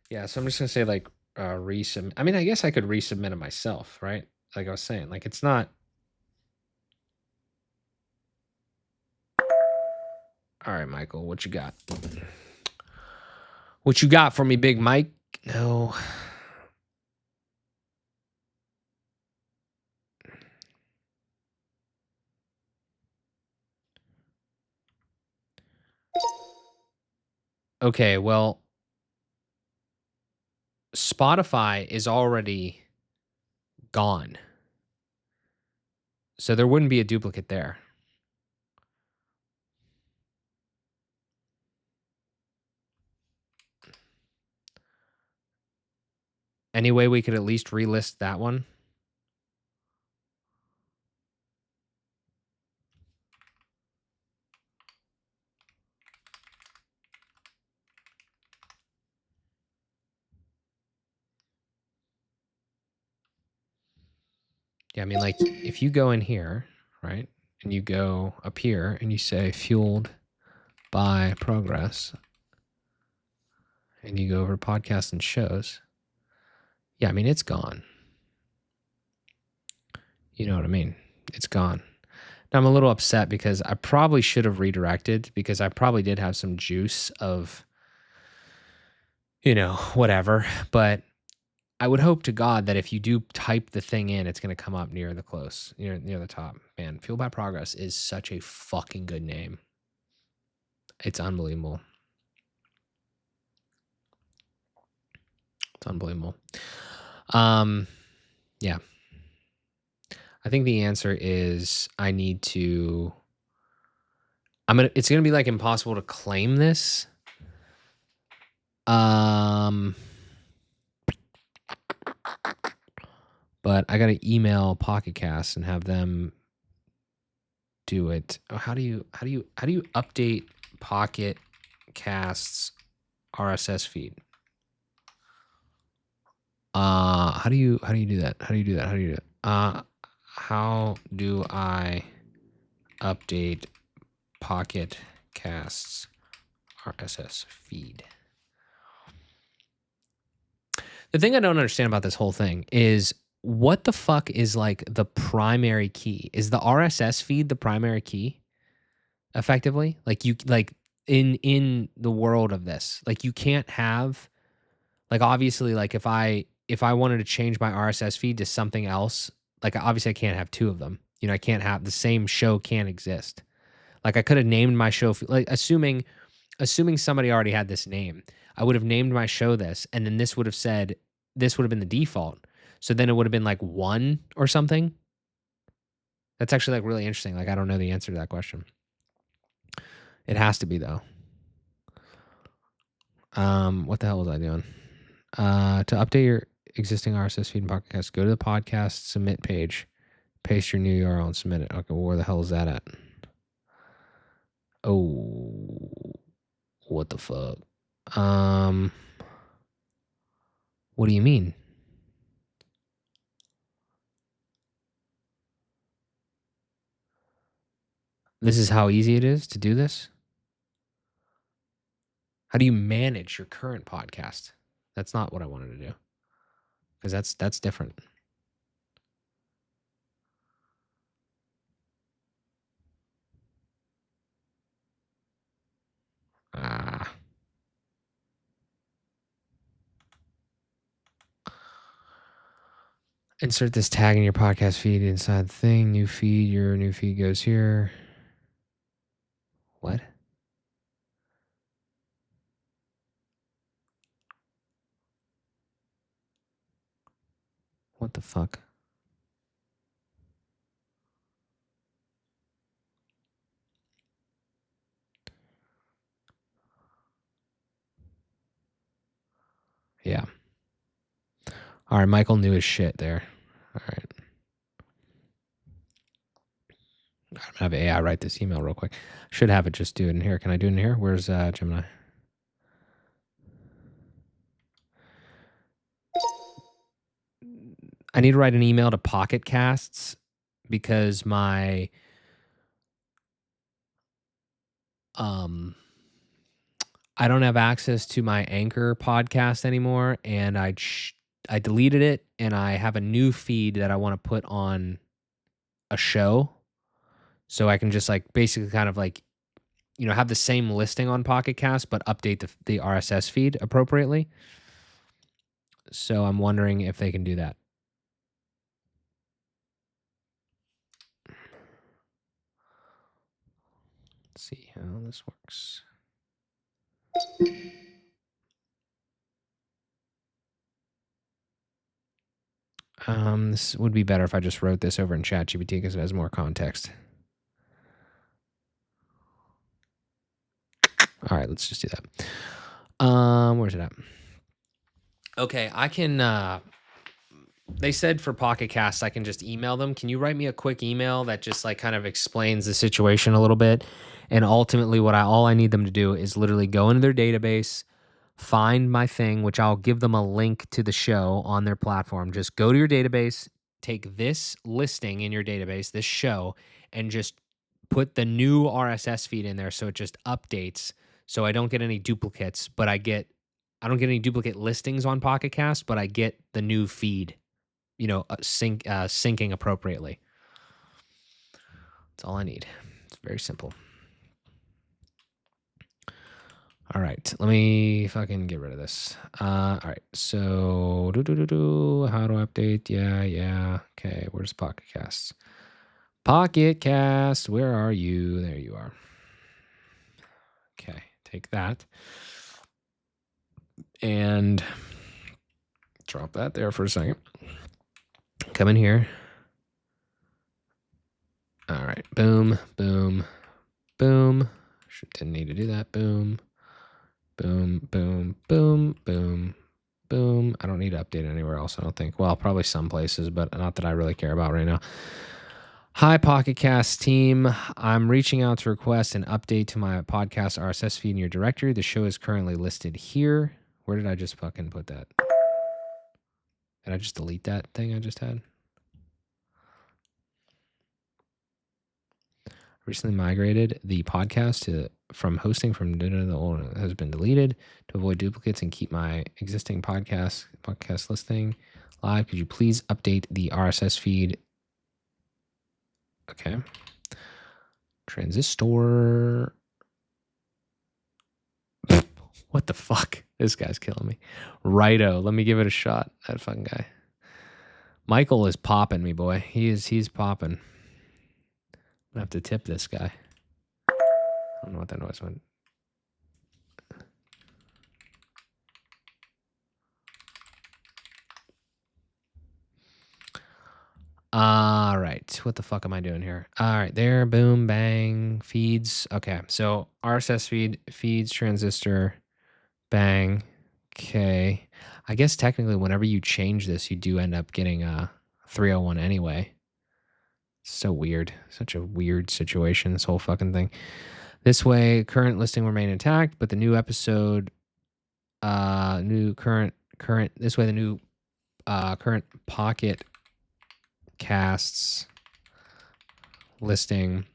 Yeah, so I'm just gonna say like resubmit. I mean, I guess I could resubmit it myself, right? Like I was saying, like it's not. All right, Michael, what you got? What you got for me, Big Mike? No. Okay, well, Spotify is already gone. So there wouldn't be a duplicate there. Any way we could at least relist that one? Yeah, I mean, like, if you go in here, right, and you go up here and you say fueled by progress, and you go over to podcasts and shows, yeah, I mean, it's gone. You know what I mean? It's gone. Now, I'm a little upset because I probably should have redirected, because I probably did have some juice of, whatever. But I would hope to God that if you do type the thing in, it's going to come up near the near the top. Man, Fueled by Progress is such a fucking good name. It's unbelievable. It's unbelievable. Yeah. I think the answer is I need to. It's gonna be like impossible to claim this. But I gotta email Pocketcasts and have them do it. Oh, how do you update Pocketcasts RSS feed? How do you do that? How do you do that? How do you do it? How do I update Pocketcasts RSS feed? The thing I don't understand about this whole thing is, what the fuck is like the primary key? Is the RSS feed the primary key? Effectively, like in the world of this, like you can't have, like, obviously, like if I wanted to change my RSS feed to something else, like obviously I can't have two of them. I can't have the same show can't exist. Like I could have named my show, like assuming somebody already had this name, I would have named my show this, and then this would have been the default. So then it would have been like one or something. That's actually like really interesting. Like I don't know the answer to that question. It has to be though. What the hell was I doing? To update your existing RSS feed and podcast, go to the podcast submit page, paste your new URL and submit it. Okay, well, where the hell is that at? Oh, what the fuck? What do you mean? This is how easy it is to do this? How do you manage your current podcast? That's not what I wanted to do, because that's different. Insert this tag in your podcast feed inside the thing. New feed. Your new feed goes here. What? What the fuck? Yeah. All right, Michael knew his shit there. All right. I'm gonna have AI write this email real quick. Should have it just do it in here. Can I do it in here? Where's Gemini? I need to write an email to Pocketcasts because my I don't have access to my Anchor podcast anymore, and I deleted it, and I have a new feed that I want to put on a show, so I can just like basically kind of like have the same listing on Pocketcast but update the RSS feed appropriately. So I'm wondering if they can do that. Let's see how this works. This would be better if I just wrote this over in ChatGPT because it has more context. All right, let's just do that. Where's it at? Okay, I can. They said for Pocket Casts, I can just email them. Can you write me a quick email that just like kind of explains the situation a little bit? And ultimately, all I need them to do is literally go into their database, find my thing, which I'll give them a link to the show on their platform. Just go to your database, take this listing in your database, this show, and just put the new RSS feed in there so it just updates so I don't get any duplicates, but I don't get any duplicate listings on Pocket Cast, but I get the new feed, syncing appropriately. That's all I need. It's very simple. All right, let me fucking get rid of this. All right, so how do I update? Yeah. Okay, where's Pocket Casts? Pocket Cast, where are you? There you are. Okay, take that and drop that there for a second. Come in here. All right, boom. Didn't need to do that. Boom. I don't need to update it anywhere else, I don't think. Well, probably some places, but not that I really care about right now. Hi, Pocketcast team. I'm reaching out to request an update to my podcast RSS feed in your directory. The show is currently listed here. Where did I just fucking put that? Did I just delete that thing I just had? Recently migrated the podcast from hosting from the old has been deleted to avoid duplicates and keep my existing podcast listing live. Could you please update the RSS feed? Okay. Transistor. What the fuck? This guy's killing me. Righto. Let me give it a shot. That fucking guy. Michael is popping me, boy. He's popping. I'm gonna have to tip this guy. I don't know what that noise went. All right. What the fuck am I doing here? All right. There. Boom. Bang. Feeds. Okay. So RSS feeds, transistor. Bang. Okay. I guess technically whenever you change this, you do end up getting a 301 anyway. So weird. Such a weird situation, this whole fucking thing. This way, current listing remain intact, but the new episode, this way the new current Pocket Casts listing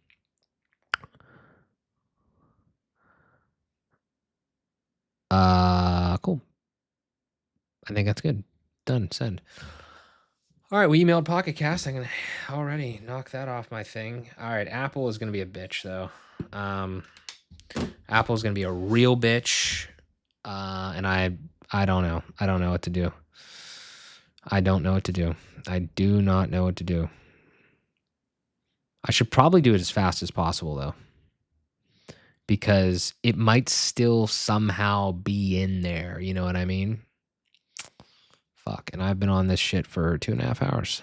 cool. I think that's good. Done. Send. All right, we emailed Pocket Cast. I'm gonna already knock that off my thing. All right, Apple is gonna be a bitch though. Apple is gonna be a real bitch, and I don't know. I don't know what to do. I don't know what to do. I do not know what to do. I should probably do it as fast as possible though, because it might still somehow be in there. You know what I mean? Fuck, and I've been on this shit for 2.5 hours.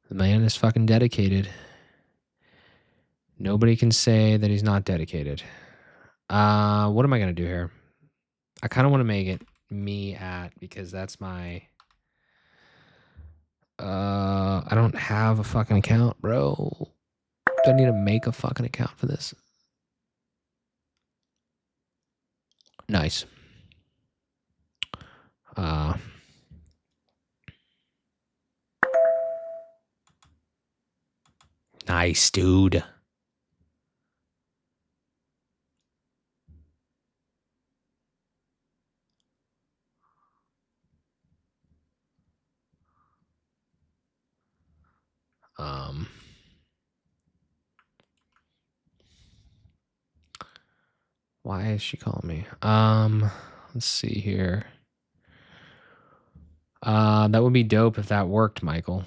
The man is fucking dedicated. Nobody can say that he's not dedicated. What am I gonna do here? I kind of want to make it me at, because that's my I don't have a fucking account, bro. Do I need to make a fucking account for this? Nice. Nice, dude. Why is she calling me? Let's see here. That would be dope if that worked, Michael.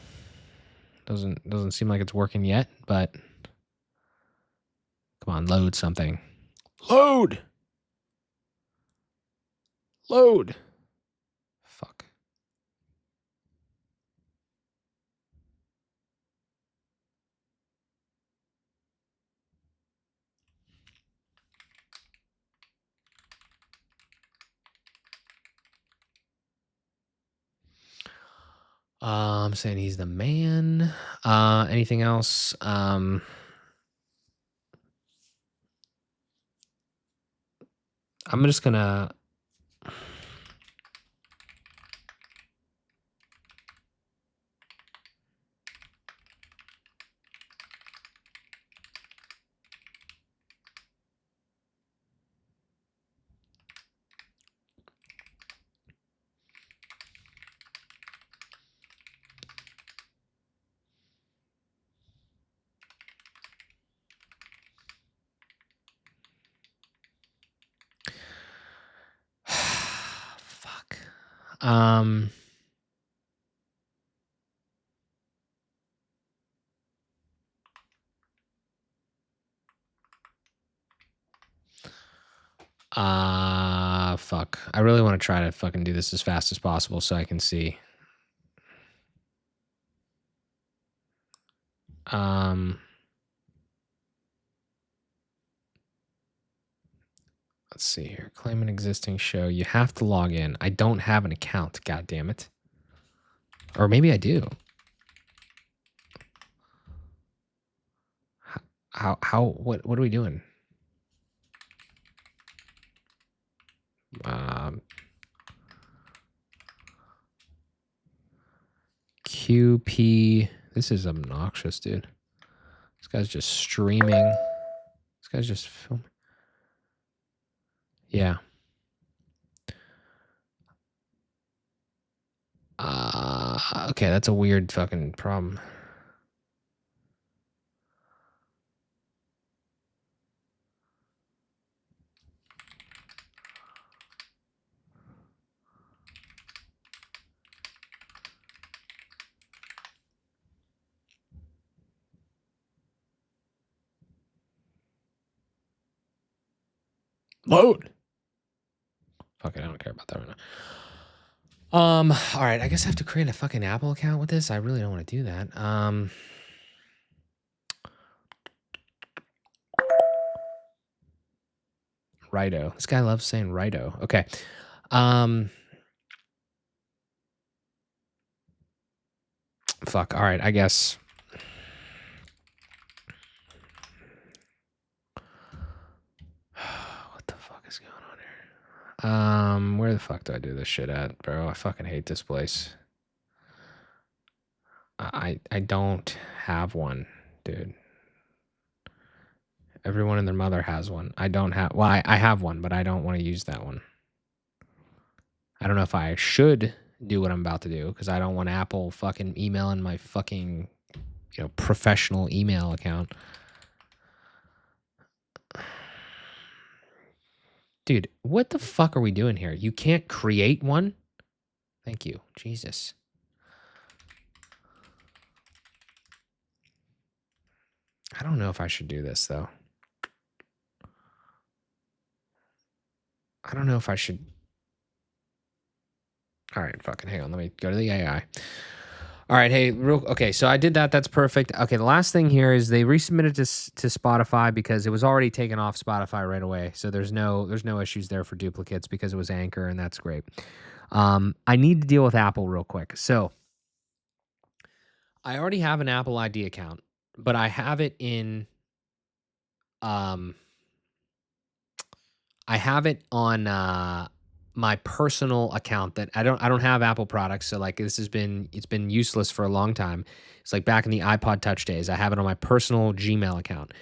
Doesn't seem like it's working yet, but come on, load something. Load. Fuck. I'm saying he's the man. Anything else? I'm just gonna. Fuck. I really want to try to fucking do this as fast as possible so I can see. Let's see here. Claim an existing show. You have to log in. I don't have an account. God damn it. Or maybe I do. What are we doing? QP. This is obnoxious, dude. This guy's just streaming. This guy's just filming. Yeah. Okay, that's a weird fucking problem. Load. Fuck it, I don't care about that right now. All right, I guess I have to create a fucking Apple account with this. I really don't want to do that. Righto. This guy loves saying righto. Okay. Fuck. All right, I guess. What the fuck is going on here? Where the fuck do I do this shit at, bro? I fucking hate this place. I don't have one, dude. Everyone and their mother has one. I don't have. Well, I have one, but I don't want to use that one. I don't know if I should do what I'm about to do because I don't want Apple fucking emailing my fucking, professional email account. Dude, what the fuck are we doing here? You can't create one? Thank you. Jesus. I don't know if I should do this, though. I don't know if I should. All right, fucking hang on. Let me go to the AI. All right, hey, okay, so I did that. That's perfect. Okay, the last thing here is they resubmitted to Spotify because it was already taken off Spotify right away. So there's no issues there for duplicates because it was Anchor, and that's great. I need to deal with Apple real quick. So I already have an Apple ID account, but I have it in I have it on my personal account that I don't have Apple products, so like it's been useless for a long time. It's like back in the iPod Touch days. I have it on my personal Gmail account.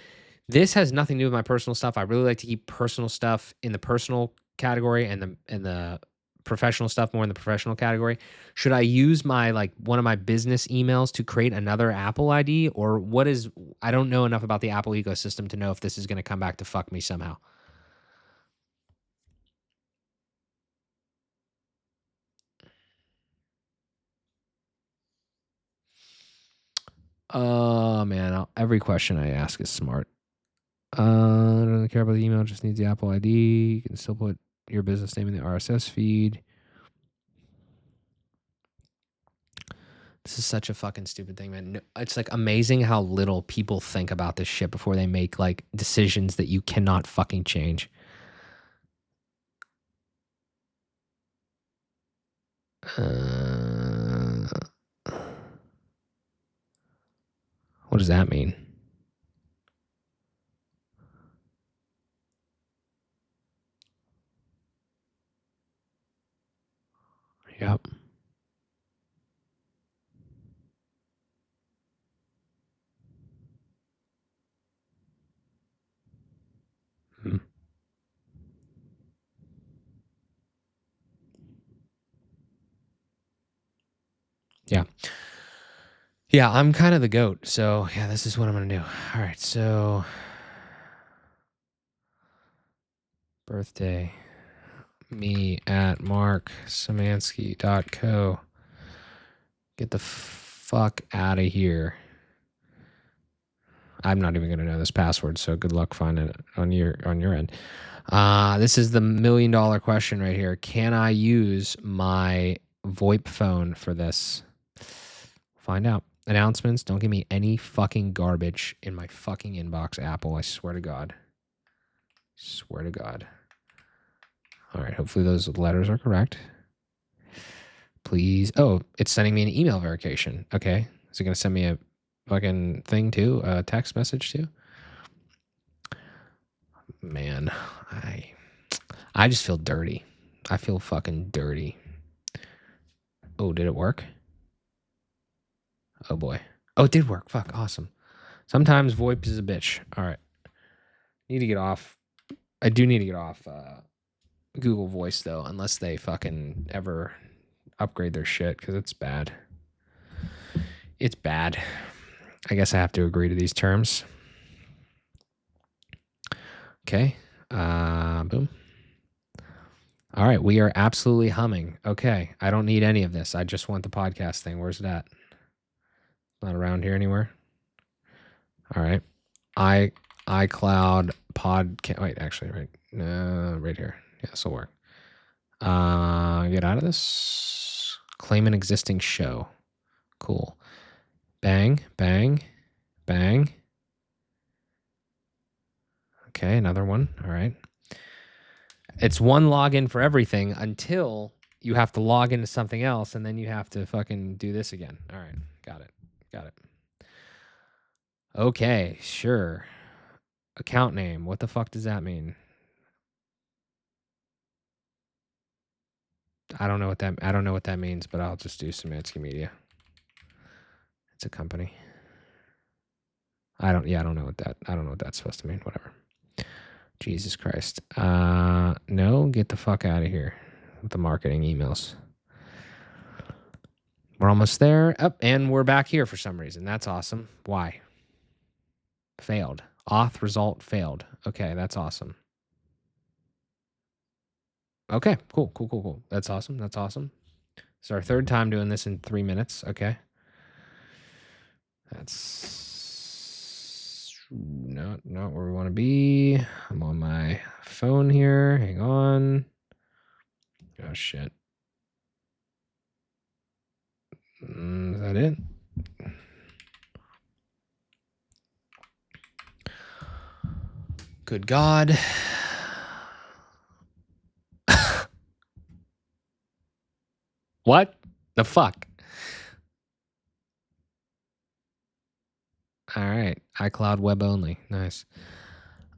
This has nothing to do with my personal stuff. I really like to keep personal stuff in the personal category and the professional stuff more in the professional category. Should I use my one of my business emails to create another Apple ID, or what is? I don't know enough about the Apple ecosystem to know if this is going to come back to fuck me somehow. Oh man, every question I ask is smart. I don't really care about the email, just needs the Apple ID. You can still put your business name in the RSS feed. This is such a fucking stupid thing, man. It's like amazing how little people think about this shit before they make like decisions that you cannot fucking change. What does that mean? Yep. Hmm. Yeah. Yeah, I'm kind of the goat. So, yeah, this is what I'm going to do. All right. So, birthday, me at marksamansky.co. Get the fuck out of here. I'm not even going to know this password, so good luck finding it on your end. This is the $1 million question right here. Can I use my VoIP phone for this? Find out. Announcements. Don't give me any fucking garbage in my fucking inbox, Apple. I swear to God. Swear to God. All right. Hopefully those letters are correct. Please. Oh, it's sending me an email verification. Okay. Is it going to send me a fucking thing too? A text message too? Man, I just feel dirty. I feel fucking dirty. Oh, did it work? Oh boy. Oh, it did work. Fuck, awesome. Sometimes VoIP is a bitch. All right. Need to get off. I do need to get off Google Voice though, unless they fucking ever upgrade their shit, because it's bad. It's bad. I guess I have to agree to these terms. Okay. Boom. All right. We are absolutely humming. Okay. I don't need any of this. I just want the podcast thing. Where's it at? Not around here anywhere. All right. iCloud podcast. Wait, actually, right. Right here. Yeah, this will work. Get out of this. Claim an existing show. Cool. Bang, bang, bang. Okay, another one. All right. It's one login for everything until you have to log into something else, and then you have to fucking do this again. All right. Got it. Got it. Okay, sure. Account name. What the fuck does that mean? I don't know what that means, but I'll just do Szymanski Media. It's a company. I don't know what that's supposed to mean. Whatever. Jesus Christ. No, get the fuck out of here with the marketing emails. We're almost there. Up, and we're back here for some reason. That's awesome. Why? Failed. Auth result failed. Okay, that's awesome. Okay, cool. That's awesome. It's our third time doing this in 3 minutes. Okay. That's not where we want to be. I'm on my phone here. Hang on. Oh, shit. Is that it? Good God. What the fuck? All right. iCloud web only. Nice.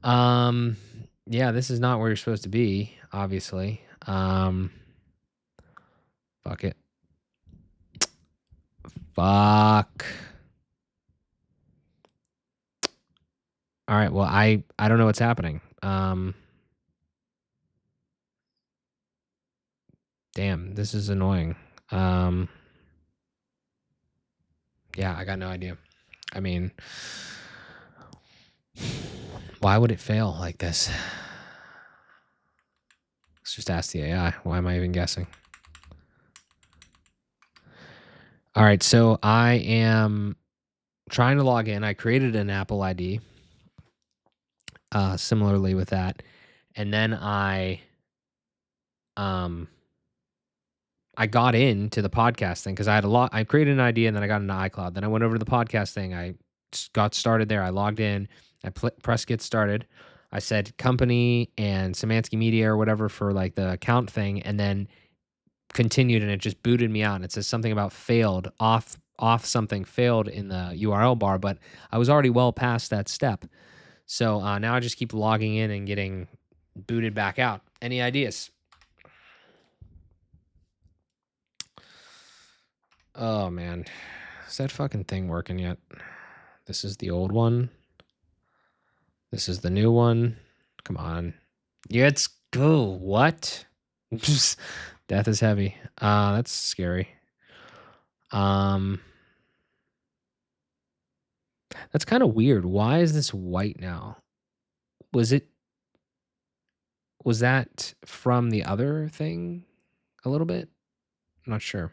Yeah, this is not where you're supposed to be, obviously. Fuck it. Fuck. All right. Well, I don't know what's happening. Damn, this is annoying. Yeah, I got no idea. I mean, why would it fail like this? Let's just ask the AI. Why am I even guessing? All right, so I am trying to log in. I created an Apple ID similarly with that. And then I got into the podcast thing because I created an ID and then I got into iCloud. Then I went over to the podcast thing. I got started there. I logged in. I pressed get started. I said company and Szymanski Media or whatever for like the account thing, and then continued, and it just booted me out. And it says something about failed, off something failed in the URL bar, but I was already well past that step. So now I just keep logging in and getting booted back out. Any ideas? Oh, man. Is that fucking thing working yet? This is the old one. This is the new one. Come on. Yeah, it's cool. What? Death is heavy. That's scary. That's kind of weird. Why is this white now? Was it Was that from the other thing a little bit? I'm not sure.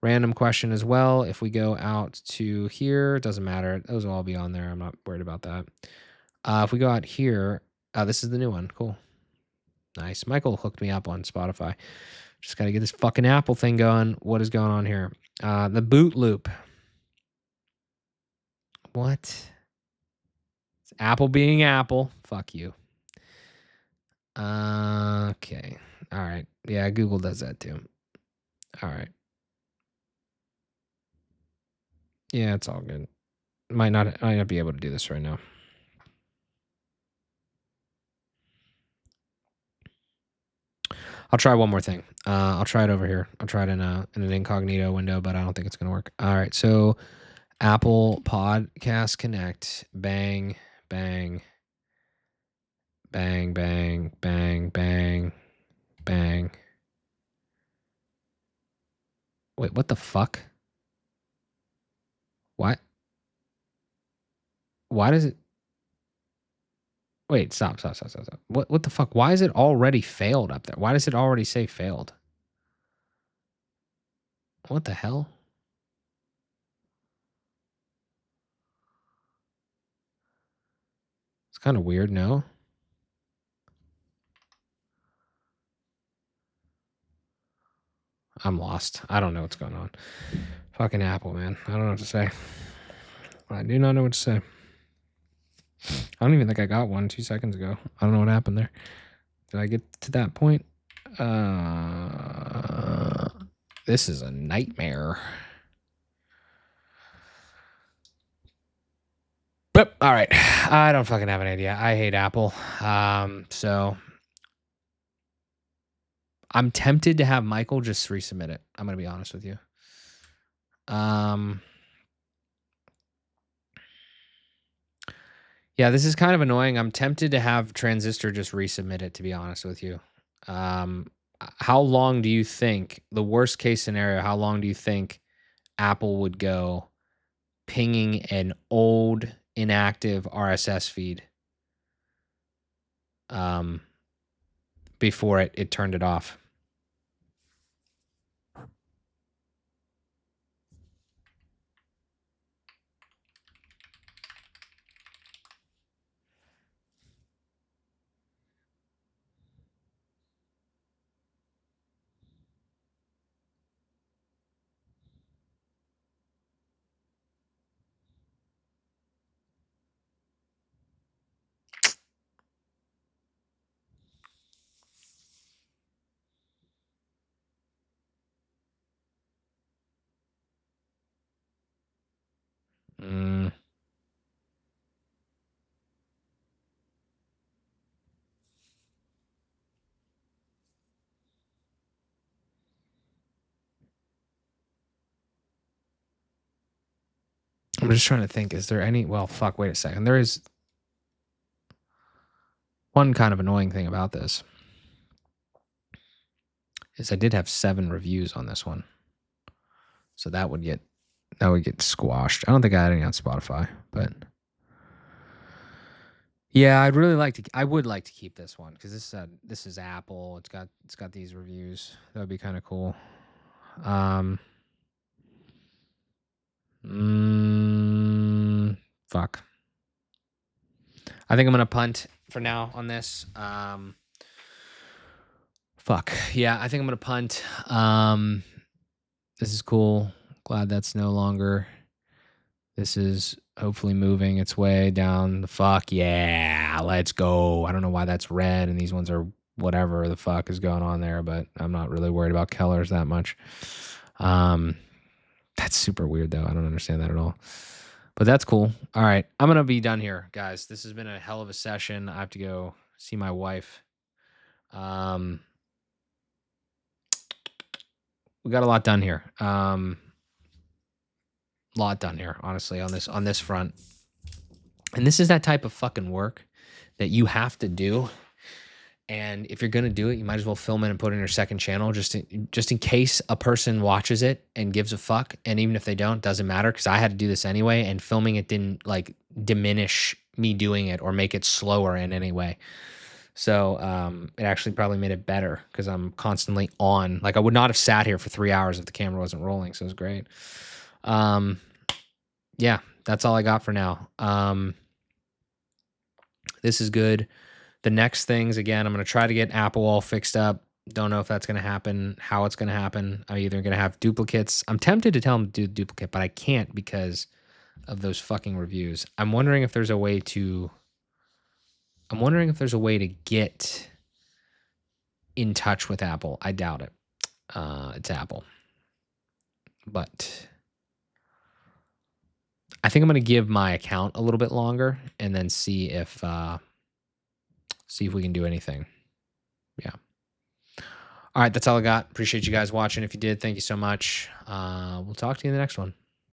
Random question as well. If we go out to here, it doesn't matter. Those will all be on there. I'm not worried about that. If we go out here, this is the new one. Cool. Nice. Michael hooked me up on Spotify. Just got to get this fucking Apple thing going. What is going on here? The boot loop. What? It's Apple being Apple. Fuck you. Okay. All right. Yeah, Google does that too. All right. Yeah, it's all good. Might not be able to do this right now. I'll try one more thing. I'll try it over here. I'll try it in an incognito window, but I don't think it's gonna work. All right, so Apple Podcast Connect. Bang, bang, bang, bang, bang, bang, bang. Wait, what the fuck? What? Why does it? Wait, stop. What the fuck? Why is it already failed up there? Why does it already say failed? What the hell? It's kind of weird, no? I'm lost. I don't know what's going on. Fucking Apple, man. I don't know what to say. I do not know what to say. I don't even think I got one 2 seconds ago. I don't know what happened there. Did I get to that point? This is a nightmare. But all right. I don't fucking have an idea. I hate Apple. So I'm tempted to have Michael just resubmit it. I'm gonna be honest with you. Yeah, this is kind of annoying. I'm tempted to have Transistor just resubmit it, to be honest with you. How long do you think, the worst case scenario, how long do you think Apple would go pinging an old, inactive RSS feed before it turned it off? I'm just trying to think, is there any, well, fuck, wait a second. There is one kind of annoying thing about this is I did have 7 reviews on this one. So that would get squashed. I don't think I had any on Spotify, but yeah, I would like to keep this one because this is Apple. It's got these reviews. That would be kind of cool. Fuck. I think I'm gonna punt for now on this. Fuck. Yeah, I think I'm gonna punt. This is cool. Glad that's no longer. This is hopefully moving its way down the fuck. Yeah, let's go. I don't know why that's red and these ones are whatever the fuck is going on there, but I'm not really worried about colors that much. That's super weird though. I don't understand that at all. But that's cool. All right. I'm going to be done here, guys. This has been a hell of a session. I have to go see my wife. We got a lot done here. Lot done here, honestly, on this front. And this is that type of fucking work that you have to do. And if you're going to do it, you might as well film it and put it in your second channel just in case a person watches it and gives a fuck. And even if they don't, doesn't matter because I had to do this anyway. And filming it didn't like diminish me doing it or make it slower in any way. So it actually probably made it better because I'm constantly on. Like I would not have sat here for 3 hours if the camera wasn't rolling. So it was great. Yeah, that's all I got for now. This is good. The next things, again, I'm going to try to get Apple all fixed up. Don't know if that's going to happen, how it's going to happen. I'm either going to have duplicates. I'm tempted to tell them to do duplicate, but I can't because of those fucking reviews. I'm wondering if there's a way to get in touch with Apple. I doubt it. It's Apple. But I think I'm going to give my account a little bit longer and then see if we can do anything. Yeah. All right, that's all I got. Appreciate you guys watching. If you did, thank you so much. We'll talk to you in the next one.